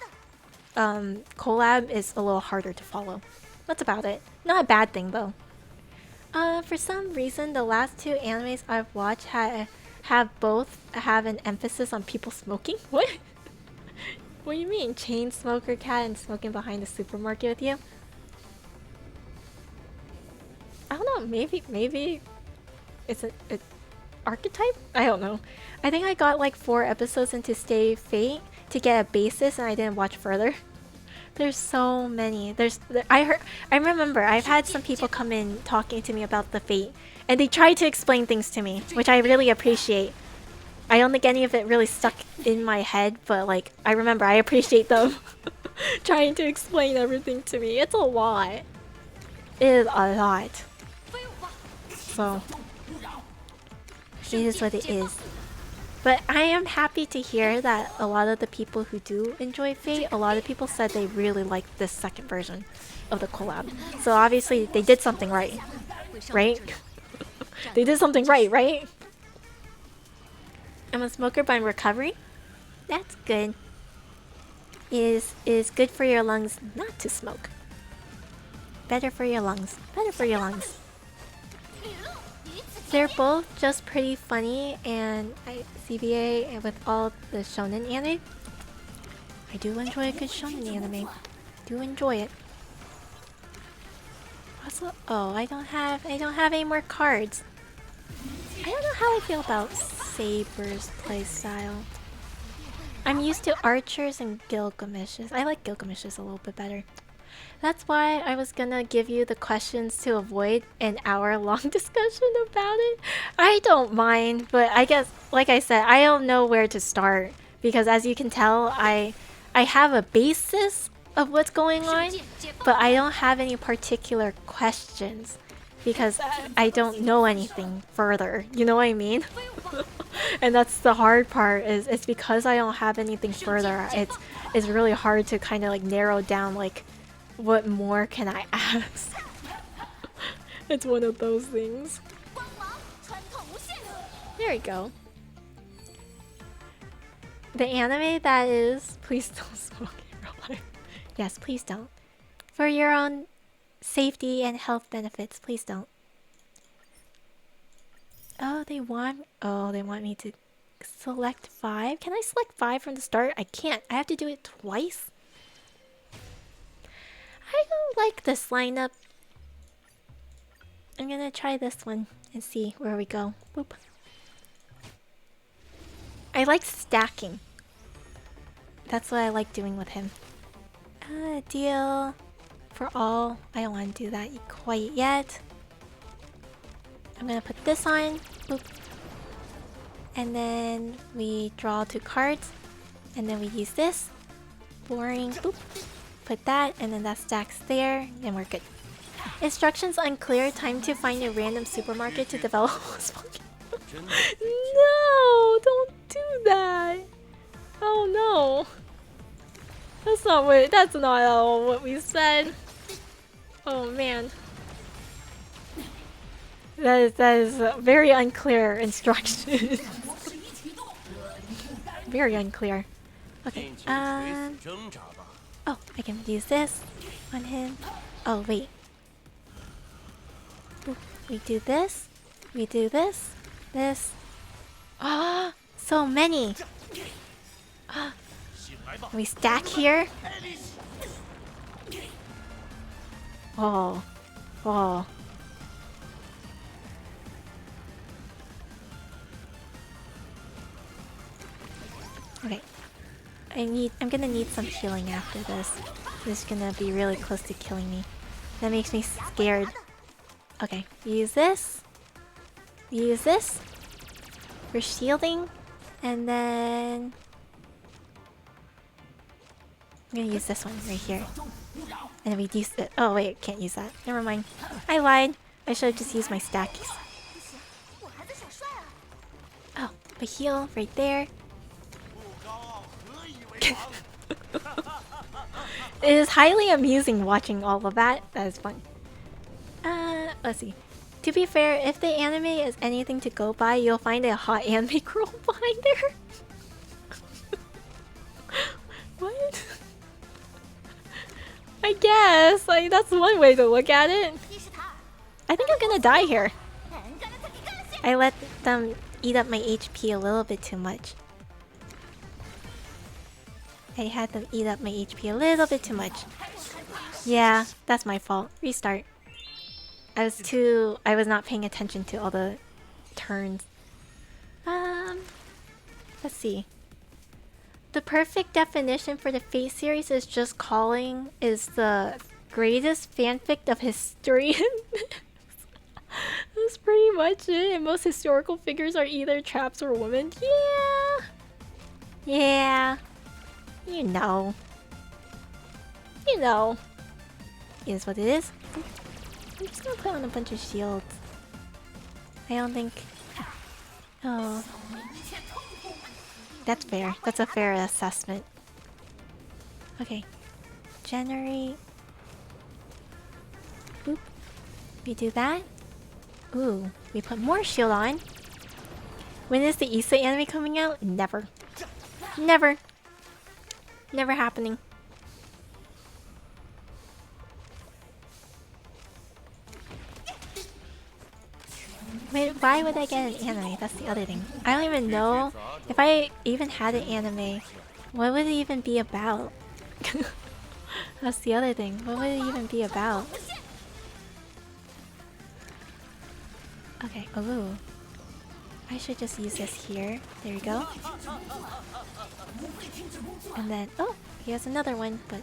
Speaker 1: collab is a little harder to follow. That's about it. Not a bad thing though. For some reason, the last two animes I've watched have both have an emphasis on people smoking. What? What do you mean? Chain smoker cat and smoking behind the supermarket with you? I don't know. Maybe it's an archetype? I don't know. I think I got like 4 episodes into Stay Fate to get a basis and I didn't watch further. There's so many. I remember I've had some people come in talking to me about the Fate and they tried to explain things to me, which I really appreciate. I don't think any of it really stuck in my head, but like I remember I appreciate them trying to explain everything to me. It's a lot. It is a lot. So it is what it is. But I am happy to hear that a lot of the people who do enjoy Fate, a lot of people said they really liked this second version of the collab. So obviously they did something right. Right? They did something right, right? I'm a smoker but I'm recovering. That's good. It is good for your lungs not to smoke. Better for your lungs. Better for your lungs. They're both just pretty funny and CBA with all the shonen anime. I do enjoy a good shonen anime. Do enjoy it. Also, oh, I don't have any more cards. I don't know how I feel about Saber's playstyle. I'm used to Archers and Gilgamesh's. I like Gilgamesh's a little bit better. That's why I was gonna give you the questions to avoid an hour-long discussion about it. I don't mind, but I guess, like I said, I don't know where to start. Because as you can tell, I have a basis of what's going on, but I don't have any particular questions. Because I don't know anything further, you know what I mean? And that's the hard part, is it's because I don't have anything further, it's really hard to kind of like narrow down like what more can I ask? It's one of those things. There we go. The anime that is, please don't smoke in real life. Yes, please don't. For your own safety and health benefits, please don't. Oh, they want me to select 5? Can I select 5 from the start? I can't. I have to do it twice. I don't like this lineup. I'm gonna try this one and see where we go. Boop. I like stacking. That's what I like doing with him. Deal for all. I don't want to do that quite yet. I'm gonna put this on. Boop. And then we draw 2 cards. And then we use this. Boring. Boop. Put that, and then that stacks there, and we're good. Instructions unclear. Time to find a random supermarket to develop. No, don't do that. Oh no. That's not all what we said. Oh man. That is very unclear instructions. Very unclear. Okay. Oh, I can use this on him. Oh wait. We do this. We do this. This. Ah, so many. We stack here. Oh. Oh. Okay. I'm gonna need some healing after this. This is gonna be really close to killing me. That makes me scared. Okay, use this. Use this. For shielding. And then... I'm gonna use this one right here. And then we use it. Oh wait, can't use that. Never mind. I lied. I should have just used my stacks. Oh, a heal right there. It is highly amusing watching all of that. That is fun. Let's see. To be fair, if the anime is anything to go by, you'll find a hot anime girl behind there. What? I guess. Like, that's one way to look at it. I think I'm gonna die here. I let them eat up my HP a little bit too much. I had them eat up my HP a little bit too much. Yeah, that's my fault. Restart. I was not paying attention to all the turns. Let's see. The perfect definition for the Fate series is just calling is the greatest fanfic of history. That's pretty much it. And most historical figures are either traps or women. Yeah. Yeah. You know. You know. It is what it is. I'm just gonna put on a bunch of shields. I don't think... Oh. That's fair. That's a fair assessment. Okay. Generate. Boop. We do that. Ooh. We put more shield on. When is the Issa anime coming out? Never. Never. Never happening. Wait, why would I get an anime? That's the other thing. I don't even know if I even had an anime. What would it even be about? That's the other thing. What would it even be about? Okay. Ooh. I should just use this here. There we go. And then, oh, he has another one, but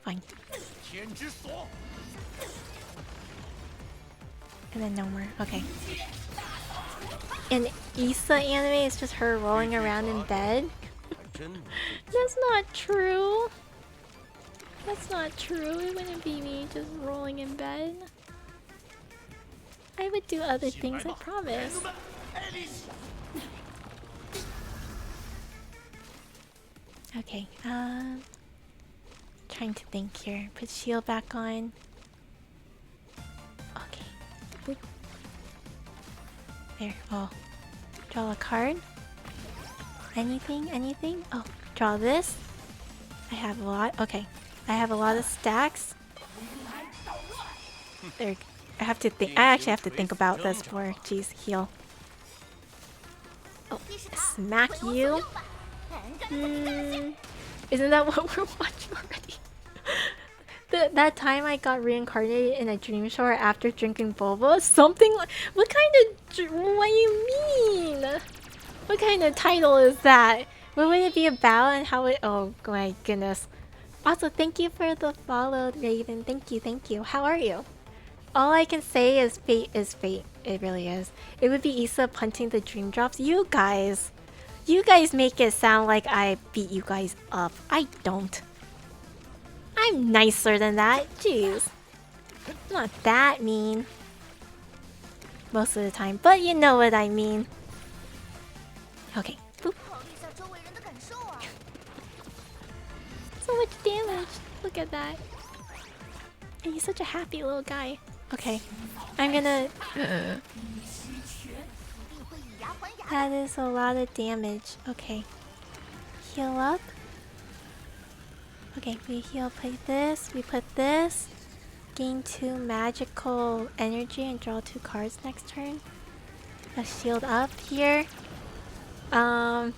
Speaker 1: fine. And then no more. Okay. And Issa anime is just her rolling around in bed. That's not true. That's not true. It wouldn't be me just rolling in bed. I would do other things, I promise. Okay, trying to think here. Put shield back on. Okay. Boop. There. Oh. Draw a card. Anything? Anything? Oh, draw this. I have a lot. Okay. I have a lot of stacks. There. I have to think. I actually have to think about this more. Jeez, heal. Oh, smack you. Isn't that what we're watching already? That time I got reincarnated in a dream shower after drinking boba? Something like... What kind of... What do you mean? What kind of title is that? What would it be about and how it... Oh my goodness. Also, thank you for the follow, Raven. Thank you, thank you. How are you? All I can say is fate is fate. It really is. It would be Issa punting the dream drops. You guys make it sound like I beat you guys up. I don't. I'm nicer than that. Jeez. I'm not that mean. Most of the time, but you know what I mean. Okay. Boop. So much damage. Look at that. And he's such a happy little guy. Okay. I'm gonna... That is a lot of damage. Okay. Heal up. Okay, we heal, put this, we put this. Gain 2 magical energy and draw 2 cards next turn. A shield up here. I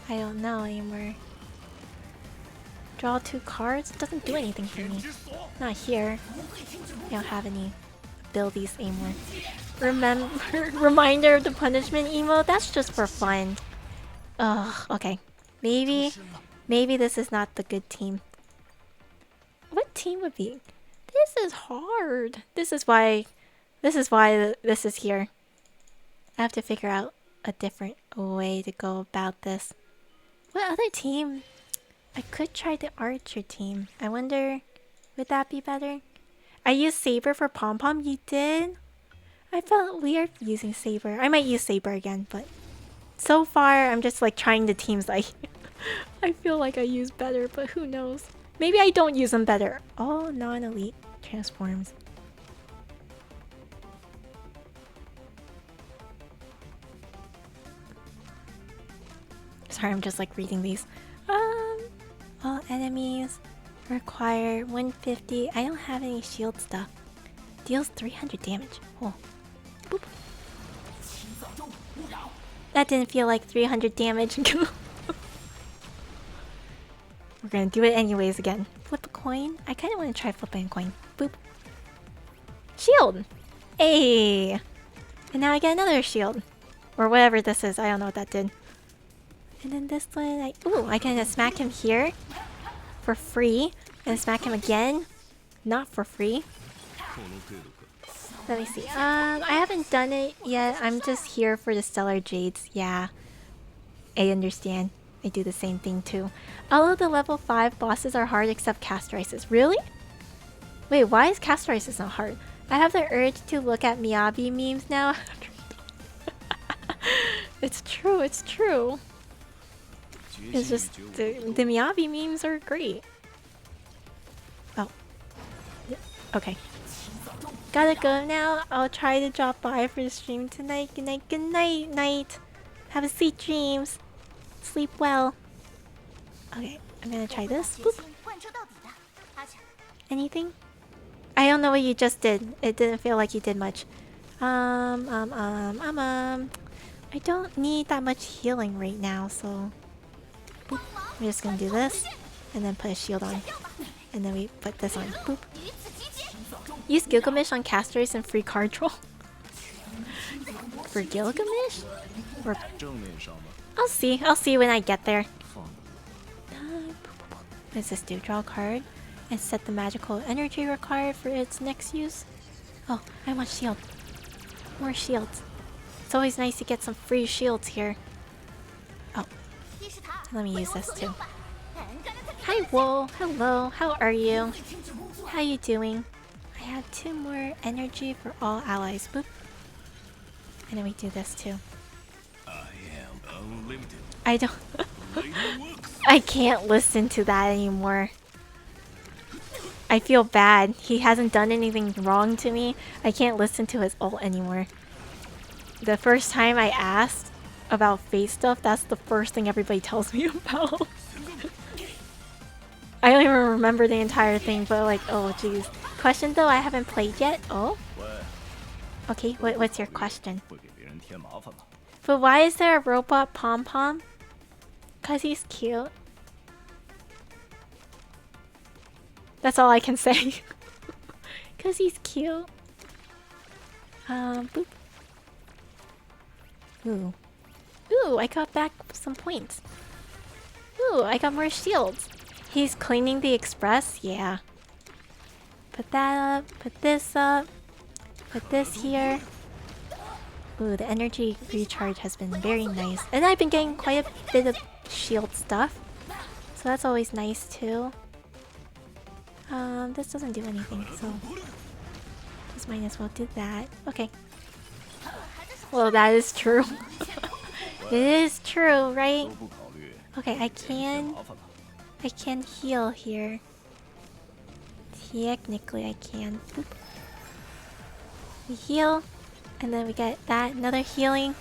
Speaker 1: don't know anymore. Draw 2 cards? Doesn't do anything for me. Not here. I don't have any abilities anymore. Remember, reminder of the punishment emo? That's just for fun. Ugh, okay. Maybe this is not the good team. What team would be? This is hard. This is why this is here. I have to figure out a different way to go about this. What other team? I could try the Archer team. I wonder, would that be better? I used Saber for Pom Pom. You did? I felt weird using Saber. I might use Saber again, but so far I'm just like trying the teams I I feel like I use better, but who knows? Maybe I don't use them better. Oh, non-elite transforms. Sorry, I'm just like reading these. All enemies require 150. I don't have any shield stuff. Deals 300 damage. Oh. Boop. That didn't feel like 300 damage. We're gonna do it anyways again. Flip a coin. I kind of want to try flipping a coin. Boop. Shield! Hey! And now I get another shield. Or whatever this is. I don't know what that did. And then this one, ooh, I can smack him here for free. And smack him again. Not for free. Let me see. I haven't done it yet. I'm just here for the Stellar Jades. Yeah. I understand. I do the same thing too. All of the level 5 bosses are hard except Castorices. Really? Wait, why is Castorices not hard? I have the urge to look at Miyabi memes now. It's true, it's true. It's just the Miyabi memes are great. Oh. Okay. Gotta go now. I'll try to drop by for the stream tonight. Good night, good night, night. Have a sweet dreams. Sleep well. Okay, I'm gonna try this. Boop. Anything? I don't know what you just did. It didn't feel like you did much. I don't need that much healing right now, so boop. We're just gonna do this and then put a shield on. And then we put this on. Boop. Use Gilgamesh on casters and free card draw. For Gilgamesh? Or I'll see when I get there. What does this do? Draw a card and set the magical energy required for its next use. Oh, I want shield. More shields. It's always nice to get some free shields here. Oh, let me use this too. Hi, Wool. Hello. How are you? How you doing? I have 2 more energy for all allies. Boop. And then we do this too. I don't... I can't listen to that anymore. I feel bad. He hasn't done anything wrong to me. I can't listen to his ult anymore. The first time I asked about face stuff, that's the first thing everybody tells me about. I don't even remember the entire thing, but like, oh jeez. Question though, I haven't played yet. Oh? Okay, what's your question? But why is there a robot pom-pom? 'Cause he's cute. That's all I can say. 'Cause he's cute. Boop. Ooh. Ooh, I got back some points. Ooh, I got more shields. He's cleaning the express? Yeah. Put that up, put this up, put this here. Ooh, the energy recharge has been very nice. And I've been getting quite a bit of shield stuff. So that's always nice too. This doesn't do anything, so just might as well do that. Okay. Well, that is true. It is true, right? Okay, I can heal here. Technically, I can. Boop. We heal, and then we get that, another healing.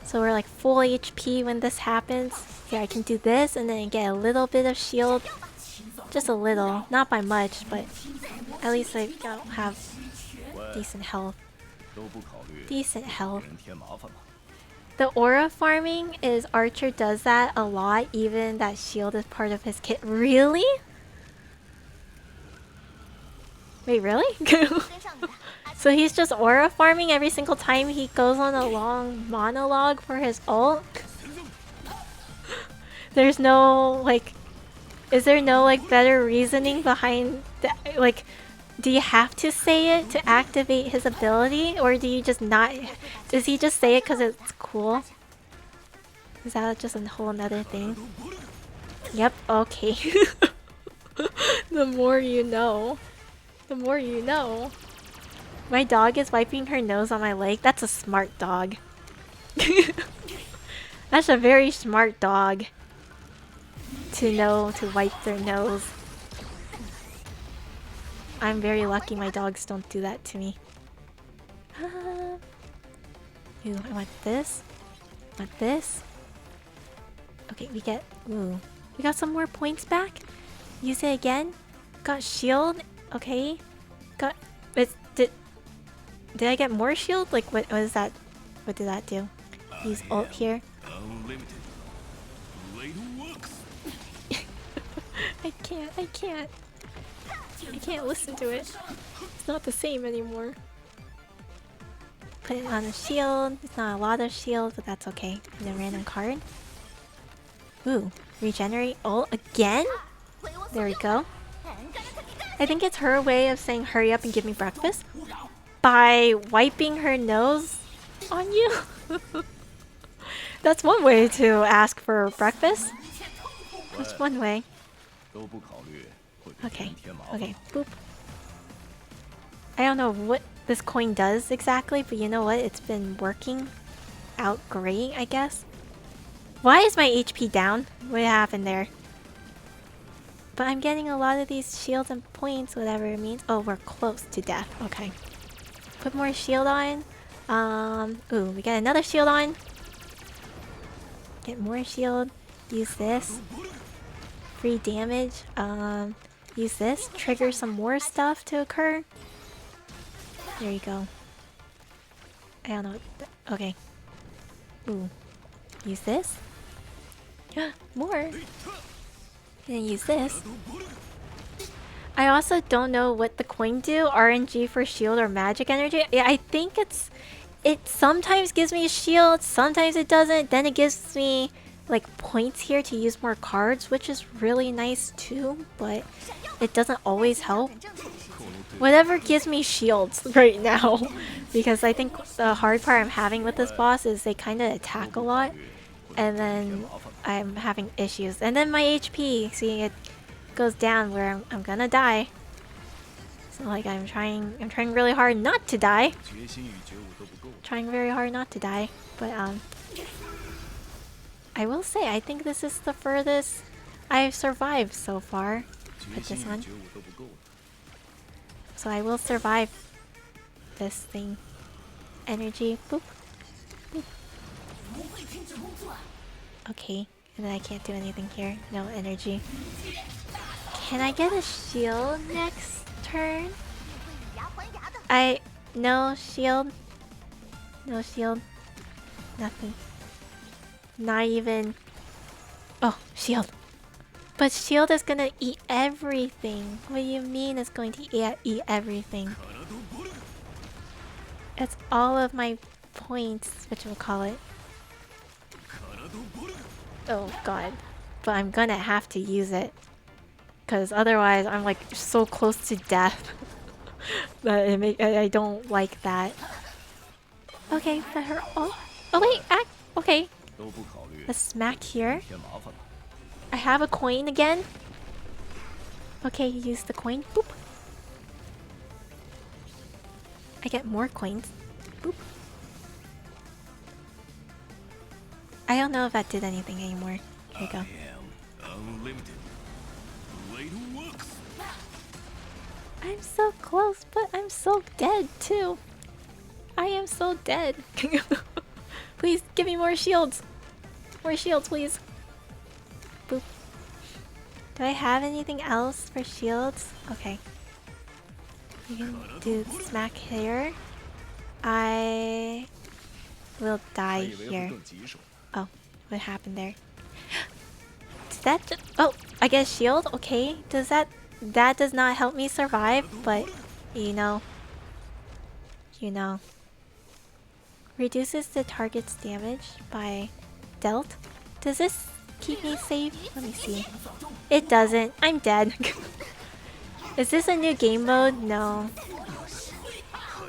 Speaker 1: So we're like full HP when this happens. Here, I can do this, and then get a little bit of shield. Just a little, not by much, but at least I have decent health. Decent health. The aura farming is Archer does that a lot, even that shield is part of his kit. Really? Wait, really? So he's just aura farming every single time he goes on a long monologue for his ult? There's no, like... Is there no, like, better reasoning behind the, like... Do you have to say it to activate his ability? Or do you just not... Does he just say it because it's cool? Is that just a whole nother thing? Yep, okay. The more you know. The more you know. My dog is wiping her nose on my leg. That's a smart dog. That's a very smart dog. To know to wipe their nose. I'm very lucky my dogs don't do that to me. Ooh, I want this. I want this. Okay, we get... Ooh. We got some more points back. Use it again. Got shield. Okay. Got... Did I get more shield? Like, what is that? What did that do? Use ult here. I can't listen to it. It's not the same anymore. Put it on a shield. It's not a lot of shield, but that's okay. And a random card. Ooh, regenerate ult again? There we go. I think it's her way of saying hurry up and give me breakfast. By wiping her nose on you? That's one way to ask for breakfast. That's one way. Okay, okay, boop. I don't know what this coin does exactly, but you know what? It's been working out great, I guess. Why is my HP down? What happened there? But I'm getting a lot of these shields and points, whatever it means. Oh, we're close to death. Okay. Put more shield on. Ooh, we got another shield on. Get more shield. Use this. Free damage. Use this. Trigger some more stuff to occur. There you go. I don't know. Okay. Ooh. Use this. More. And then use this. I also don't know what the coin do. RNG for shield or magic energy. Yeah, I think it sometimes gives me a shield, sometimes it doesn't. Then it gives me like points here to use more cards, which is really nice too, but it doesn't always help. Whatever gives me shields right now. Because I think the hard part I'm having with this boss is they kind of attack a lot. And then I'm having issues. And then my HP, see, it goes down where I'm gonna die. So like I'm trying really hard not to die. Trying very hard not to die. But I will say I think this is the furthest I've survived so far. Put this on. So I will survive this thing. Energy. Boop. Boop. Okay. And then I can't do anything here. No energy. Can I get a shield next turn? No shield. No shield. Nothing. Not even... Oh, shield. But shield is gonna eat everything. What do you mean it's going to eat everything? It's all of my points, which we'll call it. Oh god. But I'm gonna have to use it. Because otherwise I'm like so close to death. That I don't like that. Okay, that hurt. Oh, oh wait, okay. Let's smack here. I have a coin again. Okay, use the coin. Boop. I get more coins. Boop. I don't know if that did anything anymore. Here we go. I'm so close, but I'm so dead too. I am so dead. Please give me more shields. More shields, please. Boop. Do I have anything else for shields? Okay. You can do smack here. I will die here. Oh, what happened there? Does that just... Oh, I get a shield? Okay. Does that... That does not help me survive, but... You know. You know. Reduces the target's damage by dealt. Does this keep me safe? Let me see. It doesn't. I'm dead. Is this a new game mode? No.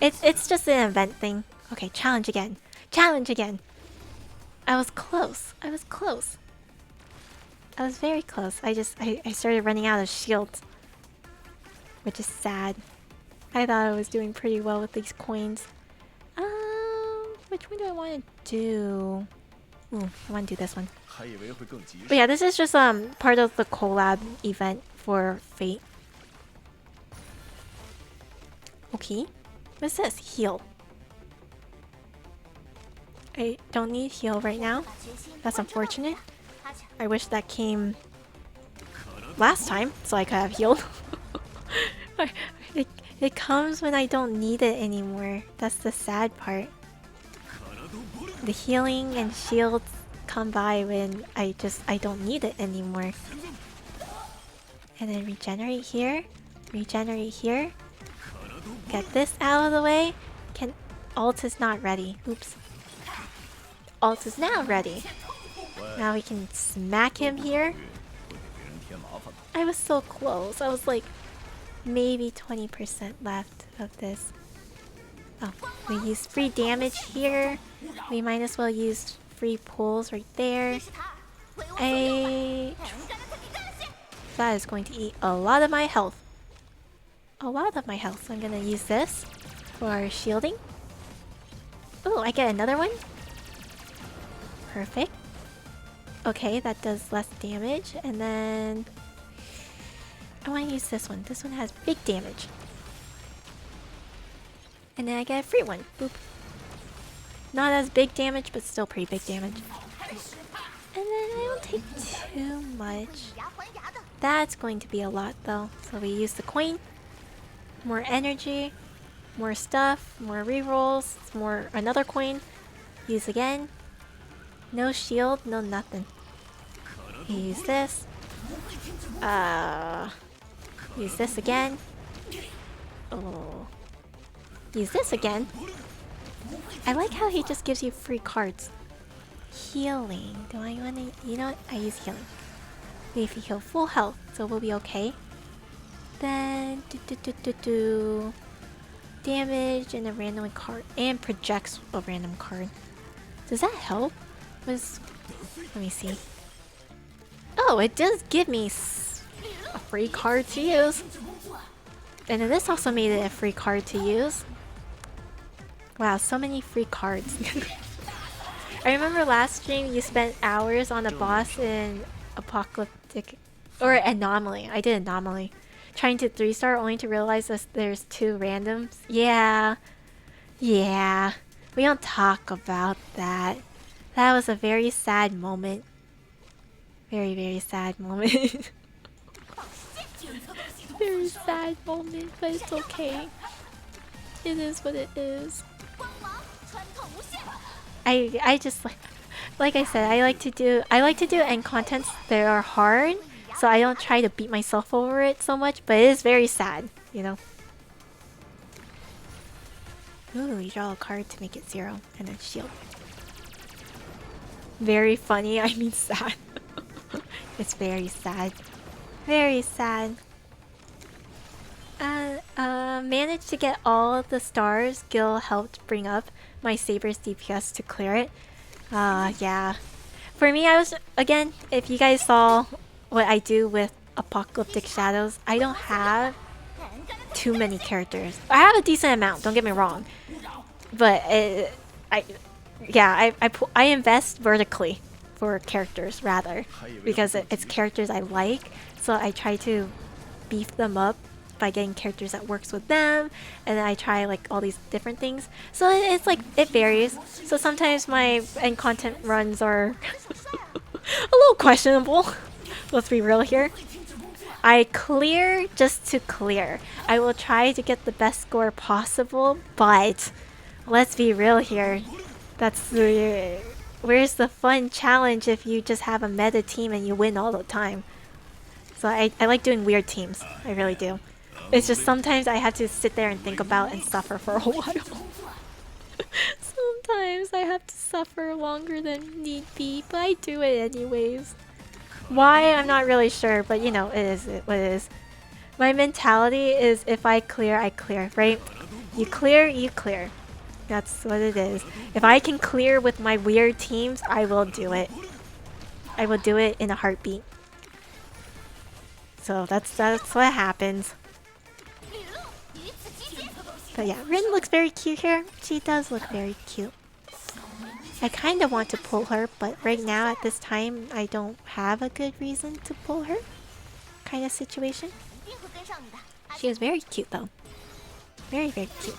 Speaker 1: It's just an event thing. Okay, challenge again. Challenge again. I was close. I was close. I was very close. I started running out of shields. Which is sad. I thought I was doing pretty well with these coins. Which one do I want to do? Ooh, I want to do this one. But yeah, this is just part of the collab event for Fate. Okay. What's this? Heal. I don't need heal right now. That's unfortunate. I wish that came last time so I could have healed. It comes when I don't need it anymore. That's the sad part. The healing and shields come by when I don't need it anymore. And then regenerate here. Regenerate here. Get this out of the way. Alt is not ready. Oops. Alt is now ready. Now we can smack him here. I was so close. I was like maybe 20% left of this. Oh, we use free damage here. We might as well use free pulls right there. That is going to eat a lot of my health. A lot of my health. So I'm gonna use this for shielding. Oh, I get another one. Perfect. Okay, that does less damage. And then I want to use this one. This one has big damage. And then I get a free one. Boop. Not as big damage, but still pretty big damage. And then I don't take too much. That's going to be a lot though. So we use the coin. More energy. More stuff. More rerolls. More another coin. Use again. No shield, no nothing. Use this. Use this again. Oh. Use this again. I like how he just gives you free cards. Healing. Do I want to... You know what? I use healing. If you heal full health, so we'll be okay. Then... Damage and a random card. And projects a random card. Does that help? Let me see. Oh, it does give me a free card to use. And then this also made it a free card to use. Wow, so many free cards. I remember last stream you spent hours on a boss in Apocalyptic or Anomaly. I did Anomaly. Trying to 3-star only to realize that there's 2 randoms. Yeah. Yeah. We don't talk about that. That was a very sad moment. Very, very sad moment. Very sad moment, but it's okay. It is what it is. I just like I said, I like to do end contents that are hard, so I don't try to beat myself over it so much, but it is very sad, you know. Ooh, you draw a card to make it 0 and then shield. Very funny, I mean sad. It's very sad. Very sad. Managed to get all of the stars Gil helped bring up my Saber's DPS to clear it. Yeah. For me, I was, again, if you guys saw what I do with Apocalyptic Shadows, I don't have too many characters. I have a decent amount, don't get me wrong. But I invest vertically for characters rather, because it's characters I like, so I try to beef them up by getting characters that works with them, and then I try like all these different things. So it's like, it varies. So sometimes my end content runs are a little questionable. Let's be real here. I clear just to clear. I will try to get the best score possible, but let's be real here. Where's the fun challenge if you just have a meta team and you win all the time? So I like doing weird teams. I really do. It's just sometimes I have to sit there and think about and suffer for a while. Sometimes I have to suffer longer than need be, but I do it anyways. Why? I'm not really sure, but you know, it is what it is. My mentality is if I clear, I clear, right? You clear, you clear. That's what it is. If I can clear with my weird teams, I will do it. I will do it in a heartbeat. So that's what happens. But yeah, Rin looks very cute here. She does look very cute. I kind of want to pull her, but right now at this time, I don't have a good reason to pull her. Kind of situation. She is very cute though. Very, very cute.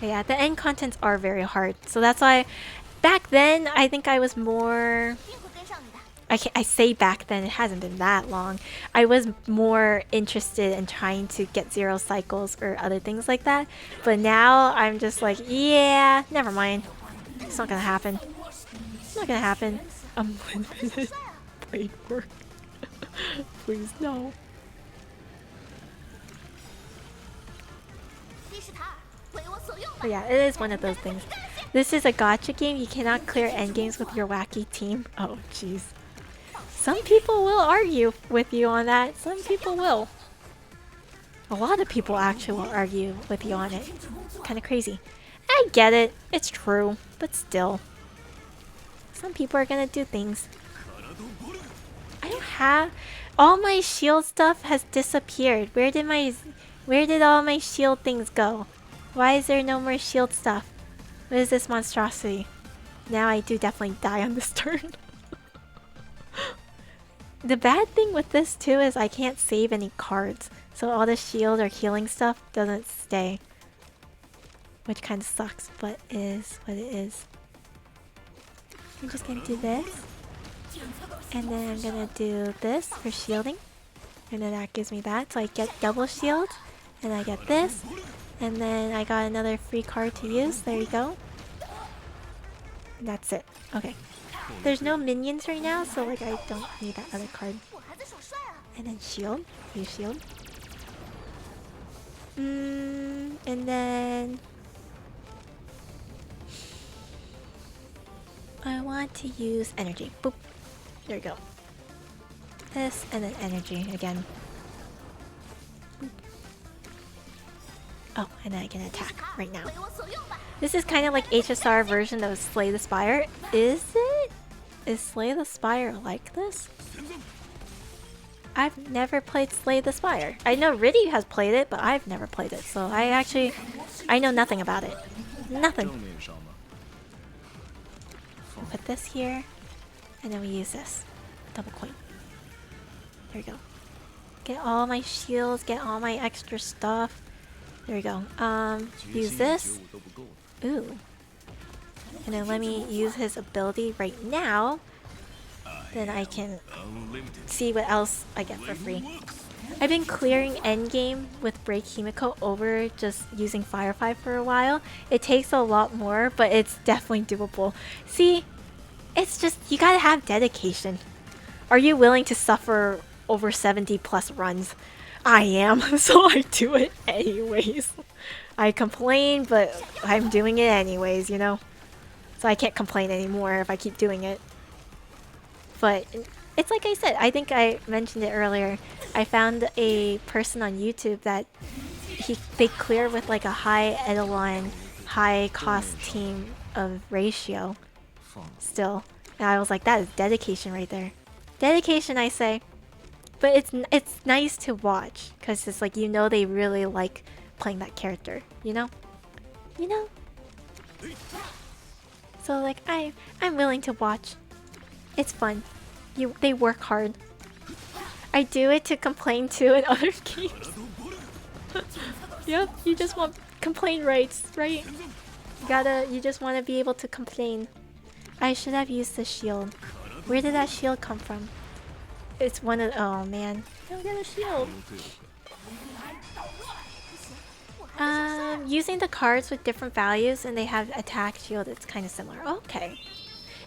Speaker 1: But yeah, the end contents are very hard. So that's why back then, I think I was more... I say back then, it hasn't been that long. I was more interested in trying to get 0 cycles or other things like that. But now I'm just like, yeah, never mind. It's not gonna happen. It's not gonna happen. 1 minute. Blade work. Please, no. But yeah, it is one of those things. This is a gacha game. You cannot clear endgames with your wacky team. Oh, jeez. Some people will argue with you on that. Some people will. A lot of people actually will argue with you on it. Kind of crazy. I get it. It's true. But still. Some people are gonna do things. I don't have... All my shield stuff has disappeared. Where did all my shield things go? Why is there no more shield stuff? What is this monstrosity? Now I do definitely die on this turn. The bad thing with this too is I can't save any cards. So all the shield or healing stuff doesn't stay. Which kind of sucks, but is what it is. I'm just gonna do this. And then I'm gonna do this for shielding. And then that gives me that. So I get double shield. And I get this. And then I got another free card to use. There you go. And that's it. Okay. There's no minions right now, so like I don't need that other card. And then shield. Use shield. And then... I want to use energy. Boop. There you go. This, and then energy again. Boop. Oh, and then I can attack right now. This is kind of like HSR version of Slay the Spire. Is it? Is Slay the Spire like this? I've never played Slay the Spire. I know Riddy has played it, but I've never played it. So I know nothing about it. Nothing. We'll put this here, and then we use this. Double coin. There we go. Get all my shields, get all my extra stuff. There we go. Use this. Ooh. And then let me use his ability right now. Then I can see what else I get for free. I've been clearing endgame with Break Himiko over just using Firefly for a while. It takes a lot more, but it's definitely doable. See, it's just, you gotta have dedication. Are you willing to suffer over 70 plus runs? I am, so I do it anyways. I complain, but I'm doing it anyways, you know? So I can't complain anymore if I keep doing it. But it's like I said, I think I mentioned it earlier. I found a person on YouTube that they clear with like a high Edelon, high cost team of ratio still. And I was like, that is dedication right there. Dedication, I say. But it's nice to watch because it's like, you know, they really like playing that character, you know? You know? So like I'm willing to watch. It's fun. They work hard. I do it to complain too in other games. Yep, you just want complain rights, right? You just want to be able to complain. I should have used the shield. Where did that shield come from? It's one of, oh man. I don't get a shield. Using the cards with different values and they have attack shield, it's kind of similar. Okay.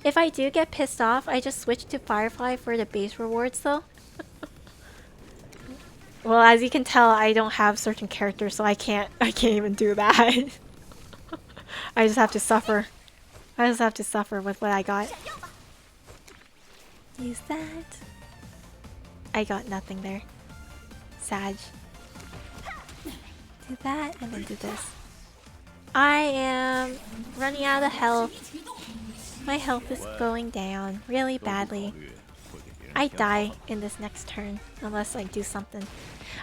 Speaker 1: If I do get pissed off, I just switch to Firefly for the base rewards though. Well, as you can tell, I don't have certain characters, so I can't even do that. I just have to suffer. I just have to suffer with what I got. Use that. I got nothing there. Sag. Do that and then do this. I am running out of health. My health is going down really badly. I die in this next turn unless I do something.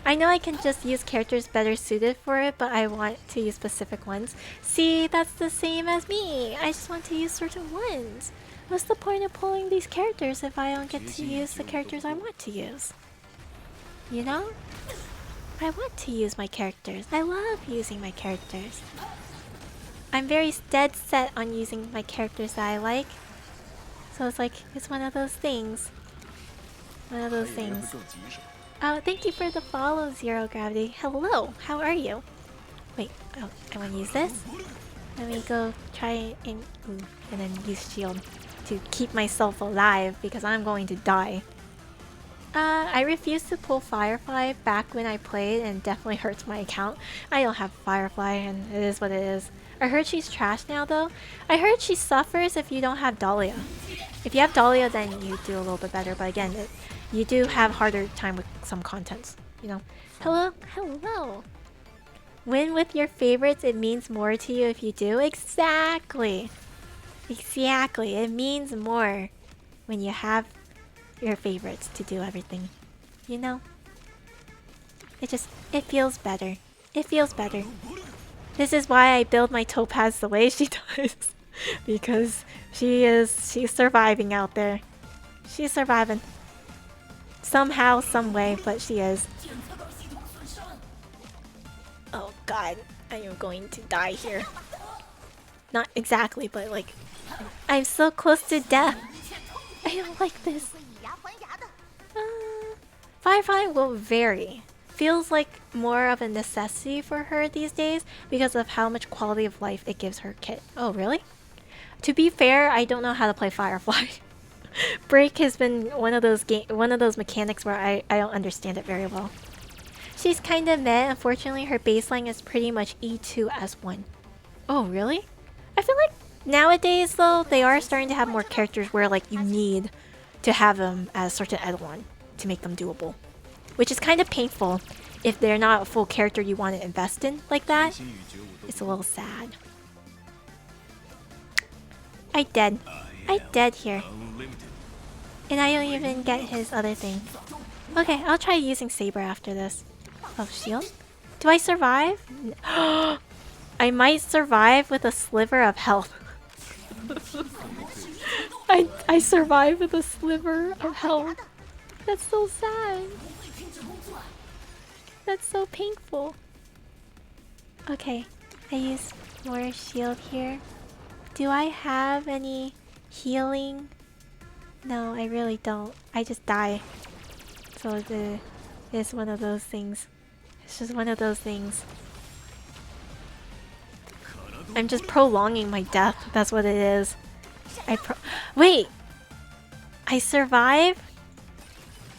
Speaker 1: I know I can just use characters better suited for it, but I want to use specific ones. See, that's the same as me. I just want to use certain ones. What's the point of pulling these characters if I don't get to use the characters I want to use? You know? I want to use my characters. I love using my characters. I'm very dead set on using my characters that I like. So it's like, it's one of those things. One of those things. Oh, thank you for the follow, Zero Gravity. Hello, how are you? Wait, oh, I want to use this. Let me go try and then use shield to keep myself alive because I'm going to die. I refused to pull Firefly back when I played and definitely hurts my account. I don't have Firefly and it is what it is. I heard she's trash now though. I heard she suffers if you don't have Dahlia. If you have Dahlia then you do a little bit better, but again, you do have harder time with some contents, you know. Hello? Hello! Win with your favorites, it means more to you if you do. Exactly! Exactly, it means more when you have your favorites to do everything, you know? It feels better. It feels better. This is why I build my Topaz the way she does. Because she's surviving out there. She's surviving. Somehow, some way, but she is. Oh god, I am going to die here. Not exactly, but like, I'm so close to death. I don't like this. Firefly will vary. Feels like more of a necessity for her these days because of how much quality of life it gives her kit. Oh, really? To be fair, I don't know how to play Firefly. Break has been one of those mechanics where I don't understand it very well. She's kinda meh. Unfortunately, her baseline is pretty much E2 as 1. Oh, really? I feel like nowadays, though, they are starting to have more characters where like you need to have them as certain Edelon to make them doable. Which is kind of painful if they're not a full character you want to invest in like that. It's a little sad. I dead here. And I don't even get his other thing. Okay, I'll try using Saber after this. Oh, shield? Do I survive? I might survive with a sliver of health. I survive with a sliver of health. That's so sad. That's so painful. Okay, I use more shield here. Do I have any healing? No, I really don't. I just die. So it's one of those things. It's just one of those things. I'm just prolonging my death. That's what it is. Wait! I survive?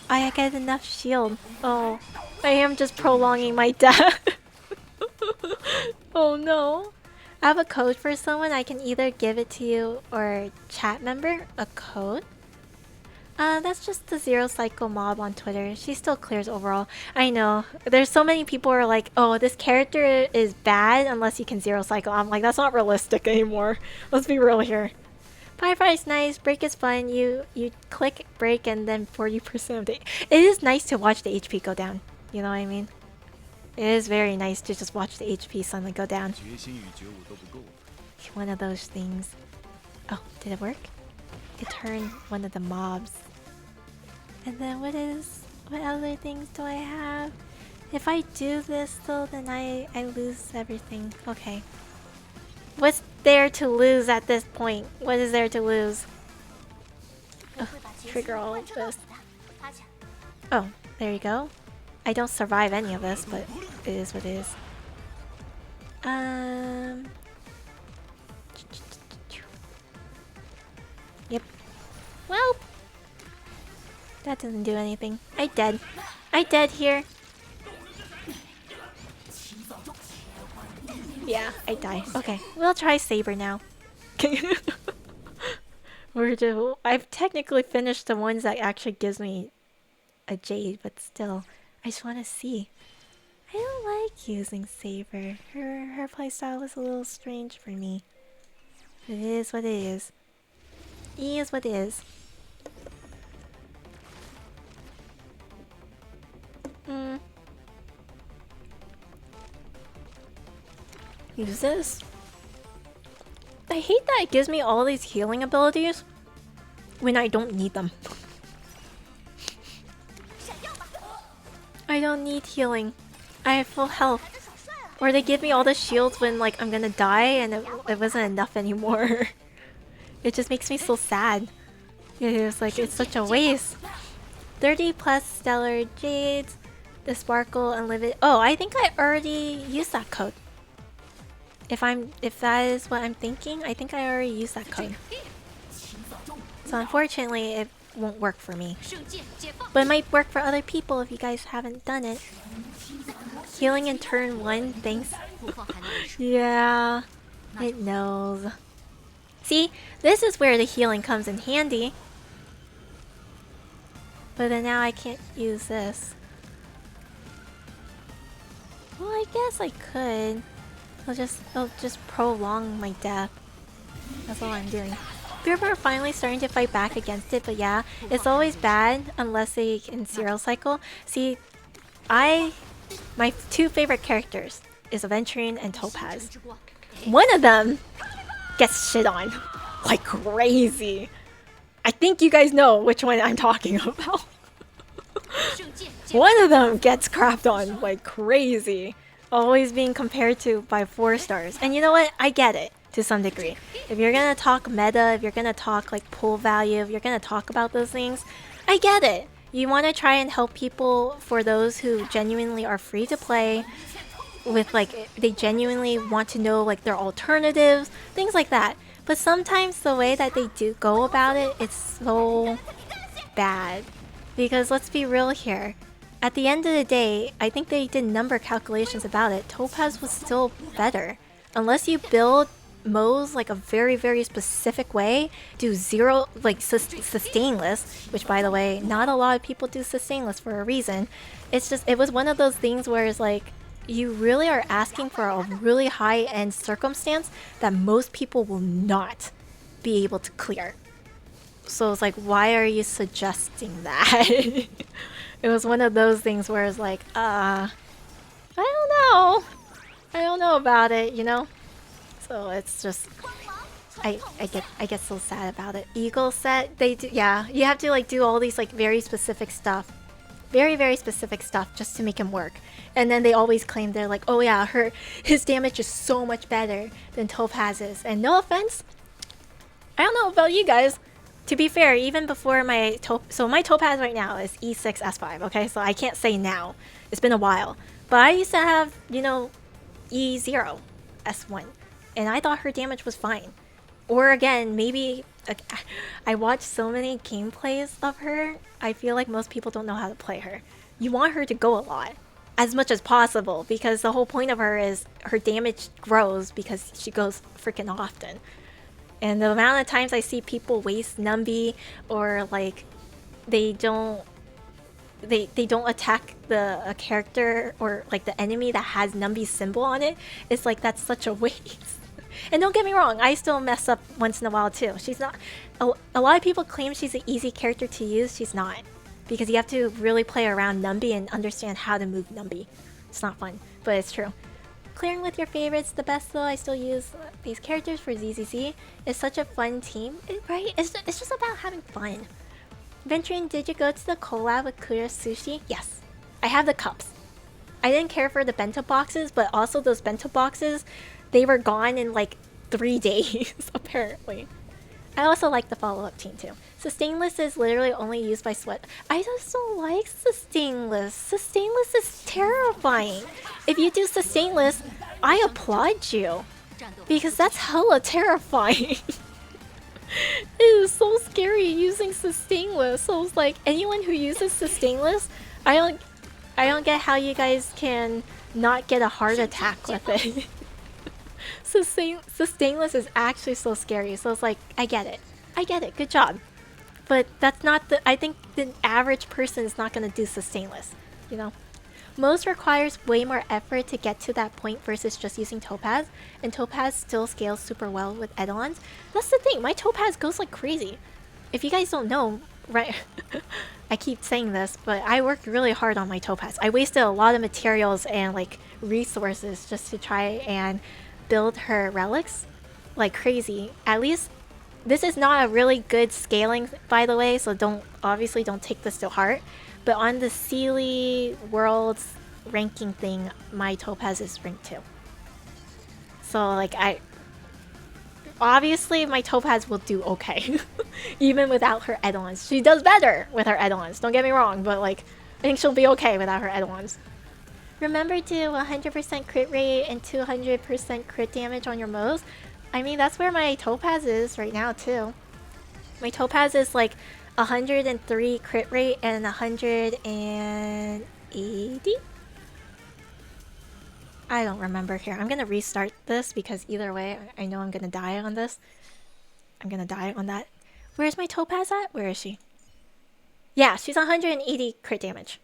Speaker 1: I get enough shield. Oh, I am just prolonging my death. Oh no. I have a code for someone. I can either give it to you or chat member. A code? That's just the Zero Cycle mob on Twitter. She still clears overall. I know. There's so many people who are like, oh, this character is bad unless you can Zero Cycle. I'm like, that's not realistic anymore. Let's be real here. Firefight is nice. Break is fun. You click break and then 40% of the... It is nice to watch the HP go down. You know what I mean? It is very nice to just watch the HP suddenly go down. One of those things. Oh, did it work? It turned one of the mobs. And then what other things do I have? If I do this though, then I lose everything. Okay. What's there to lose at this point? What is there to lose? Ugh, trigger all of this. Oh, there you go. I don't survive any of this, but it is what it is. Yep. Well, that doesn't do anything. I dead. I dead here. Yeah, I die. Okay, we'll try Saber now. I've technically finished the ones that actually gives me a Jade, but still, I just want to see. I don't like using Saber. Her playstyle is a little strange for me. It is what it is. It is what it is. Use this. I hate that it gives me all these healing abilities when I don't need them. I don't need healing. I have full health. Or they give me all the shields when like I'm gonna die and it wasn't enough anymore. It just makes me so sad. It's like it's such a waste. 30 plus stellar jades. The sparkle unlimited. Oh, I think I already used that code. If that is what I'm thinking, I think I already used that code. So unfortunately, it won't work for me. But it might work for other people if you guys haven't done it. Healing in turn 1, thanks. Yeah, it knows. See, this is where the healing comes in handy. But then now I can't use this. Well, I guess I could. I'll just prolong my death. That's all I'm doing. People are finally starting to fight back against it, but yeah, it's always bad unless they can Zero Cycle. See, my two favorite characters is Aventurine and Topaz. One of them gets shit on like crazy. I think you guys know which one I'm talking about. One of them gets crapped on like crazy. Always being compared to by 4 stars. And you know what? I get it to some degree. If you're gonna talk meta, if you're gonna talk like pull value, if you're gonna talk about those things, I get it. You want to try and help people for those who genuinely are free to play with like they genuinely want to know like their alternatives, things like that. But sometimes the way that they do go about it, it's so bad. Because let's be real here. At the end of the day, I think they did number calculations about it. Topaz was still better. Unless you build Mo's like a very, very specific way, do zero, like sustainless, which by the way, not a lot of people do sustainless for a reason. It's just, it was one of those things where it's like, you really are asking for a really high-end circumstance that most people will not be able to clear. So it's like, why are you suggesting that? It was one of those things where it's like, I don't know. I don't know about it, you know? So it's just, I get so sad about it. Eagle set, they do, yeah, you have to like do all these like very specific stuff. Very, very specific stuff just to make him work. And then they always claim they're like, oh yeah, his damage is so much better than Topaz's. And no offense, I don't know about you guys. To be fair, even before my my Topaz right now is E6 S5, okay? So I can't say now. It's been a while. But I used to have, you know, E0 S1. And I thought her damage was fine. Or again, maybe I watched so many gameplays of her. I feel like most people don't know how to play her. You want her to go a lot. as much as possible, because the whole point of her is her damage grows because she goes freaking often. And the amount of times I see people waste Numby, or like they don't attack a character or like the enemy that has Numby's symbol on it, it's like that's such a waste. And don't get me wrong, I still mess up once in a while too. She's not a lot of people claim she's an easy character to use. She's not, because you have to really play around Numby and understand how to move Numby. It's not fun, but it's true. Clearing with your favorites, the best though. I still use these characters for ZZZ. It's such a fun team, right? It's just about having fun. Venturing, did you go to the collab with Kura Sushi? Yes. I have the cups. I didn't care for the bento boxes, but also those bento boxes, they were gone in like 3 days, apparently. I also like the follow-up team too. Sustainless is literally only used by sweat. I just don't like sustainless. Sustainless is terrifying. If you do sustainless, I applaud you, because that's hella terrifying. It is so scary using sustainless. So it's like, anyone who uses sustainless, I don't get how you guys can not get a heart attack with it. Sustainless is actually so scary. So it's like, I get it. Good job. But that's not the... I think the average person is not going to do sustainless, you know? Most requires way more effort to get to that point versus just using Topaz, and Topaz still scales super well with Eidolons. That's the thing, my Topaz goes like crazy. If you guys don't know, right, I keep saying this, but I worked really hard on my Topaz. I wasted a lot of materials and like resources just to try and build her relics like crazy. At least this is not a really good scaling, by the way, so obviously don't take this to heart. But on the Sealy Worlds ranking thing, my Topaz is ranked 2. So like obviously my Topaz will do okay. Even without her Eidolons. She does better with her Eidolons, don't get me wrong, but like I think she'll be okay without her Eidolons. Remember to 100% crit rate and 200% crit damage on your Moes. I mean, that's where my Topaz is right now too. My Topaz is like 103 crit rate and 180? I don't remember here. I'm gonna restart this because either way, I know I'm gonna die on this. I'm gonna die on that. Where's my Topaz at? Where is she? Yeah, she's 180 crit damage.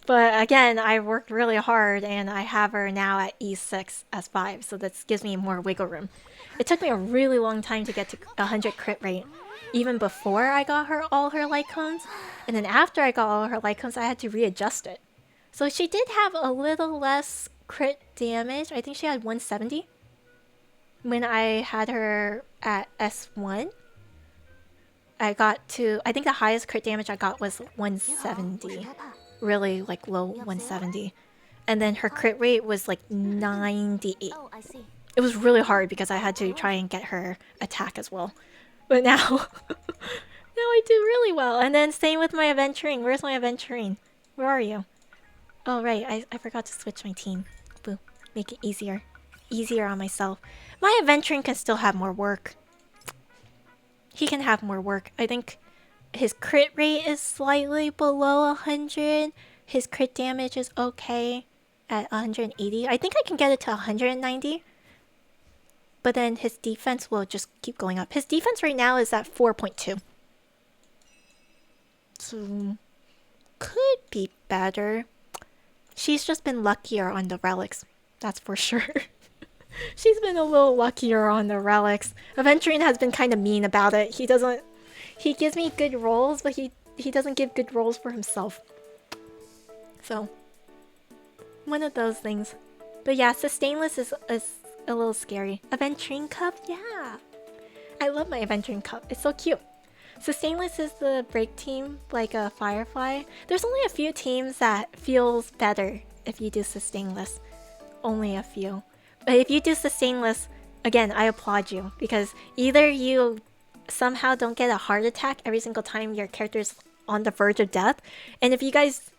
Speaker 1: But again, I worked really hard and I have her now at E6 S5, so that gives me more wiggle room. It took me a really long time to get to 100 crit rate, even before I got her all her light cones, and then after I got all her light cones, I had to readjust it. So she did have a little less crit damage. I think she had 170 when I had her at S1. I think the highest crit damage I got was 170. Really like low 170. And then her crit rate was like 98. It was really hard because I had to try and get her attack as well. But now, now I do really well. And then same with my Aventurine. Where's my Aventurine? Where are you? Oh right, I forgot to switch my team. Boo. Make it easier. Easier on myself. My Aventurine can still have more work. He can have more work. I think his crit rate is slightly below 100. His crit damage is okay at 180. I think I can get it to 190. But then his defense will just keep going up. His defense right now is at 4.2. So, could be better. She's just been luckier on the relics. That's for sure. She's been a little luckier on the relics. Aventurine has been kind of mean about it. He gives me good rolls, but he doesn't give good rolls for himself. So, one of those things. But yeah, Sustainless is a little scary. Aventurine Cup? Yeah! I love my Aventurine Cup. It's so cute. Sustainless is the break team, like a Firefly. There's only a few teams that feels better if you do Sustainless. Only a few. But if you do Sustainless, again, I applaud you. Because either you somehow don't get a heart attack every single time your character's on the verge of death. And if you guys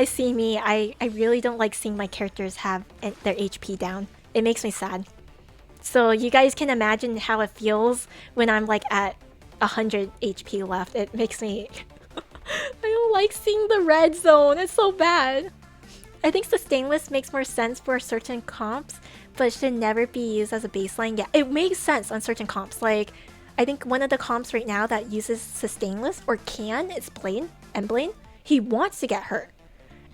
Speaker 1: see me, I really don't like seeing my characters have their HP down. It makes me sad. So you guys can imagine how it feels when I'm like at 100 HP left. It makes me I don't like seeing the red zone. It's so bad. I think sustainless makes more sense for certain comps, but should never be used as a baseline. Yeah, it makes sense on certain comps. Like, I think one of the comps right now that uses sustainless or can, it's Blaine, Blaine. He wants to get hurt.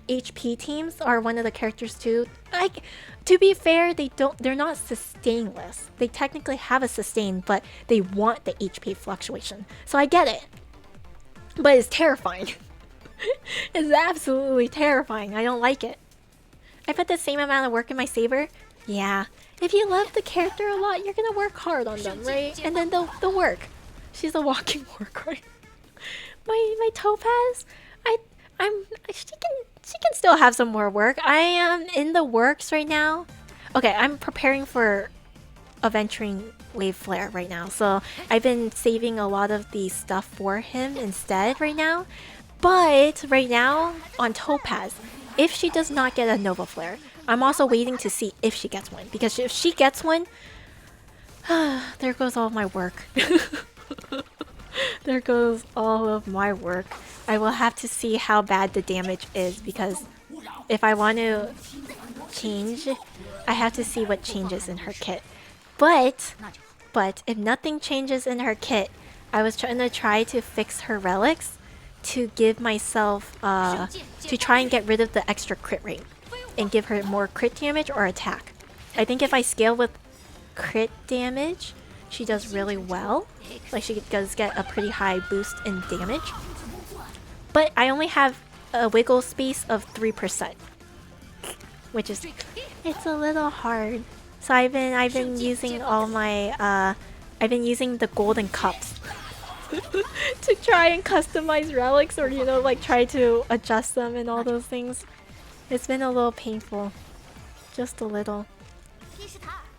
Speaker 1: HP teams are one of the characters too. Like, to be fair, they're not sustainless. They technically have a sustain, but they want the HP fluctuation. So I get it. But it's terrifying. It's absolutely terrifying. I don't like it. I put the same amount of work in my Saber. Yeah. If you love the character a lot, you're gonna work hard on them, right? And then they'll work. She's a walking work, right? My Topaz, she can still have some more work. I am in the works right now. Okay, I'm preparing for adventuring Wave Flare right now. So I've been saving a lot of the stuff for him instead right now. But right now on Topaz, if she does not get a Nova Flare, I'm also waiting to see if she gets one. Because if she gets one, there goes all my work. There goes all of my work. I will have to see how bad the damage is, because if I want to change, I have to see what changes in her kit. But if nothing changes in her kit, I was trying to fix her relics to give myself to try and get rid of the extra crit rate and give her more crit damage or attack. I think if I scale with crit damage, she does really well. Like, she does get a pretty high boost in damage. But I only have a wiggle space of 3%, which is, it's a little hard. So I've been using all my I've been using the golden cups to try and customize relics, or like try to adjust them and all those things. It's been a little painful, just a little.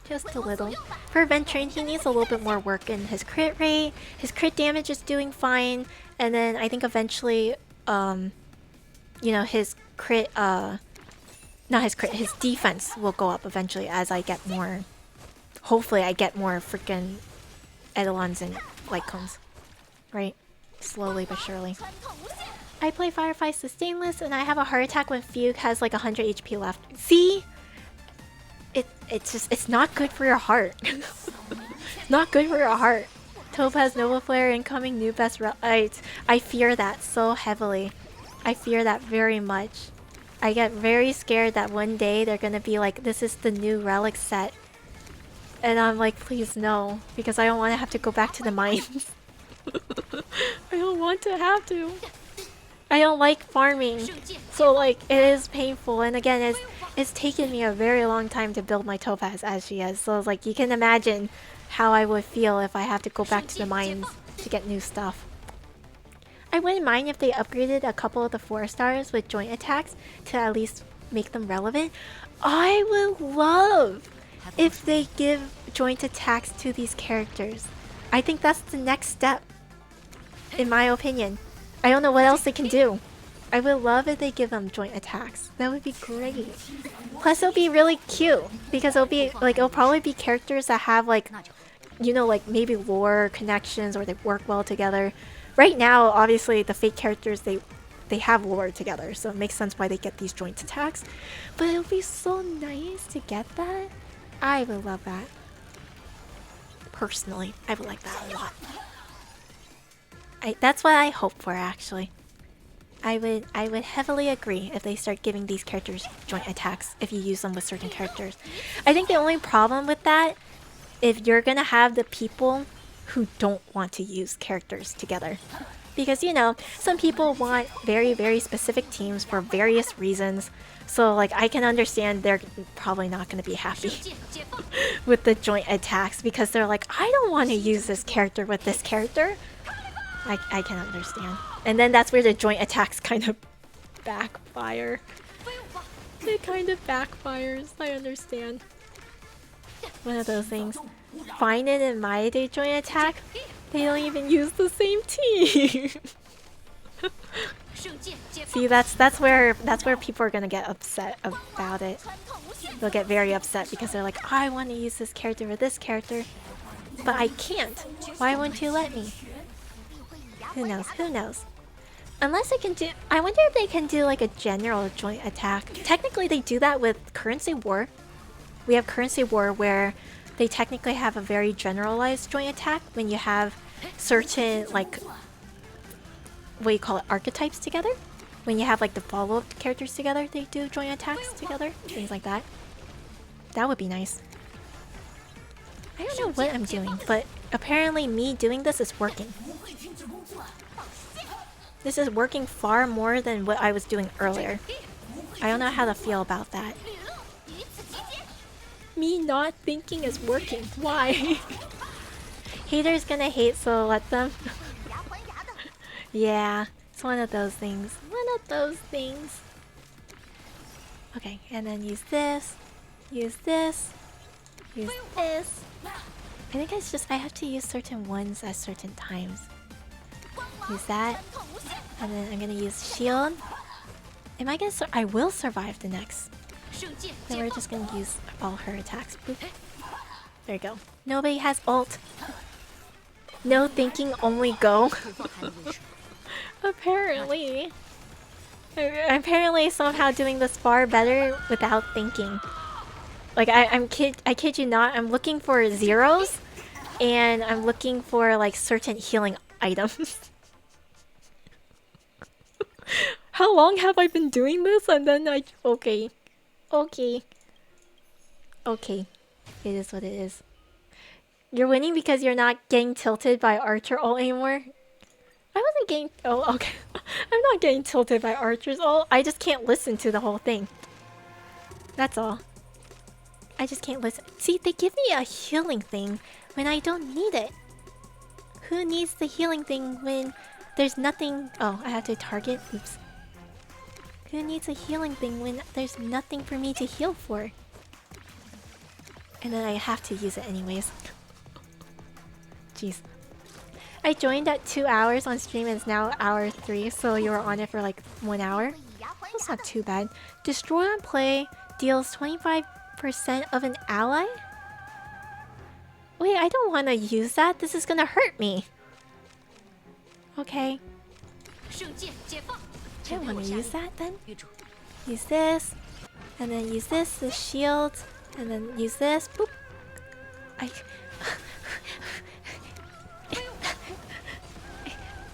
Speaker 1: Just a little. For Ventrain, he needs a little bit more work in his crit rate. His crit damage is doing fine, and then I think eventually, his crit, not his crit, his defense will go up eventually as I get more. Hopefully, I get more freaking Eidolons and light cones, right? Slowly but surely. I play Firefly Sustainless, and I have a heart attack when Fugue has like 100 HP left. See? It's not good for your heart. Not good for your heart. Topaz Nova Flare incoming, new best I fear that so heavily. I fear that very much. I get very scared that one day they're gonna be like, this is the new relic set. And I'm like, please no. Because I don't want to have to go back to the mines. I don't want to have to. I don't like farming. So like, it is painful. And again, it's taken me a very long time to build my Topaz as she is. So it's like, you can imagine how I would feel if I have to go back to the mines to get new stuff. I wouldn't mind if they upgraded a couple of the 4-stars with joint attacks to at least make them relevant. I would love if they give joint attacks to these characters. I think that's the next step, in my opinion. I don't know what else they can do. I would love if they give them joint attacks. That would be great. Plus, it'll be really cute because it'll probably be characters that have like maybe lore connections, or they work well together. Right now, obviously, the fake characters they have lore together, so it makes sense why they get these joint attacks. But it would be so nice to get that. I would love that. Personally, I would like that a lot. That's what I hope for, actually. I would heavily agree if they start giving these characters joint attacks if you use them with certain characters. I think the only problem with that, if you're gonna have the people who don't want to use characters together. Because, some people want very, very specific teams for various reasons. So, like, I can understand they're probably not going to be happy with the joint attacks because they're like, I don't want to use this character with this character. I can understand. And then that's where the joint attacks kind of backfire. It kind of backfires. I understand. One of those things. Find it in my day joint attack. They don't even use the same team. See, that's where people are gonna get upset about it. They'll get very upset because they're like, I want to use this character with this character, but I can't. Why won't you let me? Who knows? Who knows? Unless I can do... I wonder if they can do like a general joint attack. Technically they do that with Currency War. We have Currency War where they technically have a very generalized joint attack when you have certain like... what do you call it? Archetypes together? When you have like the follow-up characters together, they do joint attacks together. Things like that. That would be nice. I don't know what I'm doing, but apparently me doing this is working. This is working far more than what I was doing earlier. I don't know how to feel about that. Me not thinking is working. Why? Haters gonna hate, so let them. Yeah, it's one of those things. One of those things. Okay, and then use this. Use this. Use this. I think it's just I have to use certain ones at certain times. Use that. And then I'm gonna use shield. Am I gonna I will survive the next. Then we're just gonna use all her attacks. Boop. There you go. Nobody has ult. No thinking, only go. Apparently. Apparently somehow doing this far better without thinking. Like I kid you not, I'm looking for zeros and I'm looking for like certain healing items. How long have I been doing this? And then okay. Okay. Okay. It is what it is. You're winning because you're not getting tilted by Archer ult anymore? I wasn't getting... Oh, okay. I'm not getting tilted by Archer's ult. I just can't listen to the whole thing. That's all. I just can't listen. See, they give me a healing thing when I don't need it. Who needs the healing thing when there's nothing... Oh, I have to target? Oops. Who needs a healing thing when there's nothing for me to heal for? And then I have to use it anyways. Jeez. I joined at 2 hours on stream and it's now hour 3, so you were on it for like 1 hour. That's not too bad. Destroy on play deals 25% of an ally? Wait, I don't want to use that. This is gonna hurt me. Okay. I don't want to use that then. Use this. And then use this, the shield. And then use this. Boop. I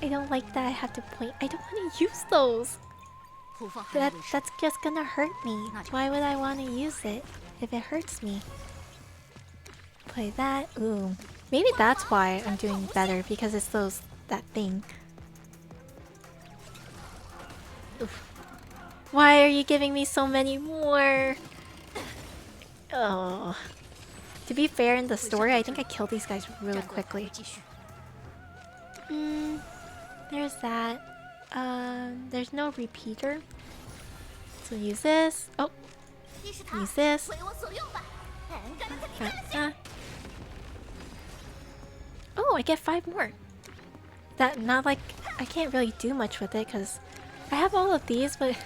Speaker 1: don't like that I have to point. I don't want to use those. That's just gonna hurt me. Why would I want to use it if it hurts me? Play that. Ooh. Maybe that's why I'm doing better, because it's that thing. Oof. Why are you giving me so many more? Oh. To be fair, in the story, I think I killed these guys really quickly. There's that. There's no repeater. So use this. Oh. Use this. Oh, I get 5 more. That not like I can't really do much with it because I have all of these, but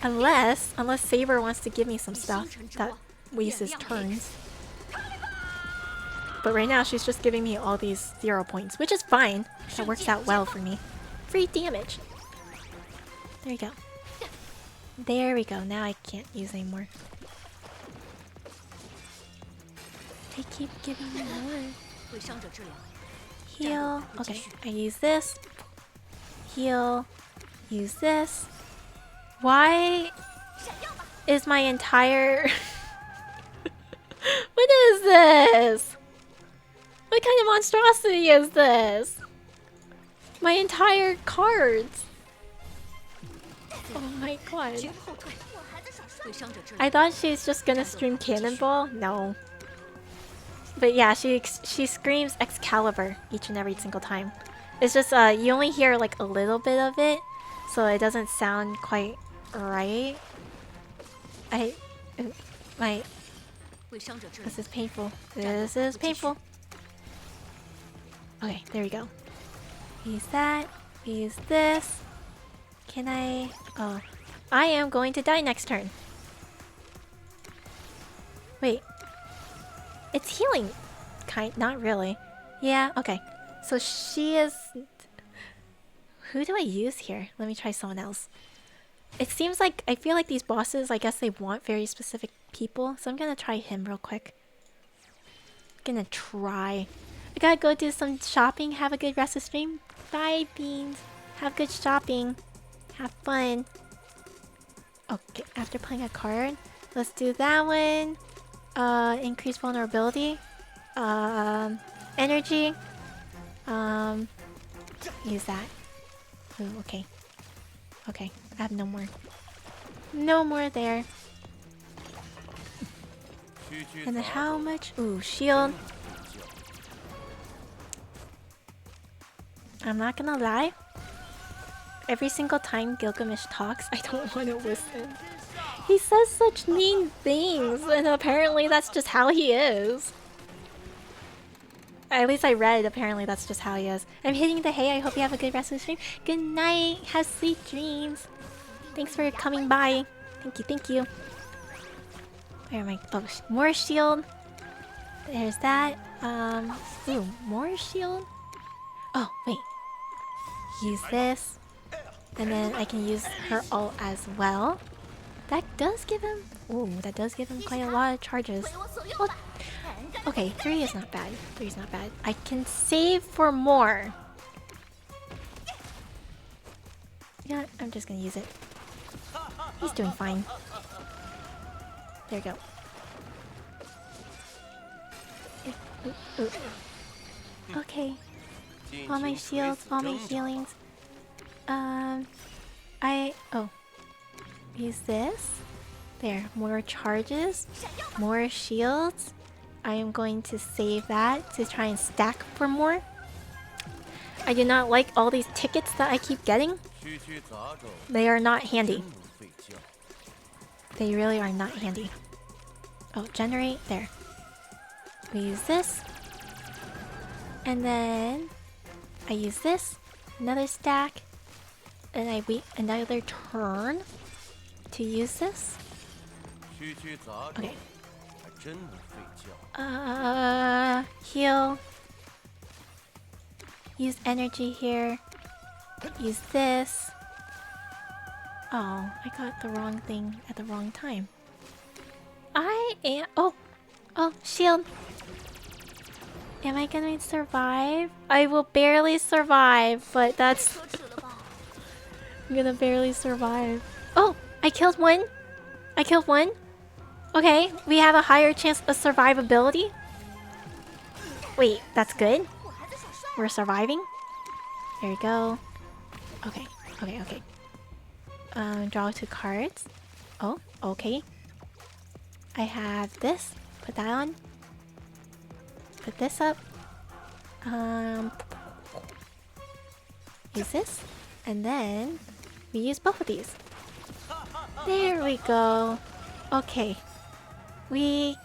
Speaker 1: unless Saber wants to give me some stuff that wastes turns. But right now she's just giving me all these 0 points, which is fine. That works out well for me. Free damage. There you go. There we go. Now I can't use anymore. They keep giving me more. Heal. Okay, I use this. Heal. Use this. Why is my entire... What is this? What kind of monstrosity is this? My entire cards. Oh my god. I thought she's just gonna stream Cannonball. No. But yeah, she screams Excalibur each and every single time. It's just you only hear like a little bit of it, so it doesn't sound quite right. This is painful. This is painful. Okay, there we go. Use that. Use this. Can I... Oh. I am going to die next turn. Wait. It's healing. Not really. Yeah, okay. So she is... Who do I use here? Let me try someone else. It seems like I feel like these bosses, I guess they want very specific people, so I'm gonna try him real quick. Gonna try. I gotta go do some shopping. Have a good rest of stream. Bye, Beans. Have good shopping. Have fun. Okay, after playing a card, let's do that one. Increase vulnerability. Energy. Use that. Ooh, okay. Okay, I have no more. No more there. And then how much? Ooh, shield. I'm not gonna lie. Every single time Gilgamesh talks, I don't want to listen. He says such mean things, and apparently that's just how he is. At least I read, apparently that's just how he is. I'm hitting the hay. I hope you have a good rest of the stream. Good night. Have sweet dreams. Thanks for coming by. Thank you, thank you. Where am I? Oh, more shield. There's that. Ooh, more shield? Oh, wait. Use this. And then I can use her ult as well. That does give him... Ooh, that does give him quite a lot of charges. Well, okay, 3 is not bad. 3 is not bad. I can save for more. Yeah, I'm just gonna use it. He's doing fine. There you go. Ooh, ooh. Okay. All my shields, all my healings. Oh. Use this. There, more charges. More shields. I am going to save that to try and stack for more. I do not like all these tickets that I keep getting. They are not handy. They really are not handy. Oh, generate. There. We use this. And then I use this. Another stack. And I wait another turn to use this. Okay. Heal. Use energy here. Use this. Oh, I got the wrong thing at the wrong time. Oh, shield. Am I gonna survive? I will barely survive, but that's... I'm gonna barely survive. Oh, I killed one. I killed one. Okay, we have a higher chance of survivability. Wait, that's good. We're surviving. There you go. Okay, okay, okay. Draw 2 cards. Oh, okay. I have this. Put that on. Put this up. Use this. And then we use both of these. There we go. Okay. We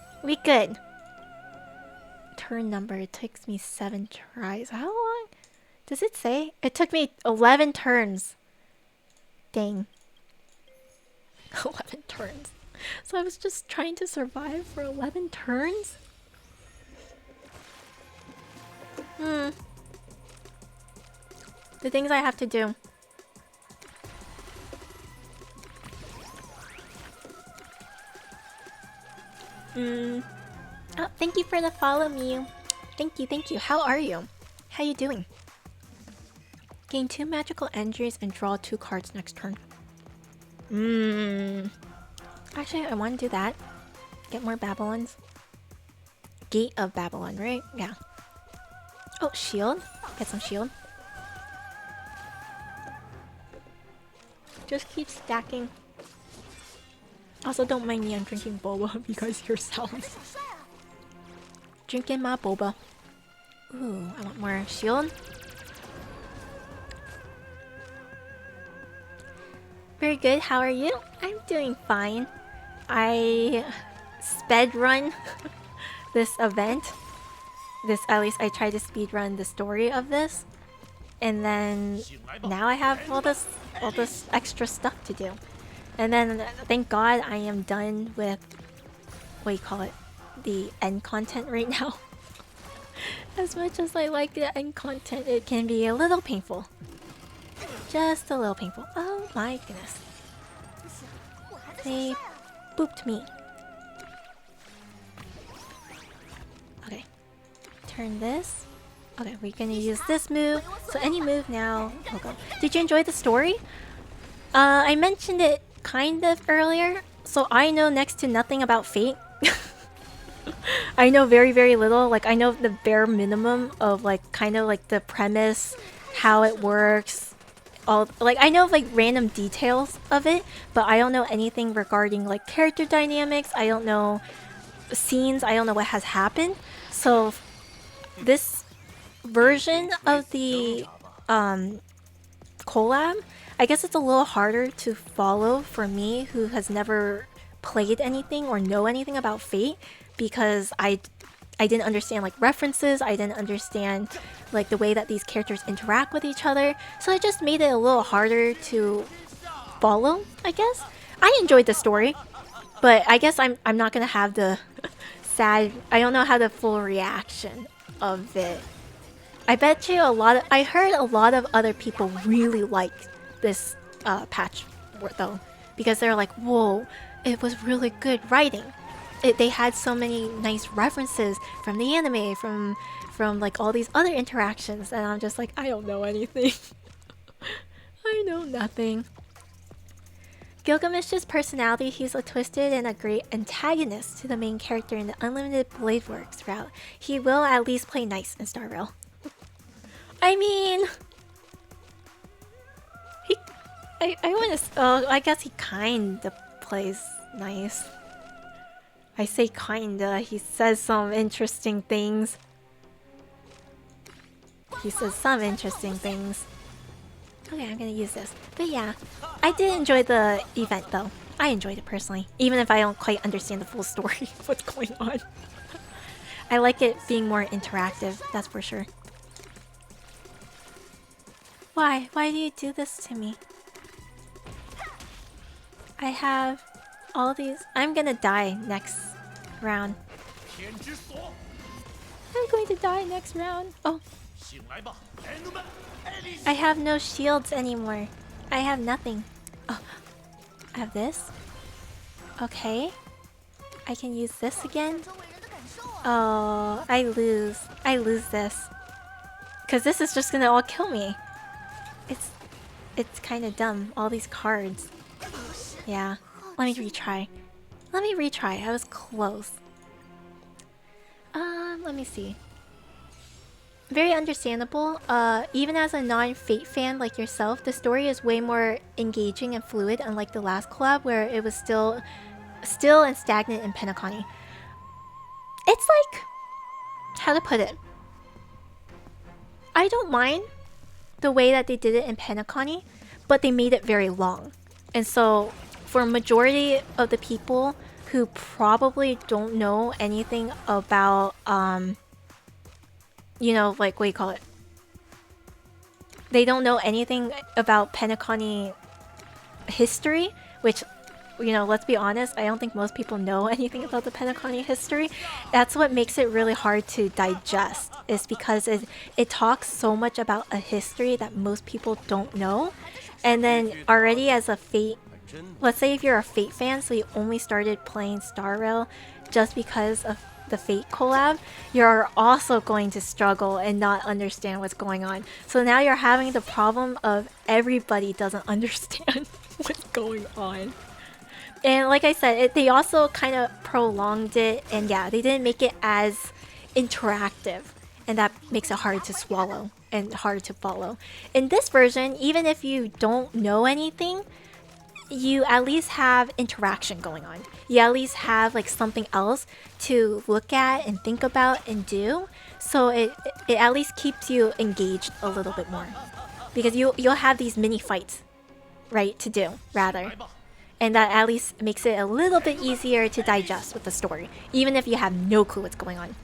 Speaker 1: good. Turn number. It takes me 7 tries. How long? Does it say? It took me 11 turns. Dang. 11 turns. So I was just trying to survive for 11 turns? The things I have to do. Oh, thank you for the follow, Mew. Thank you, thank you. How are you? How you doing? Gain 2 magical energies and draw 2 cards next turn. Actually, I want to do that. Get more Babylons. Gate of Babylon, right? Yeah. Oh, shield. Get some shield. Just keep stacking. Also, don't mind me, I'm drinking boba if you guys hear sounds. Drinking my boba. Ooh, I want more shield. Very good, how are you? I'm doing fine. I sped run this event. At least I tried to speed run the story of this. And then now I have all this extra stuff to do. And then thank God I am done with, what do you call it, the end content right now. As much as I like the end content, it can be a little painful. just a little painful. Oh my goodness. They booped me. Okay. Turn this. Okay, we're gonna use this move. So any move now will go. Did you enjoy the story? I mentioned it kind of earlier. So I know next to nothing about Fate. I know very, very little. Like, I know the bare minimum of, like, kind of like the premise, how it works. All, like, I know, like, random details of it, but I don't know anything regarding, like, character dynamics. I don't know scenes. I don't know what has happened. So this version of the collab, I guess it's a little harder to follow for me, who has never played anything or know anything about Fate, because I didn't understand like references. I didn't understand like the way that these characters interact with each other, so it just made it a little harder to follow, I guess. I enjoyed the story, but I guess I'm not gonna have the sad, I don't know how the full reaction of it. I bet you I heard a lot of other people really like this patch though, because they're like, whoa, it was really good writing. They had so many nice references from the anime, from like all these other interactions, and I'm just like, I don't know anything. I know nothing. Gilgamesh's personality, he's a twisted and a great antagonist to the main character in the Unlimited Blade Works route. He will at least play nice in Star Rail. I mean, I guess he kinda plays nice. I say kinda, he says some interesting things. He says some interesting things. Okay, I'm gonna use this. But yeah, I did enjoy the event though. I enjoyed it personally, even if I don't quite understand the full story of what's going on. I like it being more interactive, that's for sure. Why? Why do you do this to me? I have all these. I'm gonna die next round. I'm going to die next round. Oh. I have no shields anymore. I have nothing. Oh. I have this. Okay. I can use this again. Oh, I lose. I lose this. Because this is just gonna all kill me. It's kind of dumb. All these cards. Yeah. Let me retry. Let me retry. I was close. Let me see. Very understandable. Even as a non-Fate fan like yourself, the story is way more engaging and fluid, unlike the last collab where it was still and stagnant in Penacony. It's like, how to put it? I don't mind the way that they did it in Penacony, but they made it very long. And so, for a majority of the people who probably don't know anything about, you know, like, what do you call it? They don't know anything about Penacony history, which, you know, let's be honest, I don't think most people know anything about the Penacony history. That's what makes it really hard to digest, is because it talks so much about a history that most people don't know. And then already as a Fate, let's say if you're a Fate fan, so you only started playing Star Rail just because of the Fate collab, you're also going to struggle and not understand what's going on. So now you're having the problem of everybody doesn't understand what's going on. And like I said, they also kind of prolonged it, and yeah, they didn't make it as interactive, and that makes it hard to swallow and hard to follow. In this version, even if you don't know anything, you at least have interaction going on. You at least have like something else to look at and think about and do. So it at least keeps you engaged a little bit more, because you'll have these mini fights, right, to do rather. And that at least makes it a little bit easier to digest with the story, even if you have no clue what's going on.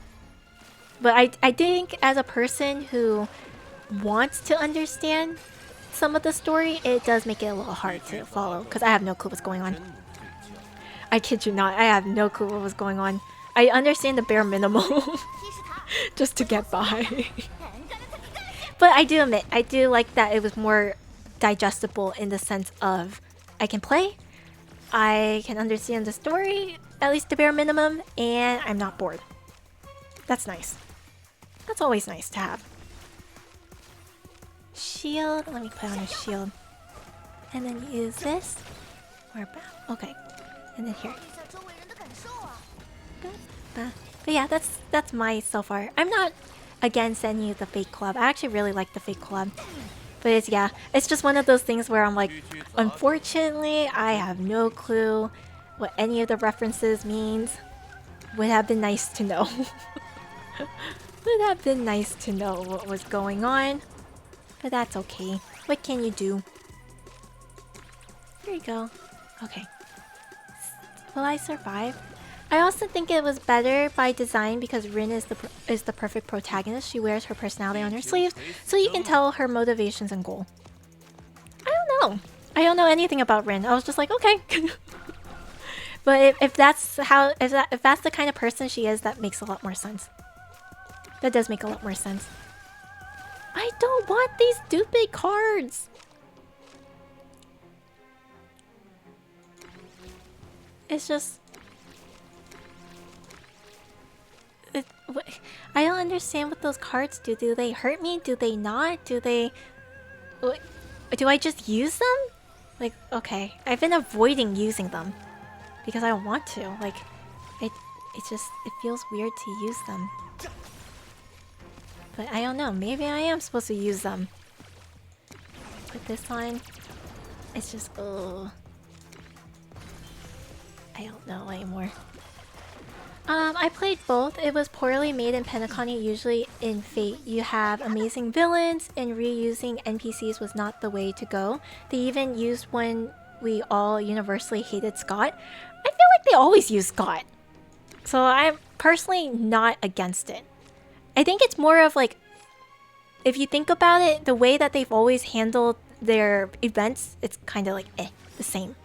Speaker 1: But I think as a person who wants to understand some of the story, it does make it a little hard to follow, because I have no clue what's going on. I kid you not, I have no clue what was going on. I understand the bare minimum just to get by. But I do admit, I do like that it was more digestible in the sense of I can play, I can understand the story, at least the bare minimum, and I'm not bored. That's nice. That's always nice to have. Shield, let me put on a shield. And then use this. Okay. And then here. But yeah, that's my so far. I'm not against any of the fake collab. I actually really like the fake collab. But it's just one of those things where I'm like, unfortunately, I have no clue what any of the references means. Would have been nice to know. Would have been nice to know what was going on. But that's okay. What can you do? Here you go. Okay. Will I survive? I also think it was better by design because Rin is the perfect protagonist. She wears her personality on her sleeves, so you can tell her motivations and goal. I don't know. I don't know anything about Rin. I was just like, okay. But if that's the kind of person she is, that makes a lot more sense. That does make a lot more sense. I don't want these stupid cards. It's just... I don't understand what those cards do. Do they hurt me? Do they not? Do they... Do I just use them? Like, okay. I've been avoiding using them. Because I don't want to. Like, it feels weird to use them. But I don't know. Maybe I am supposed to use them. Put this on. It's just... ugh. I don't know anymore. I played both. It was poorly made in Pentacon. Usually in Fate you have amazing villains, and reusing NPCs was not the way to go. They even used one we all universally hated, Scott. I feel like they always use Scott. So I'm personally not against it. I think it's more of like, if you think about it, the way that they've always handled their events, it's kind of like the same.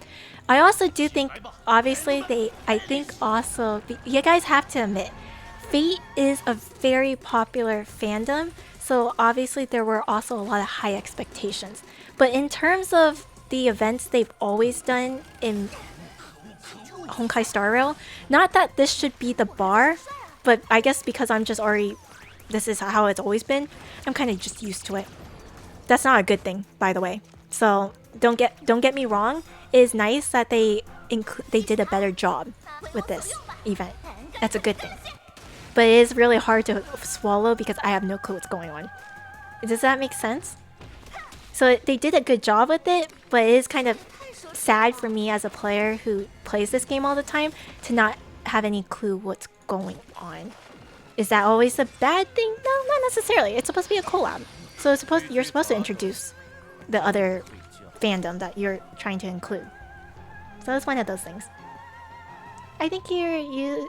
Speaker 1: I also do think, obviously, I think also, you guys have to admit, Fate is a very popular fandom, so obviously there were also a lot of high expectations. But in terms of the events they've always done in Honkai Star Rail, not that this should be the bar, but I guess because I'm just already, this is how it's always been, I'm kind of just used to it. That's not a good thing, by the way. So don't get me wrong. It is nice that they did a better job with this event. That's a good thing. But it is really hard to swallow because I have no clue what's going on. Does that make sense? So they did a good job with it, but it is kind of sad for me as a player who plays this game all the time to not have any clue what's going on. Is that always a bad thing? No, not necessarily. It's supposed to be a collab. So you're supposed to introduce the other fandom that you're trying to include. So it's one of those things. I think you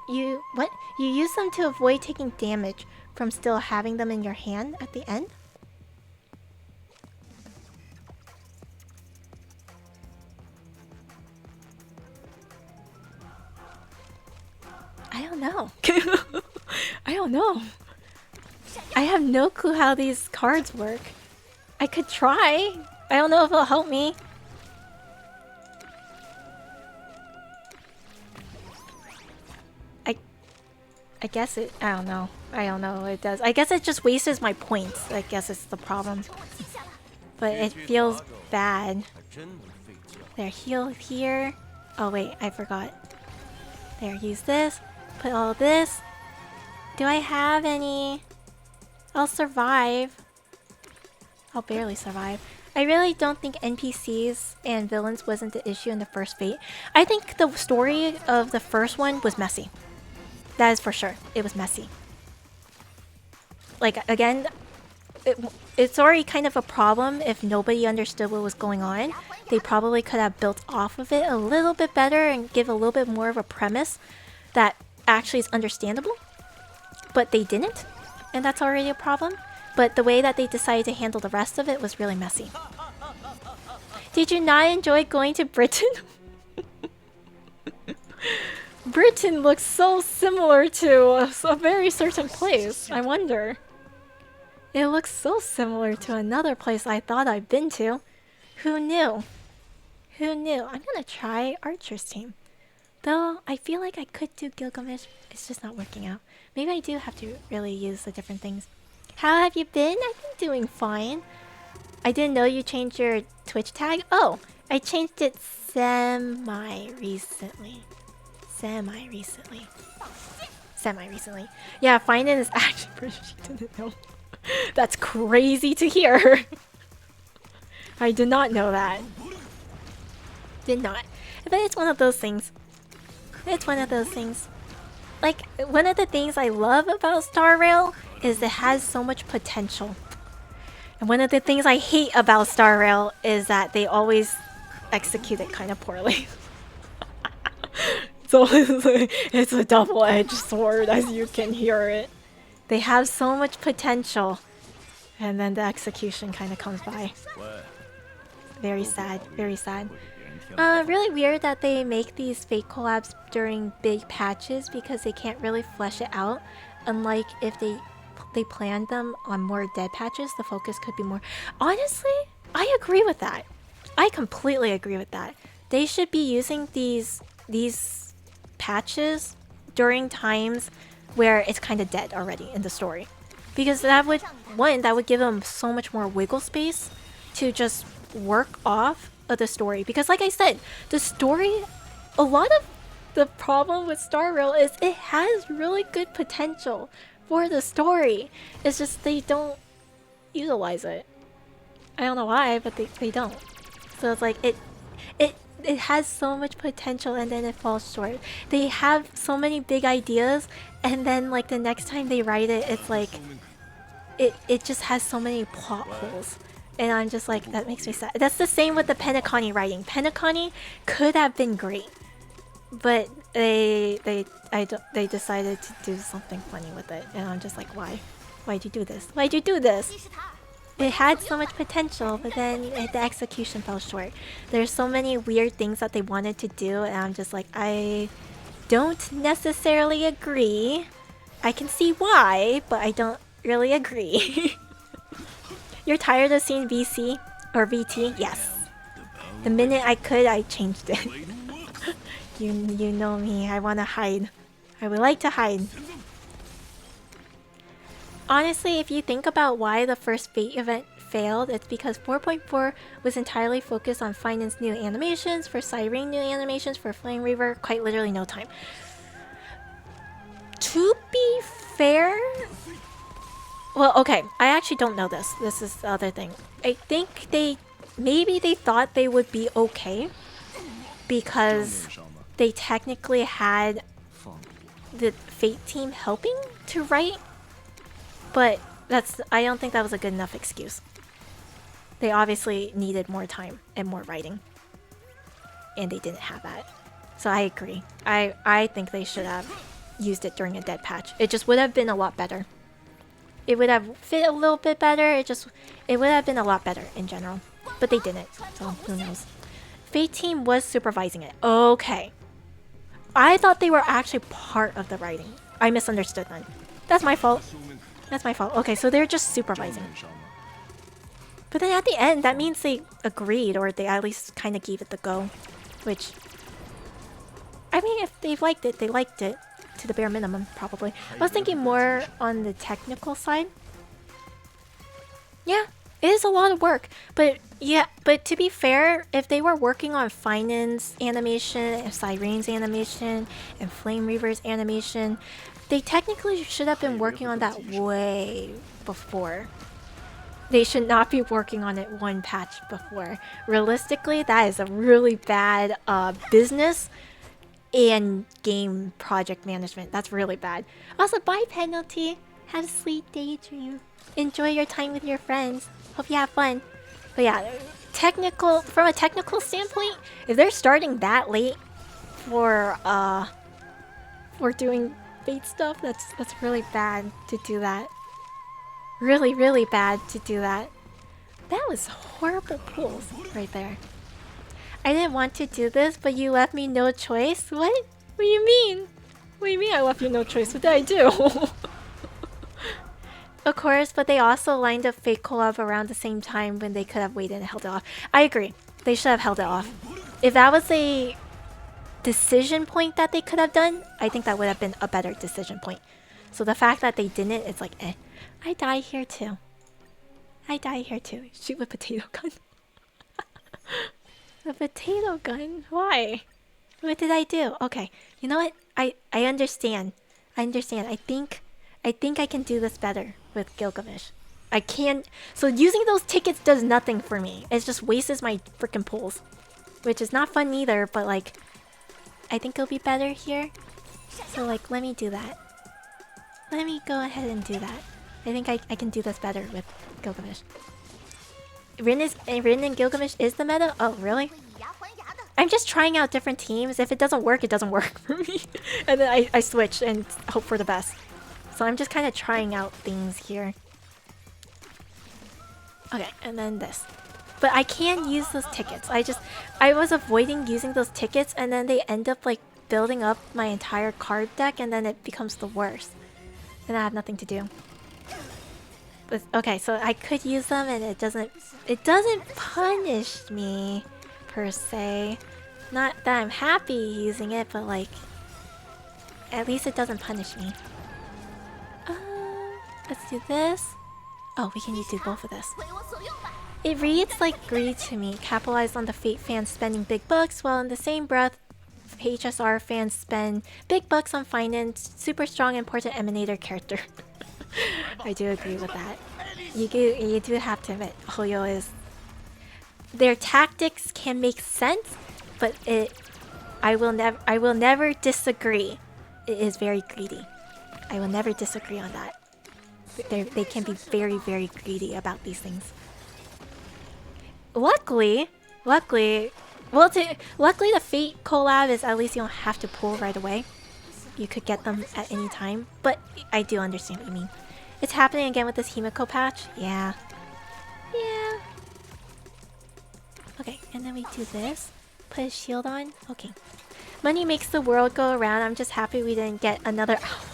Speaker 1: use them to avoid taking damage from still having them in your hand at the end. I don't know. I don't know. I have no clue how these cards work. I could try. I don't know if it'll help me. I guess it... I don't know. I don't know what it does. I guess it just wastes my points. I guess it's the problem. But it feels bad. There, heal here. Oh wait, I forgot. There, use this. Put all this. Do I have any... I'll survive. I'll barely survive. I really don't think NPCs and villains wasn't the issue in the first Fate. I think the story of the first one was messy. That is for sure. It was messy. Like, again, it's already kind of a problem if nobody understood what was going on. They probably could have built off of it a little bit better and give a little bit more of a premise that actually is understandable. But they didn't, and that's already a problem. But the way that they decided to handle the rest of it was really messy. Did you not enjoy going to Britain? Britain looks so similar to a very certain place. I wonder. It looks so similar to another place I thought I'd been to. Who knew? Who knew? I'm gonna try Archer's team. Though, I feel like I could do Gilgamesh. It's just not working out. Maybe I do have to really use the different things. How have you been? I've been doing fine. I didn't know you changed your Twitch tag. Oh, I changed it semi-recently. Semi-recently. Yeah, finding is actually pretty. She didn't know. That's crazy to hear. I did not know that. Did not. But it's one of those things. It's one of those things. Like, one of the things I love about Star Rail is it has so much potential. And one of the things I hate about Star Rail is that they always execute it kind of poorly. So it's a double-edged sword, as you can hear it. They have so much potential, and then the execution kind of comes by. Very sad, very sad. Really weird that they make these fake collabs during big patches because they can't really flesh it out. Unlike if they planned them on more dead patches, the focus could be more. Honestly, I agree with that. I completely agree with that. They should be using these patches during times where it's kind of dead already in the story, because that would give them so much more wiggle space to just work off of the story. Because like I said, the story, a lot of the problem with Star Rail is it has really good potential for the story. It's just they don't utilize it. I don't know why, but they don't. So it's like it has so much potential and then it falls short. They have so many big ideas and then like the next time they write it, it's like it just has so many plot holes. And I'm just like, that makes me sad. That's the same with the Penacony writing. Penacony could have been great, but they decided to do something funny with it, and I'm just like, why? Why'd you do this? Why'd you do this? It had so much potential, but then the execution fell short. There's so many weird things that they wanted to do, and I'm just like, I don't necessarily agree. I can see why, but I don't really agree. You're tired of seeing VC or VT? Yes. The minute I could, I changed it. You know me. I want to hide. I would like to hide. Honestly, if you think about why the first Fate event failed, it's because 4.4 was entirely focused on Finance new animations, for Siren new animations, for Flame Reaver, quite literally no time. To be fair... Well, okay, I actually don't know this. This is the other thing. I think maybe they thought they would be okay because they technically had the Fate team helping to write, but I don't think that was a good enough excuse. They obviously needed more time and more writing, and they didn't have that. So I agree. I think they should have used it during a dead patch. It just would have been a lot better. It would have fit a little bit better. It would have been a lot better in general. But they didn't, so who knows. Fate team was supervising it. Okay. I thought they were actually part of the writing. I misunderstood then. That's my fault. That's my fault. Okay, so they're just supervising. But then at the end, that means they agreed, or they at least kind of gave it the go. Which, I mean, if they liked it, they liked it. To the bare minimum, probably. I was thinking more on the technical side. Yeah, it is a lot of work. But yeah, but to be fair, if they were working on Finance animation, and Siren's animation, and Flame Reaver's animation, they technically should have been working on that way before. They should not be working on it one patch before. Realistically, that is a really bad business and game project management. That's really bad. Also, bye Penalty. Have a sweet daydream. Enjoy your time with your friends. Hope you have fun. But yeah, from a technical standpoint, if they're starting that late for doing Fate stuff, that's really bad to do that. Really, really bad to do that. That was horrible pulls right there. I didn't want to do this, but you left me no choice? What? What do you mean? What do you mean I left you no choice? What did I do? Of course, but they also lined up fake collab around the same time when they could have waited and held it off. I agree. They should have held it off. If that was a decision point that they could have done, I think that would have been a better decision point. So the fact that they didn't, it's like, eh. I die here too. I die here too. Shoot with potato gun. The potato gun? Why? What did I do? Okay. You know what? I understand. I understand. I think I can do this better with Gilgamesh. I can. So using those tickets does nothing for me. It just wastes my freaking pulls, which is not fun either. But like, I think it'll be better here. So like, let me do that. Let me go ahead and do that. I think I can do this better with Gilgamesh. Rin and Gilgamesh is the meta? Oh, really? I'm just trying out different teams. If it doesn't work, it doesn't work for me. And then I switch and hope for the best. So I'm just kind of trying out things here. Okay, and then this. But I can't use those tickets. I was avoiding using those tickets and then they end up like building up my entire card deck and then it becomes the worst. And I have nothing to do. But, okay, so I could use them and it doesn't punish me per se. Not that I'm happy using it, but like at least it doesn't punish me. Let's do this. Oh, we can do both of this. It reads like greed to me. Capitalize on the Fate fans spending big bucks, while in the same breath, HSR fans spend big bucks on finance. Super strong, important Emanator character. I do agree with that. You do have to admit, Hoyo is... Their tactics can make sense, but I will never disagree. It is very greedy. I will never disagree on that. They can be very, very greedy about these things. Luckily, the Fate collab is at least you don't have to pull right away. You could get them at any time, but I do understand what you mean. It's happening again with this Himiko patch. Yeah. Yeah. Okay, and then we do this. Put a shield on. Okay. Money makes the world go around. I'm just happy we didn't get another alloy.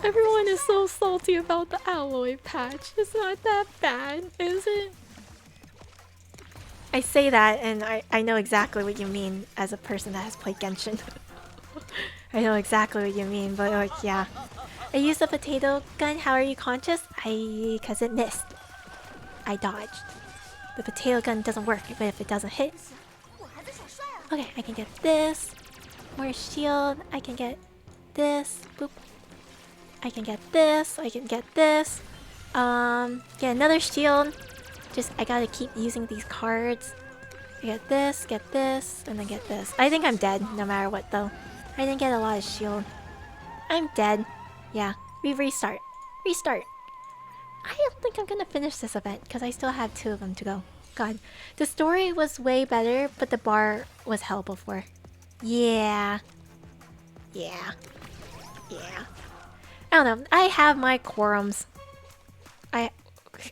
Speaker 1: Everyone is so salty about the alloy patch. It's not that bad, is it? I say that and I know exactly what you mean as a person that has played Genshin. I know exactly what you mean, but like, yeah. I used a potato gun. How are you conscious? Because it missed. I dodged. The potato gun doesn't work, but if it doesn't hit... Okay, I can get this. More shield. I can get this. Boop. I can get this. I can get this. Get another shield. Just, I gotta keep using these cards. I get this, and then get this. I think I'm dead, no matter what, though. I didn't get a lot of shield. I'm dead. Yeah, we restart. Restart. I don't think I'm gonna finish this event, because I still have 2 of them to go. God. The story was way better, but the bar was hell before. Yeah. Yeah. Yeah. I don't know. I have my quorums.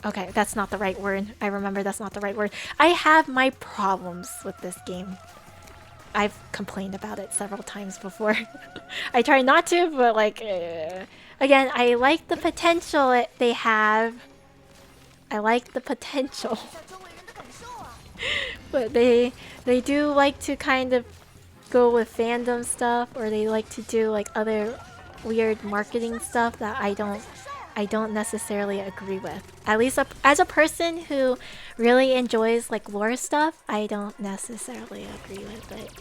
Speaker 1: Okay, that's not the right word. I remember that's not the right word. I have my problems with this game. I've complained about it several times before. I try not to, but like... Again, I like the potential they have. I like the potential. But they do like to kind of go with fandom stuff, or they like to do like other weird marketing stuff that I don't necessarily agree with. At least as a person who really enjoys like lore stuff, I don't necessarily agree with it.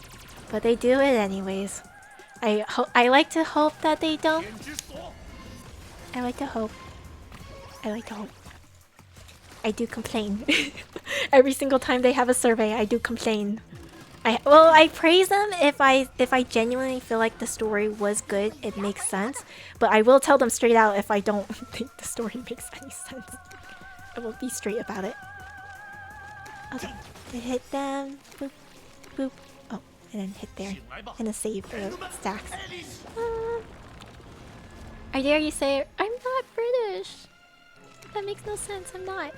Speaker 1: But they do it anyways. I like to hope that they don't. I like to hope. I like to hope. I do complain. Every single time they have a survey, I do complain. I praise them if I genuinely feel like the story was good, it makes sense. But I will tell them straight out if I don't think the story makes any sense. I will be straight about it. Okay, I hit them. Boop, boop. Oh, and then hit there. And a save for the stacks. I dare you say, I'm not British. That makes no sense, I'm not.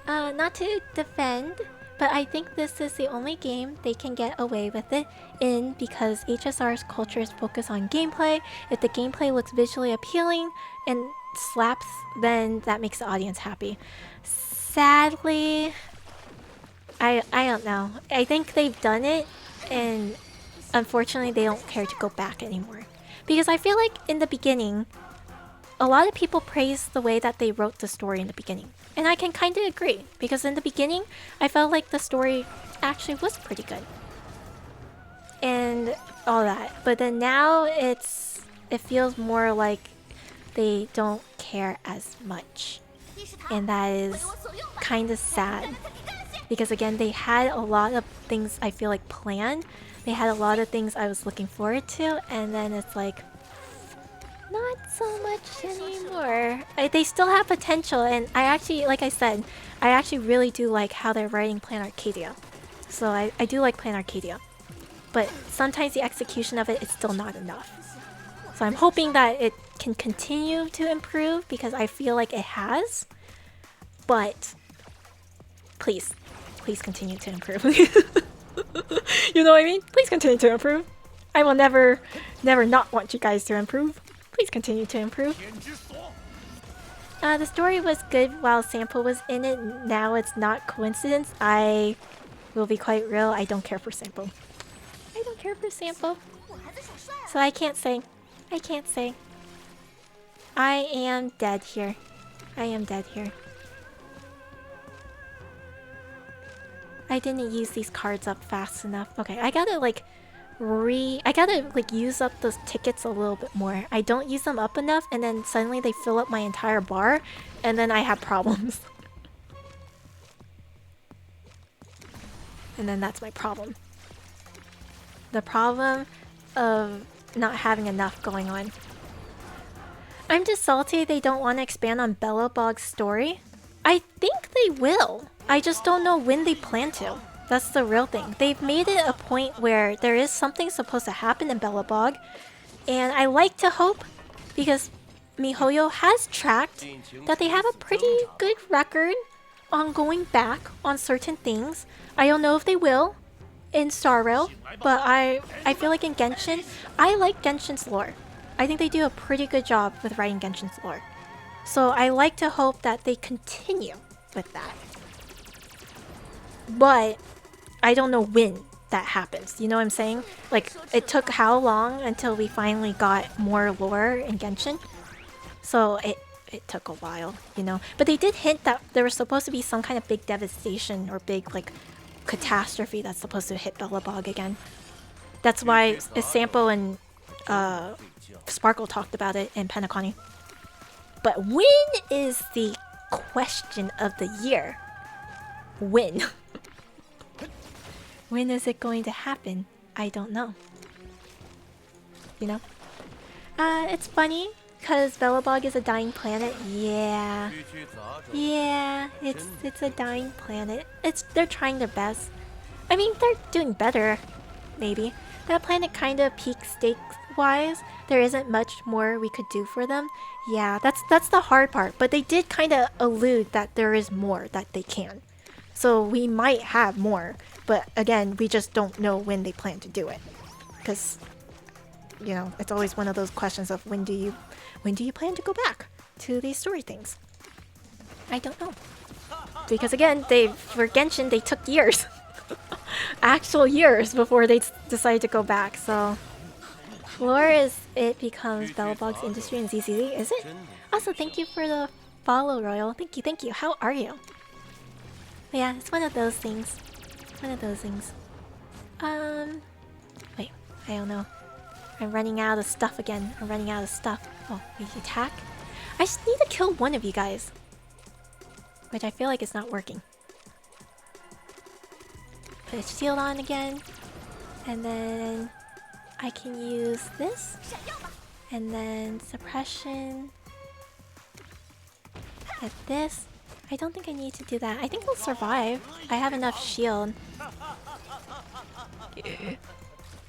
Speaker 1: Not to defend, but but I think this is the only game they can get away with it in because HSR's culture is focused on gameplay. If the gameplay looks visually appealing and slaps, then that makes the audience happy. Sadly, I don't know. I think they've done it, and unfortunately they don't care to go back anymore. Because I feel like in the beginning, a lot of people praise the way that they wrote the story in the beginning. And I can kind of agree, because in the beginning, I felt like the story actually was pretty good. And all that. But then now it feels more like they don't care as much. And that is kind of sad. Because again, they had a lot of things I feel like planned. They had a lot of things I was looking forward to, and then it's like, not so much anymore. They still have potential, and I actually, like I said, I actually really do like how they're writing Plan Arcadia. So I do like Plan Arcadia. But sometimes the execution of it is still not enough. So I'm hoping that it can continue to improve, because I feel like it has. But please continue to improve. You know what I mean? Please continue to improve. I will never not want you guys to improve. Please continue to improve. The story was good while Sampo was in it. Now it's not coincidence. I will be quite real. I don't care for Sampo. I don't care for Sampo. So I can't say. I can't say. I am dead here. I am dead here. I didn't use these cards up fast enough. Okay, I gotta like use up those tickets a little bit more. I don't use them up enough, and then suddenly they fill up my entire bar, and then I have problems. And then that's my problem. The problem of not having enough going on. I'm just salty they don't want to expand on Bellabog's story. I think they will. I just don't know when they plan to. That's the real thing. They've made it a point where there is something supposed to happen in Bellabog, and I like to hope, because MiHoYo has tracked, that they have a pretty good record on going back on certain things. I don't know if they will in Star Rail, but I feel like in Genshin, I like Genshin's lore. I think they do a pretty good job with writing Genshin's lore. So I like to hope that they continue with that. But I don't know when that happens. You know what I'm saying? Like, it took how long until we finally got more lore in Genshin? So it took a while, you know? But they did hint that there was supposed to be some kind of big devastation or big, like, catastrophe that's supposed to hit Bellabog again. That's why Sampo and Sparkle talked about it in Penacony. But when is the question of the year? When? When is it going to happen? I don't know. You know? It's funny, because Bellabog is a dying planet. Yeah. Yeah, it's a dying planet. They're trying their best. I mean, they're doing better, maybe. That planet kind of peak stakes-wise. There isn't much more we could do for them. Yeah, that's the hard part. But they did kind of allude that there is more that they can. So we might have more. But again, we just don't know when they plan to do it. Because, you know, it's always one of those questions of when do you plan to go back to these story things? I don't know. Because again, for Genshin, they took years. Actual years before they decided to go back, so... Lore is it becomes Bellabog's industry in ZZZ, is it? Also, thank you for the follow, Royal. Thank you. How are you? But yeah, it's one of those things. One of those things. Wait, I don't know. I'm running out of stuff again. I'm running out of stuff. Oh, we attack? I just need to kill one of you guys. Which I feel like it's not working. Put a shield on again. And then I can use this. And then suppression. At this. I don't think I need to do that. I think we'll survive. I have enough shield.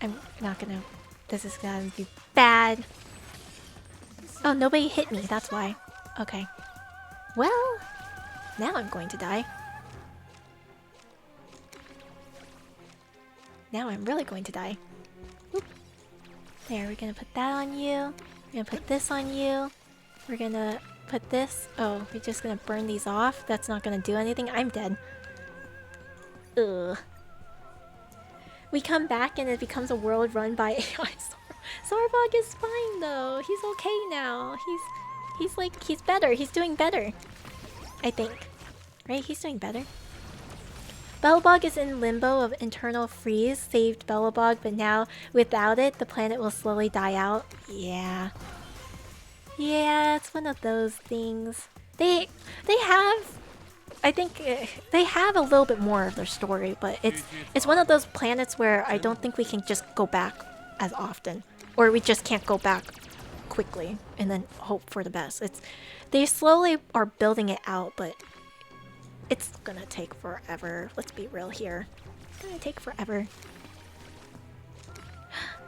Speaker 1: I'm not gonna... This is gonna be bad. Oh, nobody hit me. That's why. Okay. Well, now I'm going to die. now I'm really going to die. Oop. There, we're gonna put that on you. We're gonna put this on you. We're gonna put this. Oh, we're just gonna burn these off. That's not gonna do anything. I'm dead. Ugh. We come back and it becomes a world run by AI. Sarvog is fine though. He's okay now. He's like, he's better. He's doing better. I think. Right? He's doing better. Belobog is in limbo of internal freeze. Saved Belobog, but now without it, the planet will slowly die out. Yeah. Yeah, it's one of those things. They have... I think they have a little bit more of their story, but it's one of those planets where I don't think we can just go back as often. Or we just can't go back quickly and then hope for the best. They slowly are building it out, but it's gonna take forever. Let's be real here. It's gonna take forever.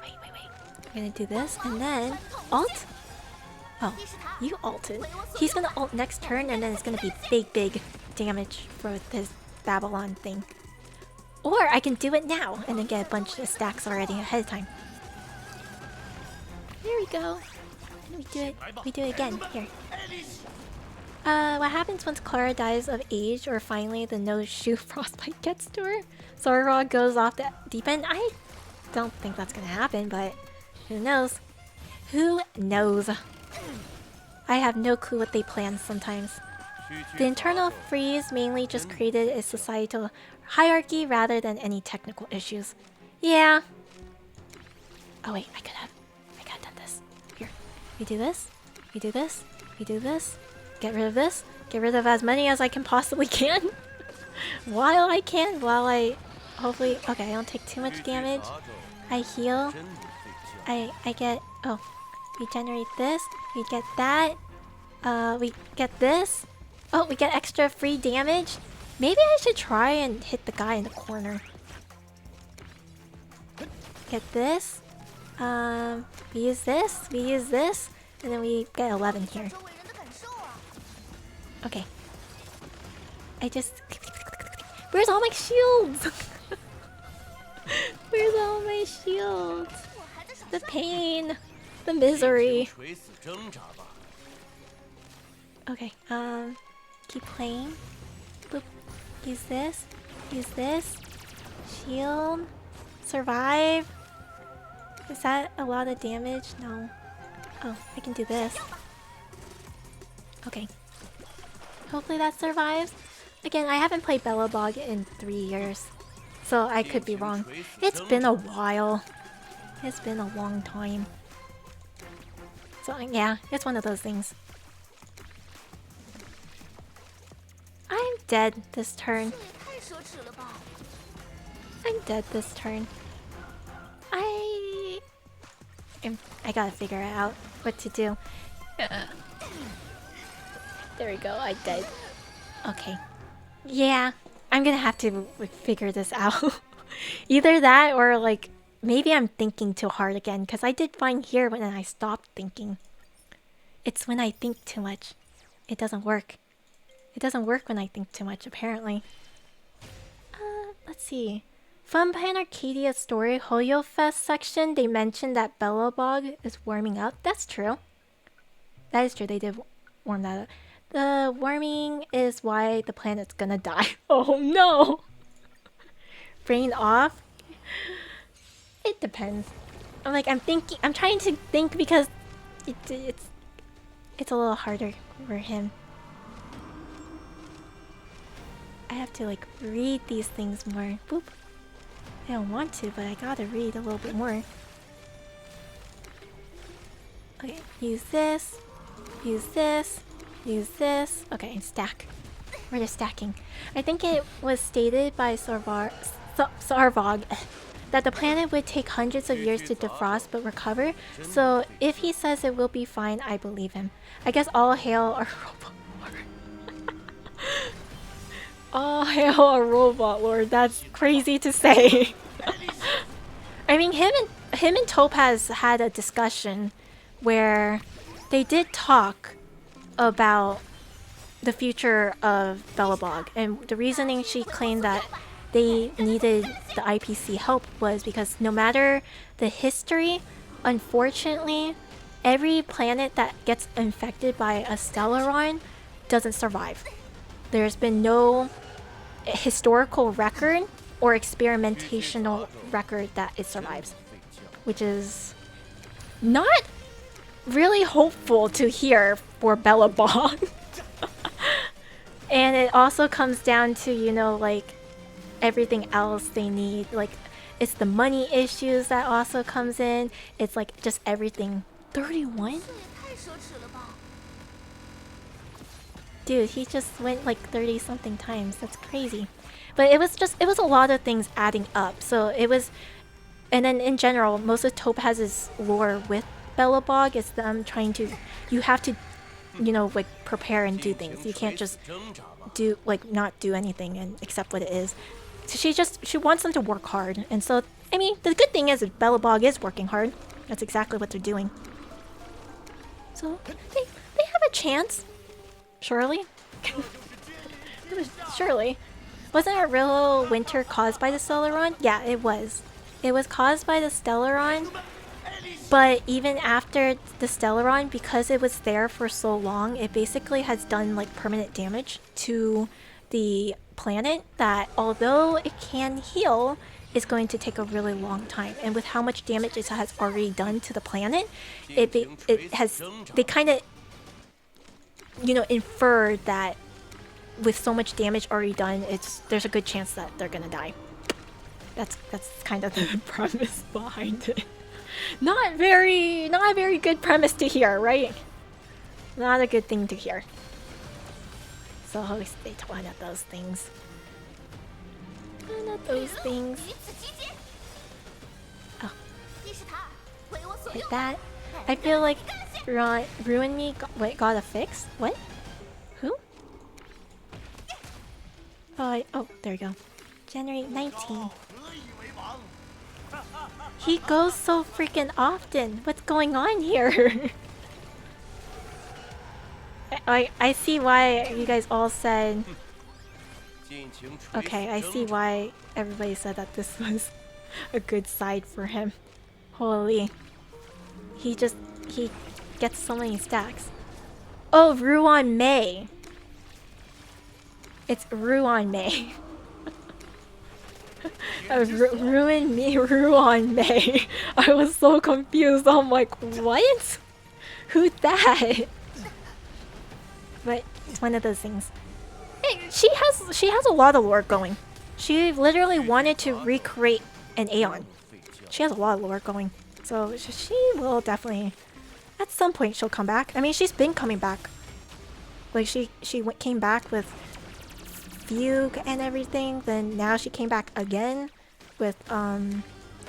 Speaker 1: Wait. I'm gonna do this and then alt. Oh, you alted. He's gonna ult next turn and then it's gonna be big damage for this Babylon thing. Or I can do it now and then get a bunch of stacks already ahead of time. There we go. And we do it again. Here. What happens once Clara dies of age or finally the no shoe frostbite gets to her? Sarvog goes off the deep end? I don't think that's gonna happen, but who knows? Who knows? I have no clue what they plan sometimes. The internal freeze mainly just created a societal hierarchy rather than any technical issues. Yeah. Oh wait, I could have done this. Here. We do this. We do this. We do this. Get rid of this. Get rid of as many as I can possibly can. While I hopefully... Okay, I don't take too much damage. I heal. I get... Oh. We generate this. We get that. We get this. Oh, we get extra free damage. Maybe I should try and hit the guy in the corner. Get this. We use this. We use this. And then we get 11 here. Okay. Where's all my shields? Where's all my shields? The pain. The misery. Okay, keep playing. Boop. Use this. Use this. Shield. Survive. Is that a lot of damage? No. Oh, I can do this. Okay. Hopefully that survives. Again, I haven't played Belobog in 3 years, so I could be wrong. It's been a while. It's been a long time. So yeah, it's one of those things. I'm dead this turn. I'm dead this turn. I gotta figure out what to do. There we go, I died. Okay. Yeah, I'm gonna have to figure this out. Either that or like maybe I'm thinking too hard again, because I did fine here when I stopped thinking. It's when I think too much. It doesn't work. It doesn't work when I think too much, apparently. Let's see. Fun Pan Arcadia story, Hoyo Fest section, they mentioned that Belobog is warming up. That's true. That is true, they did warm that up. The warming is why the planet's gonna die. Oh no! Brain off? It depends. I'm trying to think because it's a little harder for him. I have to like read these things more. Boop. I don't want to, but I gotta read a little bit more. Okay, use this. Use this. Use this. Okay, stack. We're just stacking. I think it was stated by Sarvog that the planet would take hundreds of years to defrost but recover. So if he says it will be fine, I believe him. I guess all hail our robot lord. All hail our robot lord. That's crazy to say. I mean, him and Topaz had a discussion where they did talk about the future of Belobog, and the reasoning she claimed that they needed the IPC help was because no matter the history, unfortunately, every planet that gets infected by a Stellaron doesn't survive. There's been no historical record or experimentational record that it survives, which is not really hopeful to hear for Bellabong. And it also comes down to, you know, like everything else they need. Like, it's the money issues that also comes in. It's like just everything. 31? Dude, he just went like 30 something times. That's crazy. But it was a lot of things adding up. So it was, and then in general, most of Topaz's lore with Bellabog is them trying to, you have to, you know, like prepare and do things. You can't just do, like, not do anything and accept what it is. So she wants them to work hard. And so, I mean, the good thing is that Bellabog is working hard. That's exactly what they're doing. So they have a chance. Surely. Surely. Wasn't a real winter caused by the Stellaron? Yeah, it was. It was caused by the Stellaron. But even after the Stellaron, because it was there for so long, it basically has done like permanent damage to the planet that although it can heal, it's going to take a really long time. And with how much damage it has already done to the planet, they kind of, you know, inferred that with so much damage already done, there's a good chance that they're gonna die. That's kind of the premise behind it. Not a very good premise to hear, right? Not a good thing to hear. So it's one of those things. One of those things. Oh. Like that. I feel like Ruin Me got a fix. What? Who? Oh, there you go. Generate 19. He goes so freaking often. What's going on here? I see why you guys all said. Okay, I see why everybody said that this was a good side for him. Holy. He gets so many stacks. Oh, Ruan Mei. It's Ruan Mei. Ruin Me, Ruan Mei. I was so confused. I'm like, what? Who's that? But it's one of those things. Hey, she has a lot of lore going. She literally wanted to recreate an Aeon. She has a lot of lore going. So she will definitely, at some point she'll come back. I mean, she's been coming back. Like she came back with Fugue and everything, then now she came back again with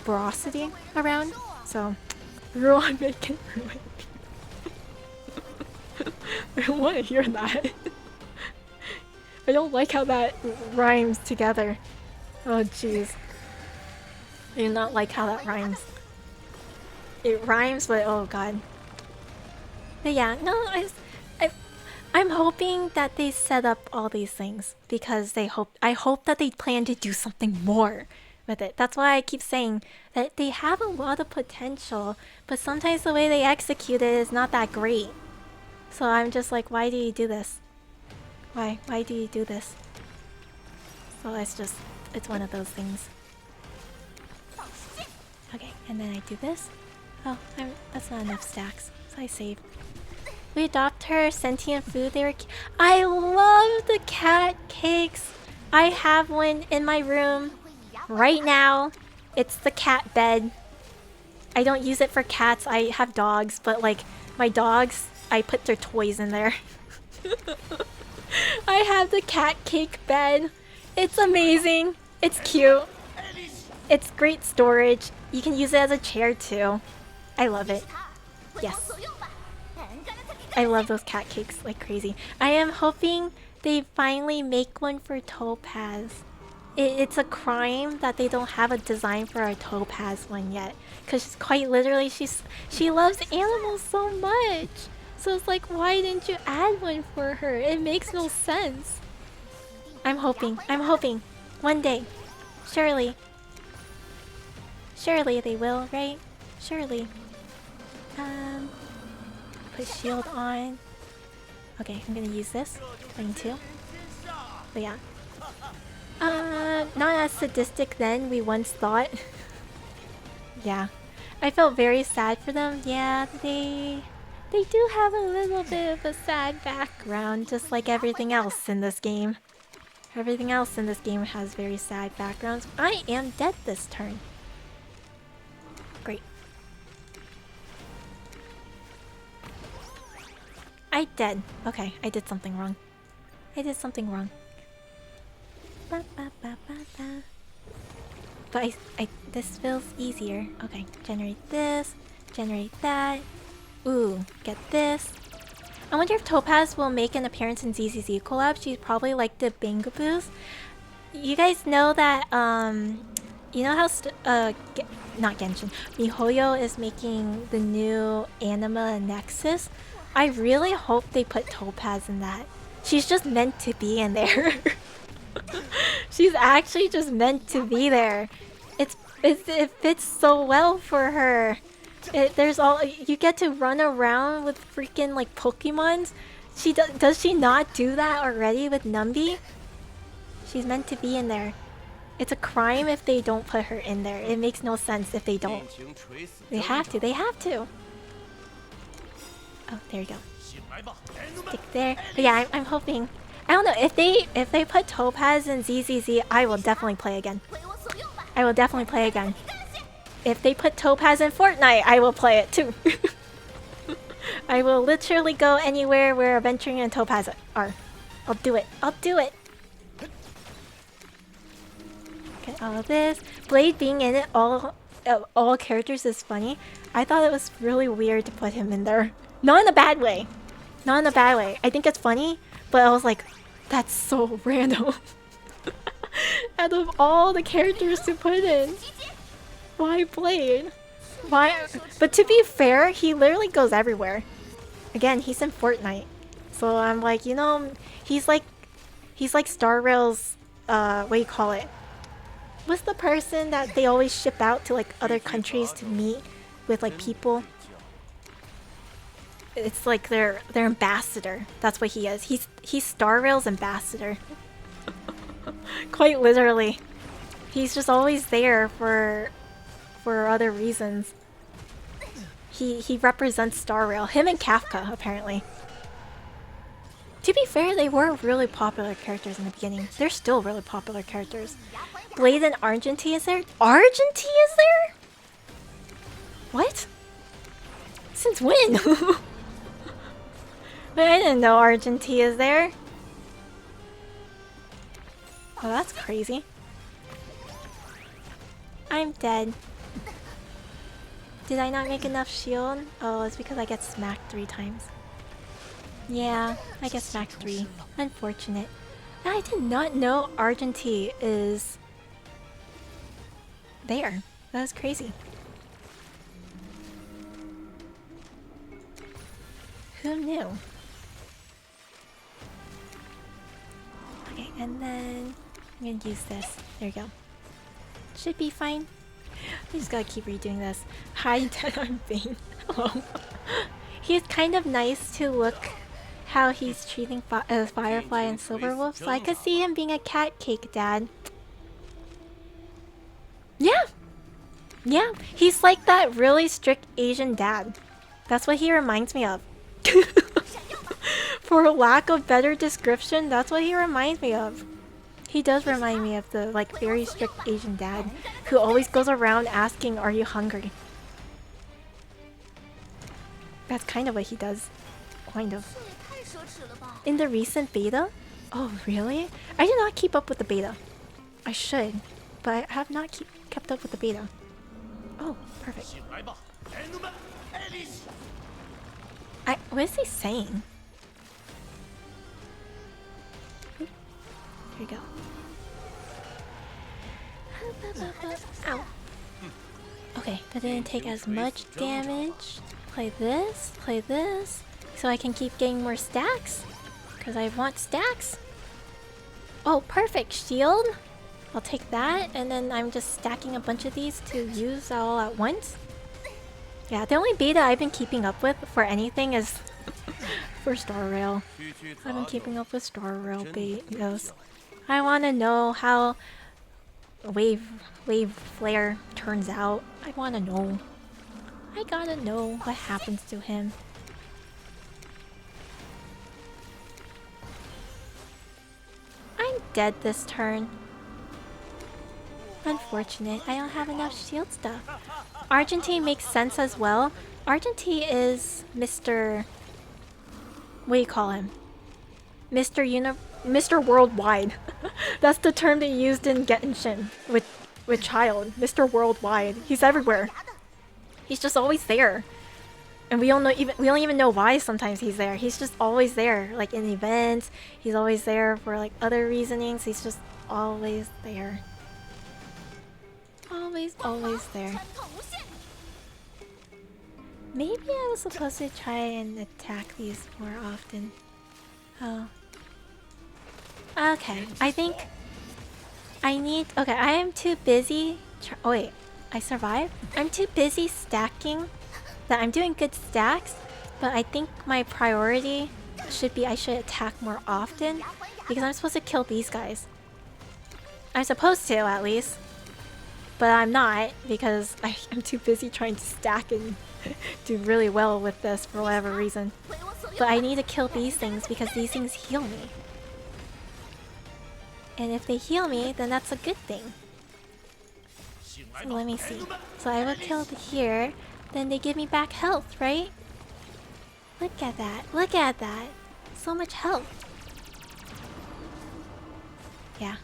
Speaker 1: Veracity around. So Ruan making ruin. I don't want to hear that. I don't like how that rhymes together. Oh jeez. I do not like how that rhymes. It rhymes, but oh god. But yeah, no, I'm hoping that they set up all these things because I hope that they plan to do something more with it. That's why I keep saying that they have a lot of potential, but sometimes the way they execute it is not that great. So I'm just like, why do you do this? Why do you do this? So it's one of those things. Okay, and then I do this. Oh, that's not enough stacks, so I save. We adopt her sentient food. I love the cat cakes. I have one in my room right now. It's the cat bed. I don't use it for cats. I have dogs, but like my dogs, I put their toys in there. I have the cat cake bed. It's amazing. It's cute. It's great storage. You can use it as a chair too. I love it. Yes. I love those cat cakes like crazy. I am hoping they finally make one for Topaz. It's a crime that they don't have a design for a Topaz one yet. Because quite literally, she loves animals so much. So it's like, why didn't you add one for her? It makes no sense. I'm hoping. One day. Surely. Surely they will, right? Surely. Put shield on. Okay, I'm gonna use this. I need to. But yeah. Not as sadistic then we once thought. Yeah. I felt very sad for them. Yeah, they do have a little bit of a sad background, just like everything else in this game. Everything else in this game has very sad backgrounds. I am dead this turn. Great. I dead. Okay, I did something wrong. I did something wrong. Ba, ba, ba, ba, ba. But this feels easier. Okay, generate this, generate that. Ooh, get this. I wonder if Topaz will make an appearance in ZZZ Collab. She's probably like the Bangaboos. You guys know that, you know how, not Genshin, MiHoYo is making the new Anima Nexus? I really hope they put Topaz in that. She's just meant to be in there. She's actually just meant to be there. It fits so well for her. There's all you get to run around with freaking like Pokemons. Does she not do that already with Numby? She's meant to be in there. It's a crime if they don't put her in there. It makes no sense if they don't. They have to. They have to. Oh, there you go. Stick there. But yeah, I'm hoping. I don't know if they put Topaz in ZZZ, I will definitely play again. I will definitely play again. If they put Topaz in Fortnite, I will play it too. I will literally go anywhere where Aventuring and Topaz are. I'll do it. I'll do it. Get all of this. Blade being in it, all characters is funny. I thought it was really weird to put him in there. Not in a bad way. Not in a bad way. I think it's funny, but I was like, that's so random. Out of all the characters to put in, why Blade? Why? But to be fair, he literally goes everywhere. Again, he's in Fortnite, so I'm like, you know, he's like Star Rail's, what do you call it? What's the person that they always ship out to like other countries to meet with like people? It's like their ambassador. That's what he is. He's Star Rail's ambassador. Quite literally. He's just always there for other reasons. He represents Star Rail. Him and Kafka, apparently. To be fair, they were really popular characters in the beginning. They're still really popular characters. Blade and Argentine is there? Argentine is there? What? Since when? Wait, I didn't know Argentine is there. Oh, that's crazy. I'm dead. Did I not make enough shield? Oh, it's because I get smacked 3 times. Yeah, I get smacked 3. Unfortunate. I did not know Argentine is there. That was crazy. Who knew? Okay, and then I'm gonna use this. There you go. Should be fine. I just gotta keep redoing this. Hi, Dead on Bane. Hello. He's kind of nice to look how he's treating Firefly and Silverwolf, so I could see him being a cat cake dad. Yeah! Yeah, he's like that really strict Asian dad. That's what he reminds me of. For lack of better description, that's what he reminds me of. He does remind me of the like very strict Asian dad who always goes around asking, "Are you hungry?" That's kind of what he does. Kind of. In the recent beta? Oh, really? I did not keep up with the beta. I should, but I have not kept up with the beta. Oh, perfect. What is he saying? Oop. Here we go. Ow. Okay, that didn't take as much damage. Play this, so I can keep getting more stacks. Because I want stacks. Oh, perfect. Shield. I'll take that, and then I'm just stacking a bunch of these to use all at once. Yeah, the only beta I've been keeping up with for anything is for Star Rail. I've been keeping up with Star Rail betas. I want to know how Wave Flare turns out. I want to know. I gotta know what happens to him. I'm dead this turn. Unfortunate, I don't have enough shield stuff. Argentine makes sense as well. Argentine is Mr. What do you call him? Mr. Worldwide. That's the term they used in Genshin with Child. Mr. Worldwide. He's everywhere. He's just always there. And we don't even know why sometimes he's there. He's just always there. Like in events, he's always there for like other reasonings. He's just always there. Always there. Maybe I was supposed to try and attack these more often. Oh. Okay, I think I need... Okay, I am too busy... Oh wait, I survived? I'm too busy stacking that I'm doing good stacks, but I think my priority should be I should attack more often because I'm supposed to kill these guys. I'm supposed to, at least. But I'm not because I'm too busy trying to stack and do really well with this for whatever reason. But I need to kill these things because these things heal me. And if they heal me, then that's a good thing. So let me see. So I will kill here, then they give me back health, right? Look at that. Look at that. So much health. Yeah.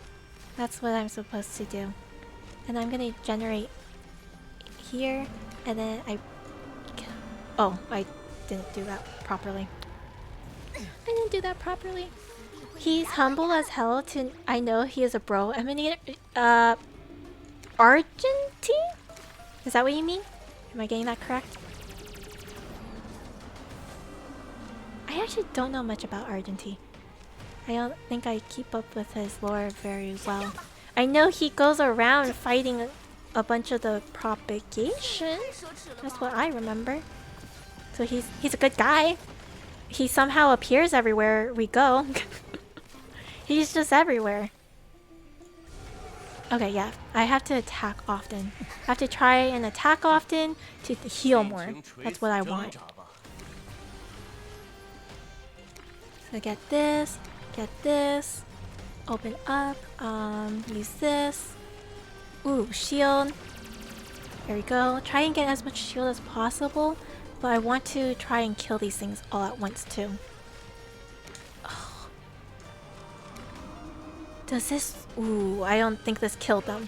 Speaker 1: That's what I'm supposed to do. And I'm gonna generate here, and then oh, I didn't do that properly. I didn't do that properly. He's humble as hell to... I know he is a bro emanator. Argentine? Is that what you mean? Am I getting that correct? I actually don't know much about Argentine. I don't think I keep up with his lore very well. I know he goes around fighting a bunch of the propagation. That's what I remember. So he's a good guy. He somehow appears everywhere we go. He's just everywhere. Okay, yeah. I have to attack often. I have to try and attack often to heal more. That's what I want. So get this. Open up. Use this. Ooh, shield. There we go. Try and get as much shield as possible. But I want to try and kill these things all at once too. Oh. Does this... Ooh, I don't think this killed them.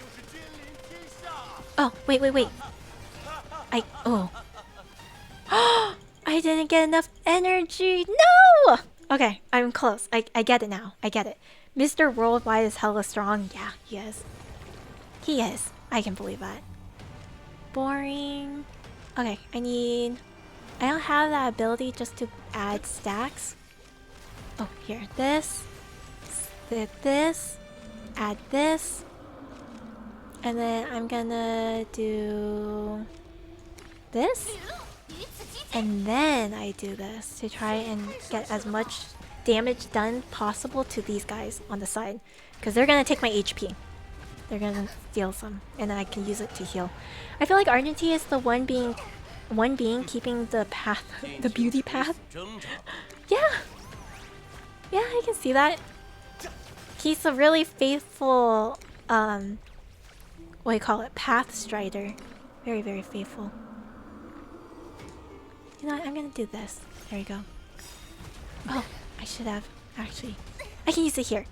Speaker 1: Oh, wait. Oh. I didn't get enough energy. No! Okay, I'm close. I get it now. I get it. Mr. Worldwide is hella strong. Yeah, he is. He is. I can believe that. Boring. Okay, I don't have that ability just to add stacks. Oh, here. This. Add this. And then I'm gonna do this. And then I do this to try and get as much damage done possible to these guys on the side. Because they're gonna take my HP. They're gonna steal some. And then I can use it to heal. I feel like Argentine is the one being keeping the path, the beauty path. Yeah! Yeah, I can see that. He's a really faithful, what do you call it? Path strider. Very, very faithful. You know what? I'm gonna do this. There you go. Oh, I should have. Actually, I can use it here.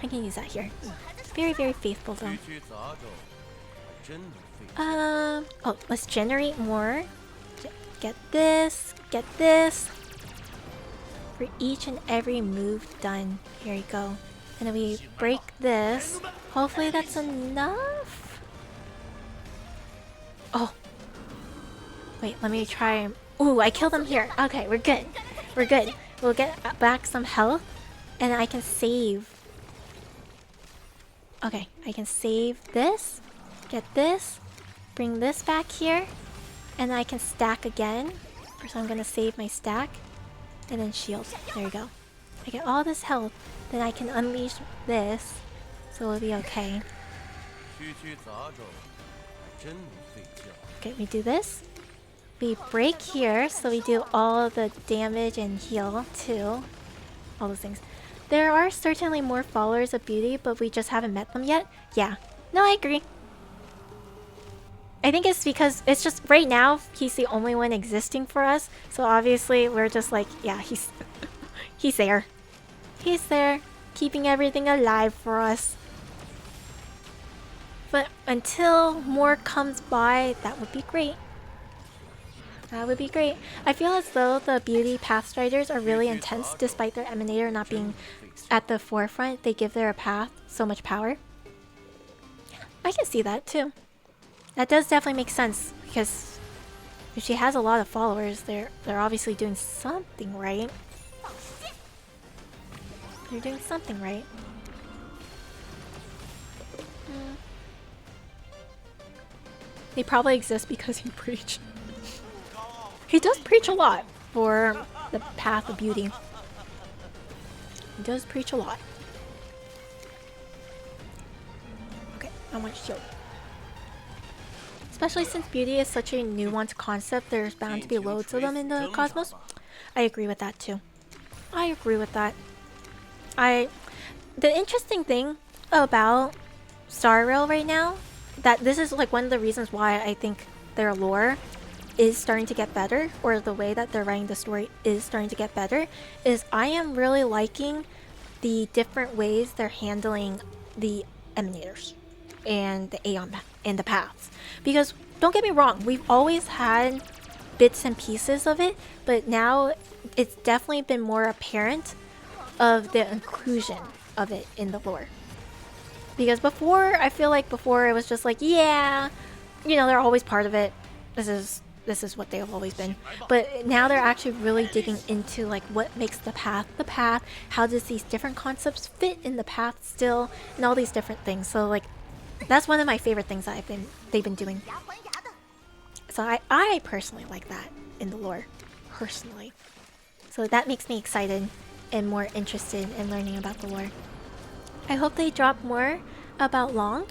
Speaker 1: I can use that here. Very, very faithful though. Oh, let's generate more. Get this. For each and every move done. Here you go. And then we break this. Hopefully that's enough. Oh. Wait, let me try. Ooh, I killed him here. Okay, we're good. We'll get back some health. And I can save. Okay, I can save this, get this, bring this back here, and I can stack again. So I'm gonna save my stack, and then shield. There you go. I get all this health, then I can unleash this, so it'll be okay. Okay, we do this. We break here, so we do all the damage and heal too. All those things. There are certainly more followers of Beauty, but we just haven't met them yet. Yeah. No, I agree. I think it's because it's just right now he's the only one existing for us. So obviously we're just like, yeah, he's he's there. He's there, keeping everything alive for us. But until more comes by, that would be great. That would be great. I feel as though the Beauty Pathstriders are really intense despite their Emanator not being at the forefront. They give their path so much power. I can see that too. That does definitely make sense because if she has a lot of followers, they're obviously doing something right. They're doing something right. They probably exist because he preached. He does preach a lot for the path of beauty. He does preach a lot. Okay, I want shield. Especially since beauty is such a nuanced concept, there's bound to be loads of them in the cosmos. I agree with that too. I agree with that. The interesting thing about Star Rail right now, that this is like one of the reasons why I think their lore is starting to get better, or the way that they're writing the story is starting to get better, is I am really liking the different ways they're handling the emanators and the Aeon and the paths. Because don't get me wrong, we've always had bits and pieces of it, but now it's definitely been more apparent of the inclusion of it in the lore. Because before, I feel like before it was just like, yeah, you know, they're always part of it. This is what they've always been. But now they're actually really digging into like what makes the path, how does these different concepts fit in the path still, and all these different things. So like, that's one of my favorite things that they've been doing. So I personally like that in the lore, personally. So that makes me excited and more interested in learning about the lore. I hope they drop more about Long.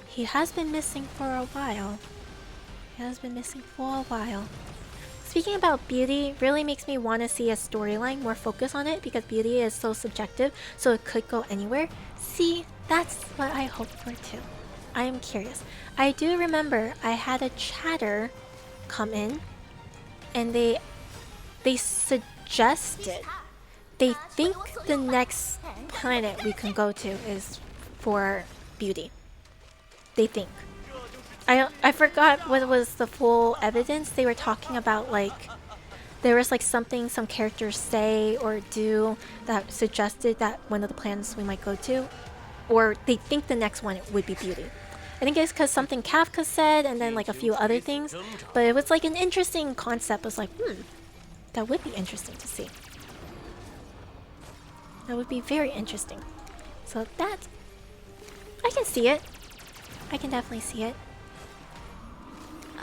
Speaker 1: He has been missing for a while. Speaking about beauty, really makes me want to see a storyline more focus on it, because beauty is so subjective, so it could go anywhere. See, that's what I hope for too. I am curious. I do remember I had a chatter come in, and they suggested, they think the next planet we can go to is for beauty. They think. I forgot what was the full evidence. They were talking about like there was like something some characters say or do that suggested that one of the planets we might go to, or they think the next one would be beauty. I think it's because something Kafka said and then like a few other things, but it was like an interesting concept. It was like, that would be interesting to see. That would be very interesting. So that, I can see it. I can definitely see it.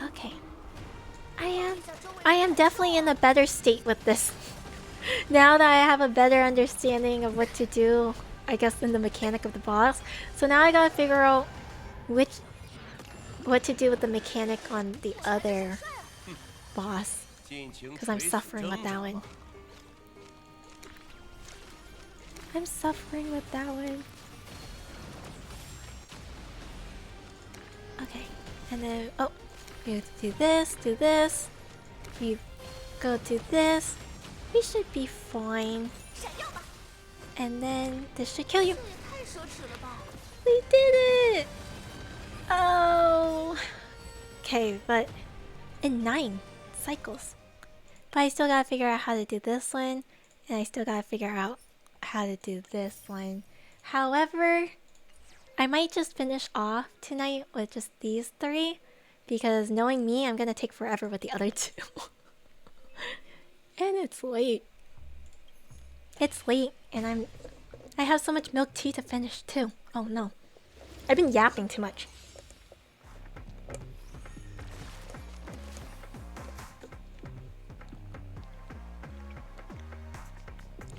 Speaker 1: Okay. I am definitely in a better state with this. Now that I have a better understanding of what to do, I guess in the mechanic of the boss. So now I gotta figure out what to do with the mechanic on the other boss. Because I'm suffering with that one. I'm suffering with that one. Okay. And then, oh. You do this. You go do this. We should be fine. And then this should kill you. We did it! Oh. Okay, but in 9 cycles. But I still gotta figure out how to do this one. And I still gotta figure out how to do this one. However, I might just finish off tonight with just these 3. Because knowing me, I'm gonna take forever with the other 2. And it's late. It's late, and I have so much milk tea to finish too. Oh no. I've been yapping too much.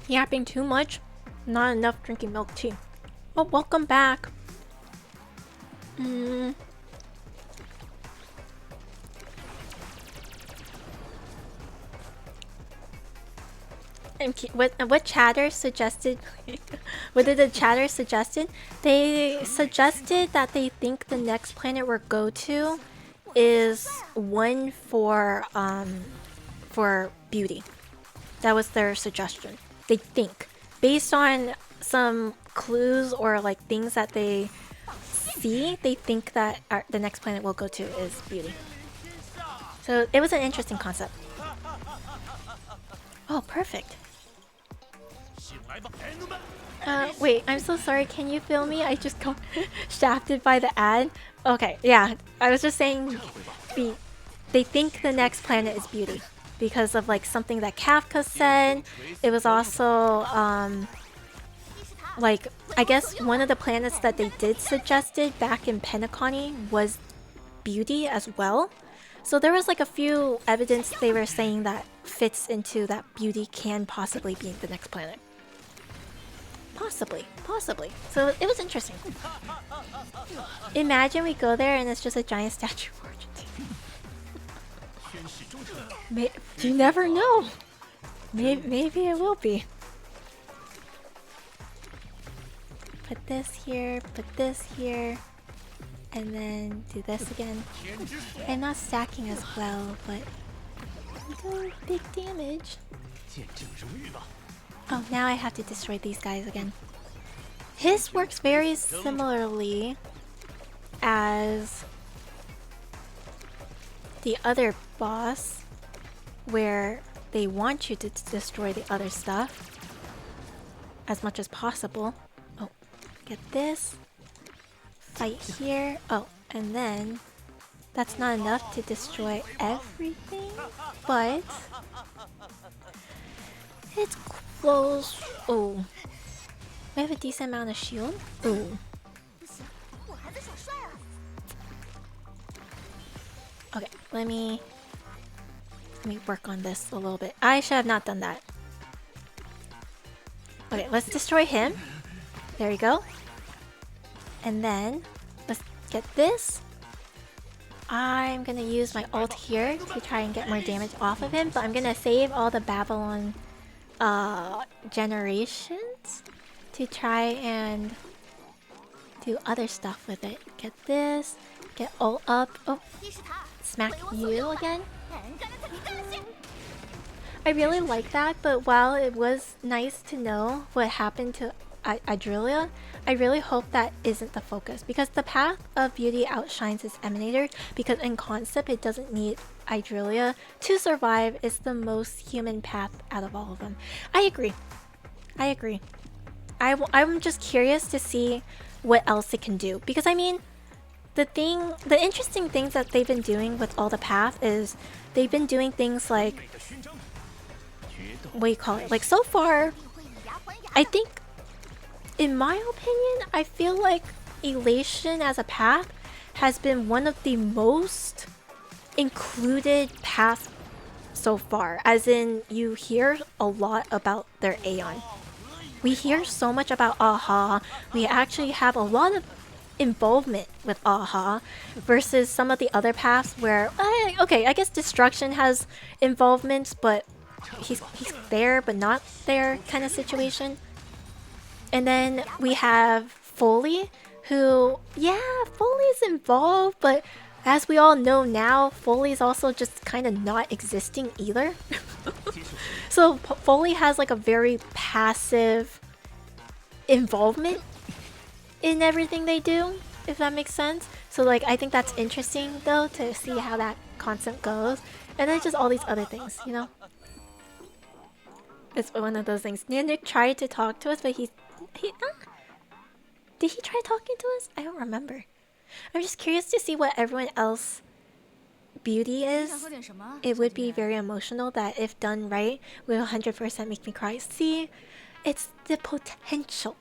Speaker 1: Yapping too much? Not enough drinking milk tea. Oh, welcome back. What chatter suggested? What did the chatter suggested? They suggested that they think the next planet we'll go to is one for beauty. That was their suggestion. They think, based on some clues or like things that they see, they think that the next planet we'll go to is beauty. So it was an interesting concept. Oh, perfect. Wait, I'm so sorry. Can you feel me? I just got shafted by the ad. Okay, yeah. I was just saying they think the next planet is beauty because of like something that Kafka said. It was also like I guess one of the planets that they did suggested back in Penacony was beauty as well. So there was like a few evidence they were saying that fits into that beauty can possibly be the next planet. Possibly. So it was interesting. Imagine we go there and it's just a giant statue of Argentina. You never know. Maybe it will be. Put this here, and then do this again. I'm not stacking as well, but do big damage. Oh, now I have to destroy these guys again. His works very similarly as the other boss, where they want you to destroy the other stuff as much as possible. Oh, get this. Fight here. Oh, and then that's not enough to destroy everything, but it's close. Oh, we have a decent amount of shield. Oh. Okay, let me work on this a little bit. I should have not done that. Okay, let's destroy him. There we go. And then let's get this. I'm gonna use my ult here to try and get more damage off of him, but I'm gonna save all the Babylon generations to try and do other stuff with it. Get this, get ult up. Oh, smack you again. I really like that, but while it was nice to know what happened to Adrelia, I really hope that isn't the focus, because the path of beauty outshines its emanator, because in concept it doesn't need Adrelia to survive. It's the most human path out of all of them. I agree. I'm just curious to see what else it can do, because I mean, the interesting things that they've been doing with all the path is they've been doing things like, what do you call it? Like so far, I think, in my opinion, I feel like Elation as a path has been one of the most included paths so far. As in, you hear a lot about their Aeon. We hear so much about Aha. We actually have a lot of involvement with Aha versus some of the other paths where, okay, I guess Destruction has involvement, but he's there but not there kind of situation. And then we have Foley, who, yeah, Foley's involved, but as we all know now, Foley's also just kind of not existing either. So Foley has like a very passive involvement in everything they do, if that makes sense. So like, I think that's interesting though, to see how that concept goes. And then just all these other things, you know? It's one of those things. Nick tried to talk to us, but did he try talking to us? I don't remember. I'm just curious to see what everyone else beauty is. It would be very emotional that if done right will 100% make me cry. See, it's the potential.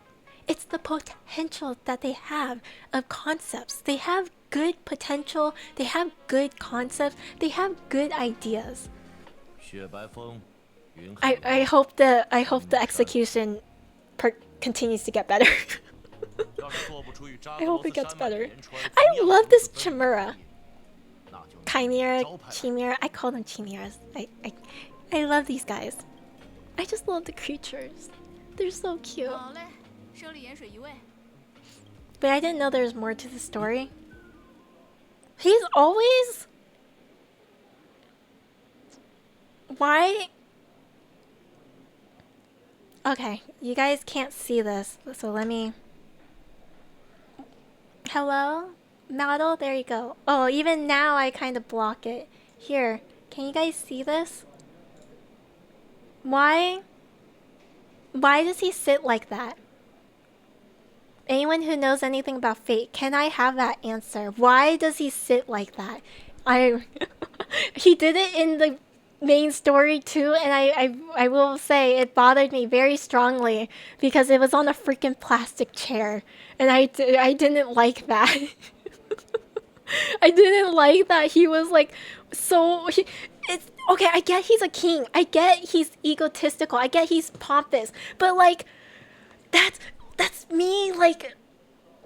Speaker 1: It's the potential that they have of concepts. They have good potential, they have good concepts, they have good ideas. I hope the execution continues to get better. I hope it gets better. I love this Chimera. Chimera. I call them chimeras. I love these guys. I just love the creatures. They're so cute. But I didn't know there was more to the story. He's always... Why? Okay, you guys can't see this, so let me... Hello? Model? There you go. Oh, even now I kind of block it. Here, can you guys see this? Why does he sit like that? Anyone who knows anything about Fate, can I have that answer? Why does he sit like that? He did it in the main story too, and I will say it bothered me very strongly because it was on a freaking plastic chair, and I didn't like that. I didn't like that he was like it's okay, I get he's a king, I get he's egotistical, I get he's pompous, but like that's me. Like,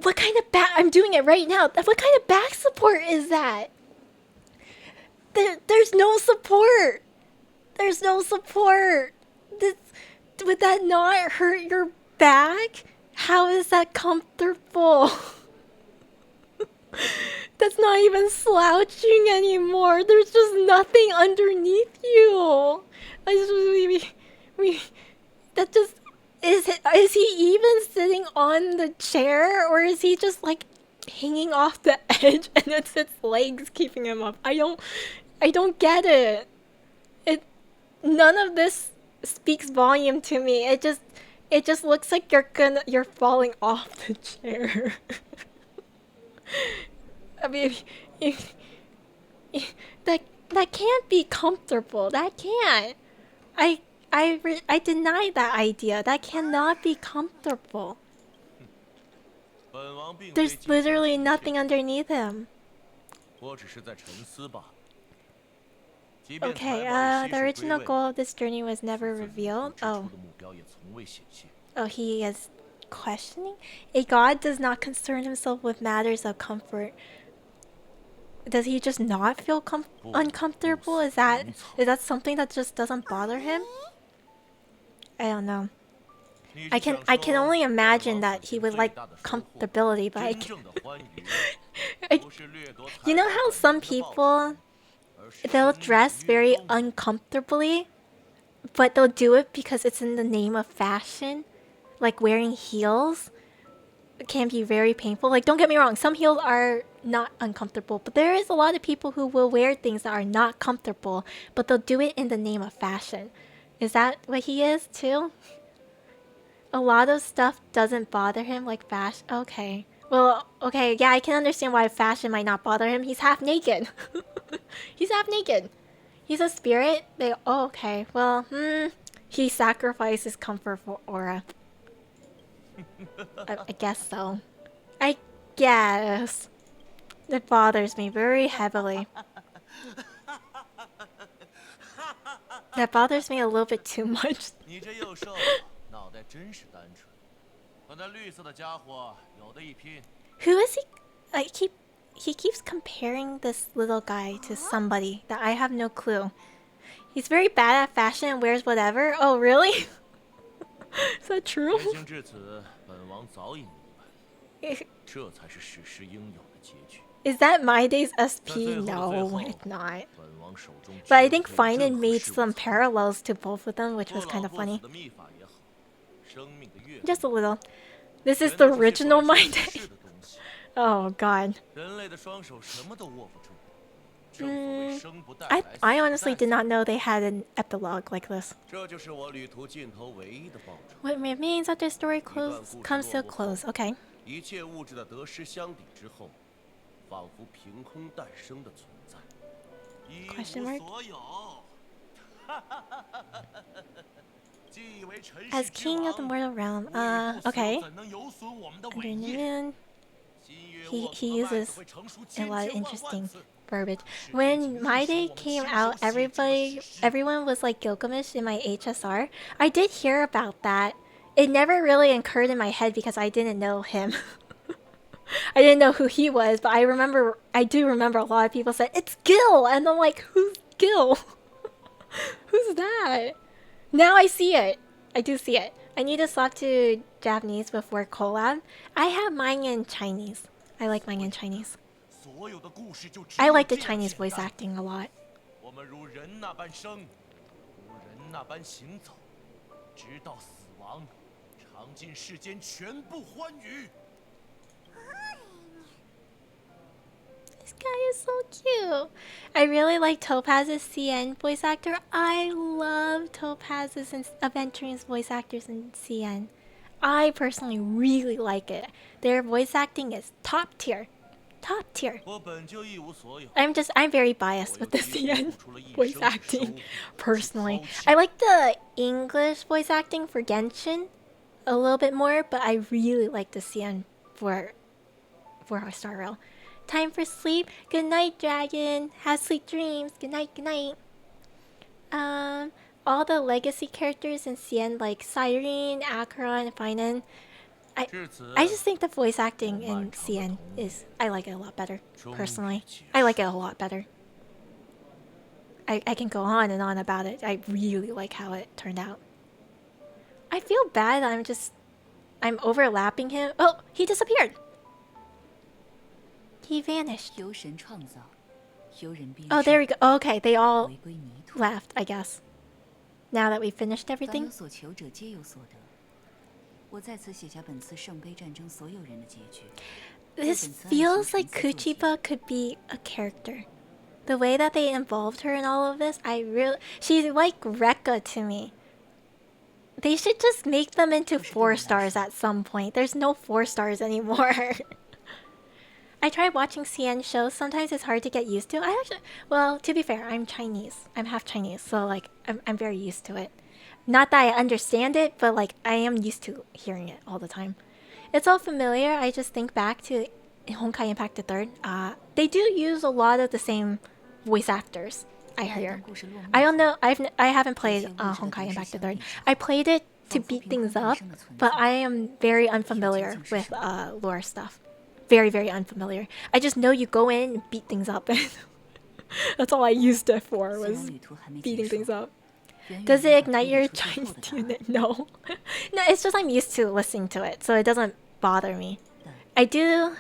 Speaker 1: what kind of back? I'm doing it right now. What kind of back support is that? There's no support. There's no support. Would that not hurt your back? How is that comfortable? That's not even slouching anymore. There's just nothing underneath you. That just... Is he even sitting on the chair, or is he just like hanging off the edge and it's its legs keeping him up? I don't get it. None of this speaks volume to me. It just looks like you're falling off the chair. I mean, that can't be comfortable. That can't. I deny that idea. That cannot be comfortable. There's literally nothing underneath him. Okay, the original goal of this journey was never revealed. Oh, he is questioning? A god does not concern himself with matters of comfort. Does he just not feel uncomfortable? Is that something that just doesn't bother him? I don't know. I can only imagine that he would like comfortability, but you know how some people, they'll dress very uncomfortably, but they'll do it because it's in the name of fashion? Like wearing heels can be very painful. Like, don't get me wrong, some heels are not uncomfortable, but there is a lot of people who will wear things that are not comfortable, but they'll do it in the name of fashion. Is that what he is too? A lot of stuff doesn't bother him, like fashion. Okay. Well, okay, yeah, I can understand why fashion might not bother him. He's half naked. He's half naked. He's a spirit. Oh, okay. Well, he sacrifices comfort for aura. I guess so. I guess. It bothers me very heavily. That bothers me a little bit too much. Who is he? He keeps comparing this little guy to somebody that I have no clue. He's very bad at fashion and wears whatever. Oh, really? Is that true? Is that My Day's SP? No, it's not. But I think Finan made some parallels to both of them, which was kind of funny. Just a little. This is the original My Day. Oh god. I honestly did not know they had an epilogue like this. What remains after the story comes to a close. Okay. Question mark? As king of the mortal realm. Okay. Under the moon. He uses a lot of interesting verbiage. When My Day came out, everyone was like Gilgamesh in my HSR. I did hear about that. It never really occurred in my head because I didn't know him. I didn't know who he was, but I do remember a lot of people said, it's Gil! And I'm like, who's Gil? Who's that? Now I see it. I do see it. I need to swap to Japanese before collab. I have mine in Chinese. I like mine in Chinese. I like the Chinese voice acting a lot. This guy is so cute. I really like Topaz's CN voice actor. I love Topaz's and Aventure's voice actors in CN. I personally really like it. Their voice acting is top tier. Top tier. I'm very biased with the CN voice acting, personally. I like the English voice acting for Genshin a little bit more, but I really like the CN for Star Rail. Time for sleep. Good night, dragon. Have sweet dreams. Good night, good night. All the legacy characters in CN like Cyrene, Acheron, and Finan. I just think the voice acting in CN I like it a lot better, personally. I like it a lot better. I can go on and on about it. I really like how it turned out. I feel bad that I'm overlapping him. Oh, he disappeared! He vanished. Oh, there we go. Oh, okay, they all left, I guess. Now that we've finished everything. This feels like Kuchiba could be a character. The way that they involved her in all of this, she's like Rekka to me. They should just make them into 4 stars at some point. There's no 4 stars anymore. I tried watching CN shows. Sometimes it's hard to get used to. Well, to be fair, I'm Chinese. I'm half Chinese, so like I'm very used to it. Not that I understand it, but like I am used to hearing it all the time. It's all familiar. I just think back to Honkai Impact the Third. They do use a lot of the same voice actors, I hear. I don't know. I haven't played Honkai Impact the Third. I played it to beat things up, but I am very unfamiliar with lore stuff. Very, very unfamiliar. I just know you go in and beat things up. That's all I used it for, was beating things up. Does it ignite your Chinese unit? No. No, it's just I'm used to listening to it, so it doesn't bother me. I do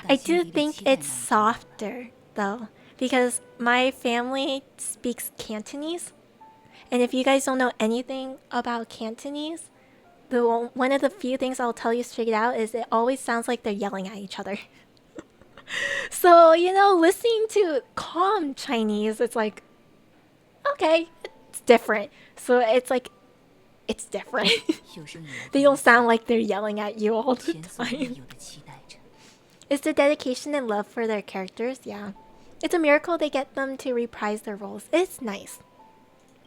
Speaker 1: think it's softer, though, because my family speaks Cantonese. And if you guys don't know anything about Cantonese, one of the few things I'll tell you straight out is it always sounds like they're yelling at each other. So, listening to calm Chinese, it's like, okay, it's different. So it's like, it's different. They don't sound like they're yelling at you all the time. It's the dedication and love for their characters, yeah. It's a miracle they get them to reprise their roles. It's nice.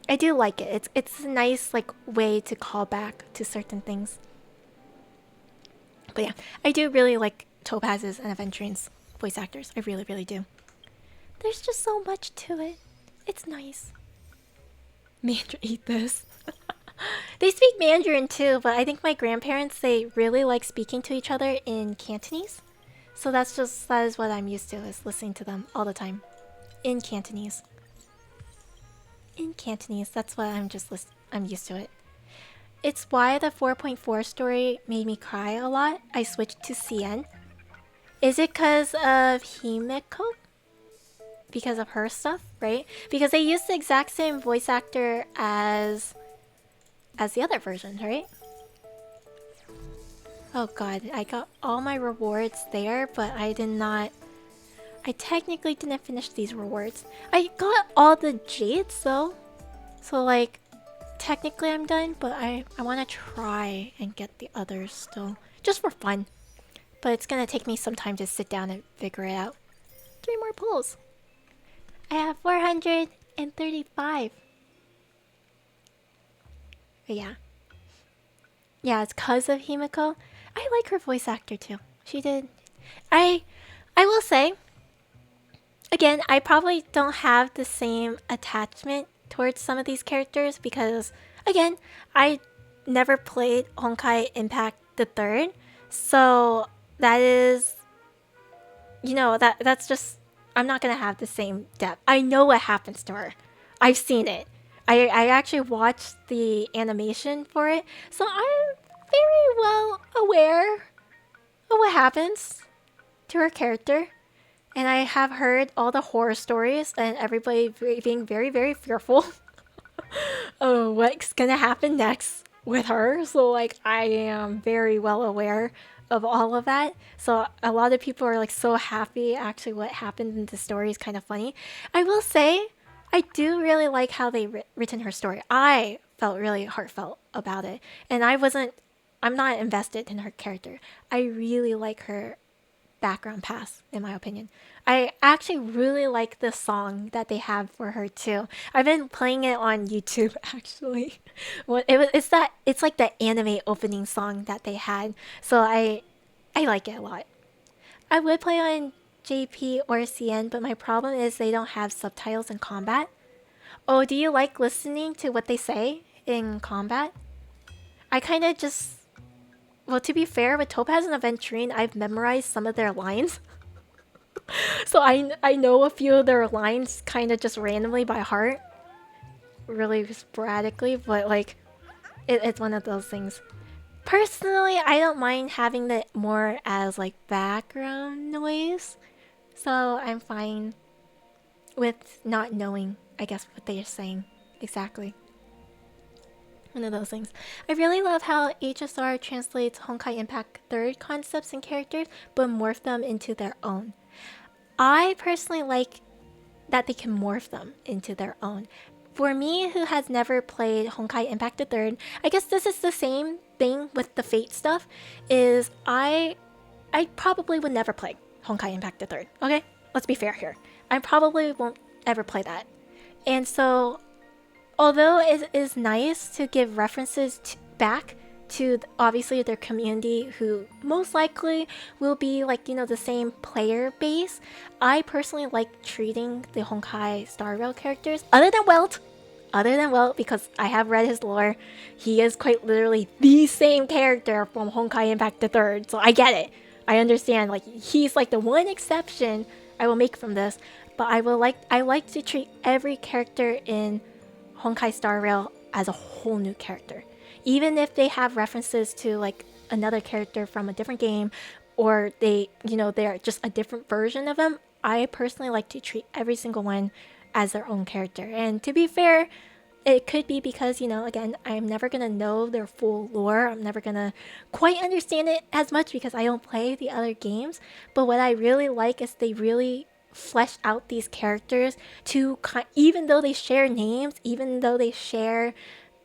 Speaker 1: I do like it. It's a nice way to call back to certain things. But yeah, I do really like Topaz's and Aventure's voice actors. I really, really do. There's just so much to it. It's nice. Mandarin, eat this. They speak Mandarin too, but I think my grandparents, they really like speaking to each other in Cantonese. So that is what I'm used to, is listening to them all the time. In Cantonese. In Cantonese, that's what I'm used to it. It's why the 4.4 story made me cry a lot. I switched to CN. Is it because of Himeko? Because of her stuff, right? Because they used the exact same voice actor as the other versions, right? Oh god, I got all my rewards there, but I technically didn't finish these rewards. I got all the jades though. So technically I'm done, but I want to try and get the others still. Just for fun. But it's gonna take me some time to sit down and figure it out. 3 more pulls. I have 435. But yeah. Yeah, it's cause of Himiko. I like her voice actor too. She did. I I will say, again, I probably don't have the same attachment towards some of these characters because, again, I never played Honkai Impact the Third, so that is, that's just, I'm not gonna have the same depth. I know what happens to her. I've seen it. I actually watched the animation for it, so I'm very well aware of what happens to her character. And I have heard all the horror stories and everybody being very, very fearful of what's gonna happen next with her. So, like, I am very well aware of all of that. So, a lot of people are like so happy. Actually, what happened in the story is kind of funny. I will say, I do really like how they written her story. I felt really heartfelt about it. And I'm not invested in her character. I really like her background pass, in my opinion. I actually really like the song that they have for her too. I've been playing it on YouTube actually. It's like the anime opening song that they had. So I like it a lot. I would play on JP or CN, but my problem is they don't have subtitles in combat. Oh, do you like listening to what they say in combat? I kind of just, well, to be fair, with Topaz and Aventurine, I've memorized some of their lines. So I know a few of their lines kind of just randomly by heart. Really sporadically, but like, it's one of those things. Personally, I don't mind having it more as like background noise. So I'm fine with not knowing, I guess, what they are saying exactly. One of those things. I really love how HSR translates Honkai Impact Third concepts and characters, but morph them into their own. I personally like that they can morph them into their own. For me, who has never played Honkai Impact the Third, I guess this is the same thing with the Fate stuff. Is I probably would never play Honkai Impact the Third. Okay, let's be fair here. I probably won't ever play that, and so although it is nice to give references back to obviously their community who most likely will be like, the same player base, I personally like treating the Honkai Star Rail characters, other than Welt, because I have read his lore, he is quite literally the same character from Honkai Impact the Third, so I get it. I understand, like, he's like the one exception I will make from this, but I like to treat every character in Honkai Star Rail as a whole new character. Even if they have references to like another character from a different game, or they're just a different version of them, I personally like to treat every single one as their own character. And to be fair, it could be because, again, I'm never gonna know their full lore. I'm never gonna quite understand it as much because I don't play the other games. But what I really like is they really flesh out these characters to, even though they share names, even though they share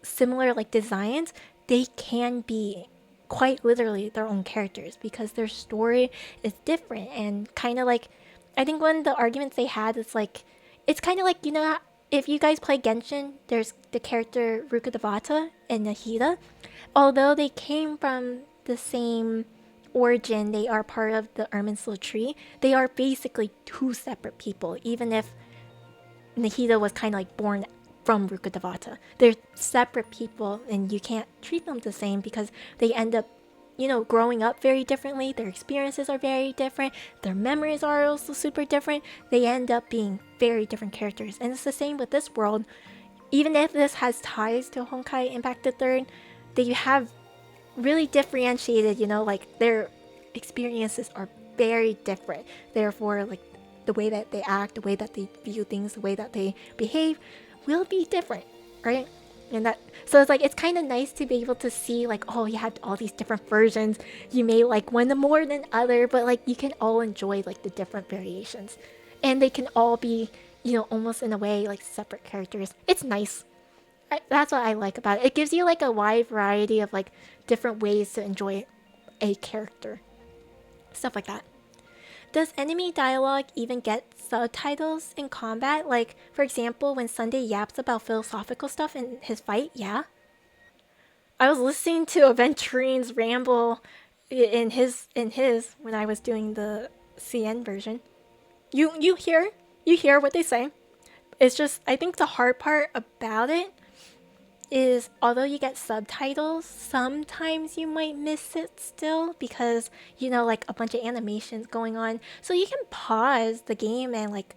Speaker 1: similar like designs, they can be quite literally their own characters because their story is different. And kind of like, I think one of the arguments they had is like, it's kind of like, if you guys play Genshin, there's the character Rukkhadevata and Nahida. Although they came from the same origin, they are part of the Irminsul tree, they are basically two separate people, even if Nahida was kind of like born from Rukkhadevata. They're separate people and you can't treat them the same because they end up, growing up very differently. Their experiences are very different. Their memories are also super different. They end up being very different characters. And it's the same with this world. Even if this has ties to Honkai Impact the Third, they have really differentiated, like their experiences are very different. Therefore, like the way that they act, the way that they view things, the way that they behave will be different, right? And that, so it's like, it's kind of nice to be able to see like, oh, you have all these different versions. You may like one more than other, but like you can all enjoy like the different variations, and they can all be, almost in a way like separate characters. It's nice. That's what I like about it. It gives you like a wide variety of like different ways to enjoy a character, stuff like that. Does enemy dialogue even get subtitles in combat? Like, for example, when Sunday yaps about philosophical stuff in his fight, yeah. I was listening to Aventurine's ramble in his when I was doing the CN version. You hear what they say. It's just, I think the hard part about it is, although you get subtitles, sometimes you might miss it still because, you know, like a bunch of animations going on. So you can pause the game and like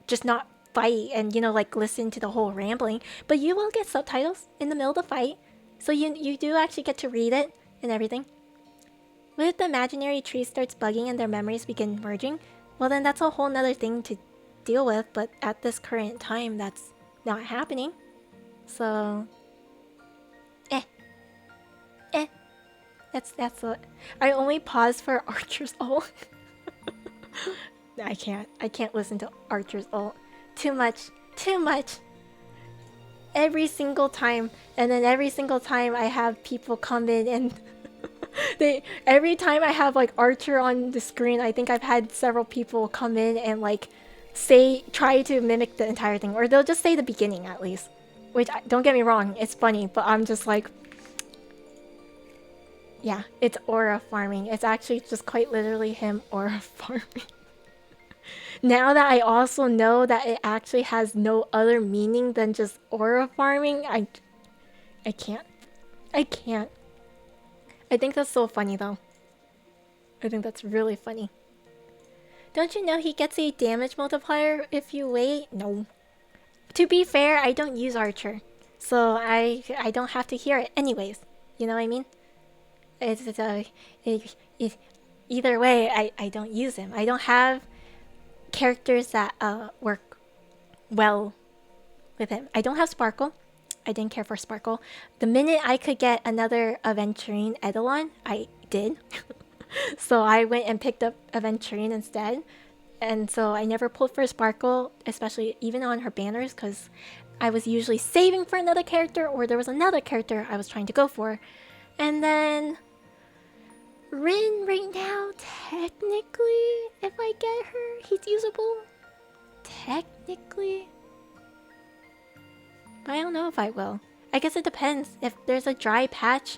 Speaker 1: just not fight and, you know, like listen to the whole rambling, but you will get subtitles in the middle of the fight. So you do actually get to read it and everything. What if the imaginary tree starts bugging and their memories begin merging? Well, then that's a whole nother thing to deal with, but at this current time, that's not happening. So, eh. That's what. I only pause for Archer's ult. I can't listen to Archer's ult. Too much. Every single time, and then every single time I have people come in and every time I have like Archer on the screen, I think I've had several people come in and like try to mimic the entire thing, or they'll just say the beginning at least. Which, don't get me wrong, it's funny, but I'm just like, yeah, it's aura farming. It's actually just quite literally him aura farming. Now that I also know that it actually has no other meaning than just aura farming, I can't. I think that's so funny though. I think that's really funny. Don't you know he gets a damage multiplier if you wait? No. To be fair, I don't use Archer, so I don't have to hear it anyways. You know what I mean? Either way, I don't use him. I don't have characters that work well with him. I don't have Sparkle. I didn't care for Sparkle. The minute I could get another Aventurine Eidolon, I did. So I went and picked up Aventurine instead. And so I never pulled for Sparkle, especially even on her banners, because I was usually saving for another character, or there was another character I was trying to go for. And then Rin right now, technically, if I get her, he's usable. Technically. But I don't know if I will. I guess it depends. If there's a dry patch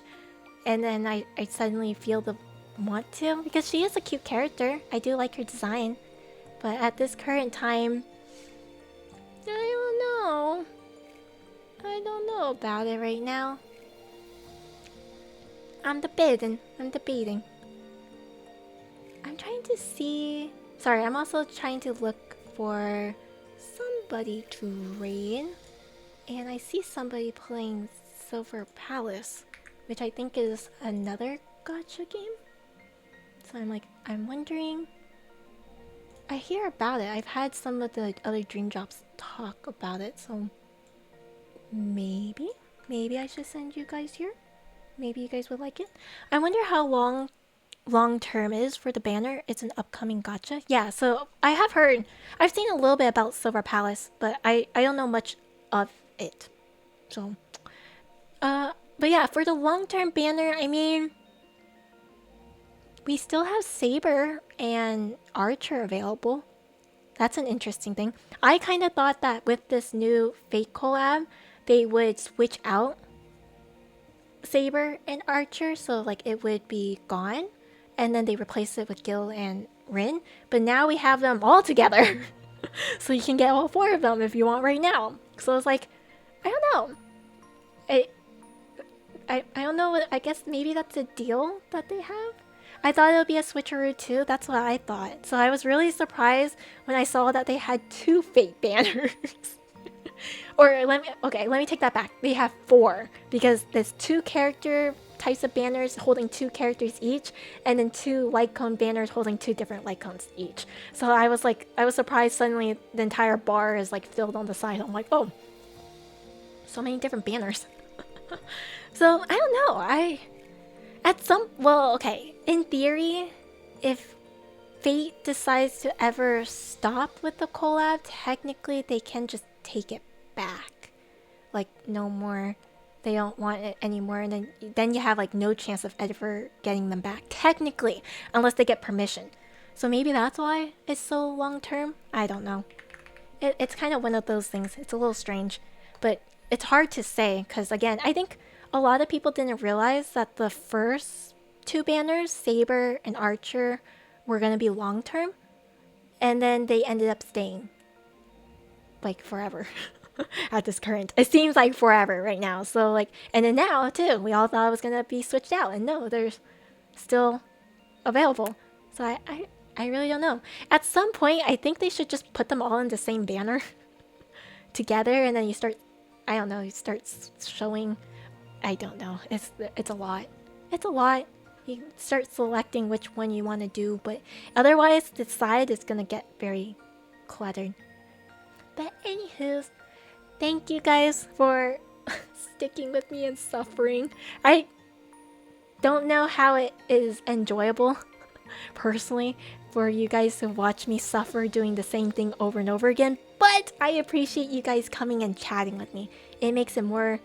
Speaker 1: and then I suddenly feel the want to, because she is a cute character. I do like her design. But at this current time, I don't know about it right now. I'm debating. I'm trying to see... Sorry, I'm also trying to look for somebody to raid. And I see somebody playing Silver Palace, which I think is another gacha game. So I'm wondering... I hear about it. I've had some of the other Dream Drops talk about it, so... Maybe I should send you guys here. Maybe you guys would like it. I wonder how long term is for the banner. It's an upcoming gacha. Yeah, so I've seen a little bit about Silver Palace, but I don't know much of it. So but yeah, for the long-term banner, I mean, we still have Saber and Archer available. That's an interesting thing. I kind of thought that with this new Fate collab, they would switch out Saber and Archer, so like it would be gone, and then they replace it with Gil and Rin. But now we have them all together, so you can get all four of them if you want right now. So it's like, I don't know. I don't know. I guess maybe that's a deal that they have. I thought it would be a switcheroo too. That's what I thought. So I was really surprised when I saw that they had 2 Fate banners. Or let me take that back. They have 4, because there's 2 character types of banners holding 2 characters each, and then 2 light cone banners holding 2 different light cones each. So I was surprised suddenly the entire bar is like filled on the side. I'm like, oh, so many different banners. So I don't know. In theory, if Fate decides to ever stop with the collab, technically they can just take it back. Like, no more, they don't want it anymore, and then you have like no chance of ever getting them back, technically, unless they get permission. So maybe that's why it's so long term. I don't know. It's kind of one of those things. It's a little strange, but it's hard to say, because again, I think a lot of people didn't realize that the first two banners, Saber and Archer, were gonna be long term, and then they ended up staying like forever. At this current, it seems like forever right now. So like, and then now too, we all thought it was gonna be switched out, and no, there's still available. So I really don't know. At some point, I think they should just put them all in the same banner together, and then you start, I don't know, you start showing. I don't know. It's a lot. It's a lot. You start selecting which one you want to do, but otherwise, the side is gonna get very cluttered. But anywho, thank you guys for sticking with me and suffering. I don't know how it is enjoyable, personally, for you guys to watch me suffer doing the same thing over and over again, but I appreciate you guys coming and chatting with me. It makes it more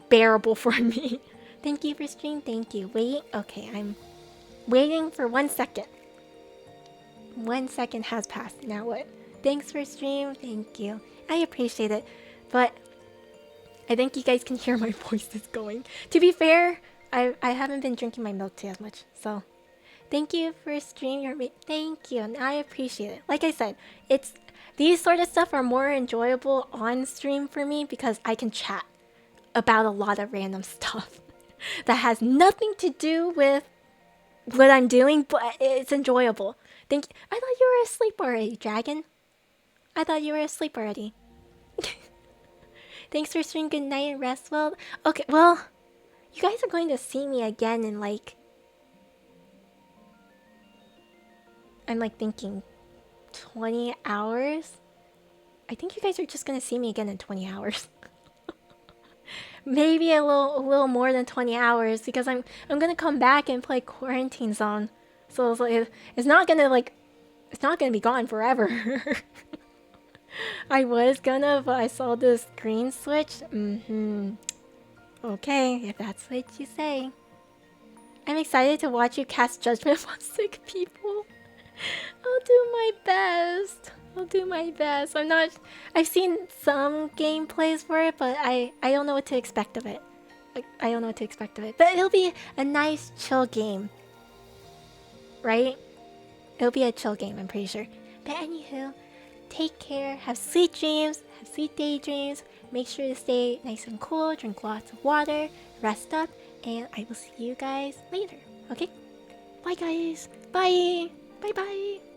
Speaker 1: bearable for me. Thank you for stream, thank you. Wait, okay, I'm waiting for 1 second. 1 second has passed, now what? Thanks for stream, thank you. I appreciate it, but I think you guys can hear my voice is going. To be fair, I haven't been drinking my milk tea as much, so thank you for stream. Thank you, and I appreciate it. Like I said, it's these sort of stuff are more enjoyable on stream for me because I can chat about a lot of random stuff that has nothing to do with what I'm doing, but it's enjoyable. Thank you. I thought you were asleep already, Dragon. I thought you were asleep already. Thanks for streaming. Good night and rest well. Okay, well, you guys are going to see me again in like, I'm like thinking 20 hours. I think you guys are just gonna see me again in 20 hours. Maybe a little more than 20 hours because I'm gonna come back and play Quarantine Zone. So it's like it's not gonna be gone forever. I was gonna, but I saw this green switch. Okay, if that's what you say. I'm excited to watch you cast judgment on sick people. I'll do my best. I'll do my best. I've seen some gameplays for it, but I don't know what to expect of it. Like, I don't know what to expect of it. But it'll be a nice chill game. Right? It'll be a chill game, I'm pretty sure. But anywho, take care, have sweet dreams, have sweet daydreams. Make sure to stay nice and cool, drink lots of water, rest up, and I will see you guys later. Okay? Bye guys. Bye. Bye bye.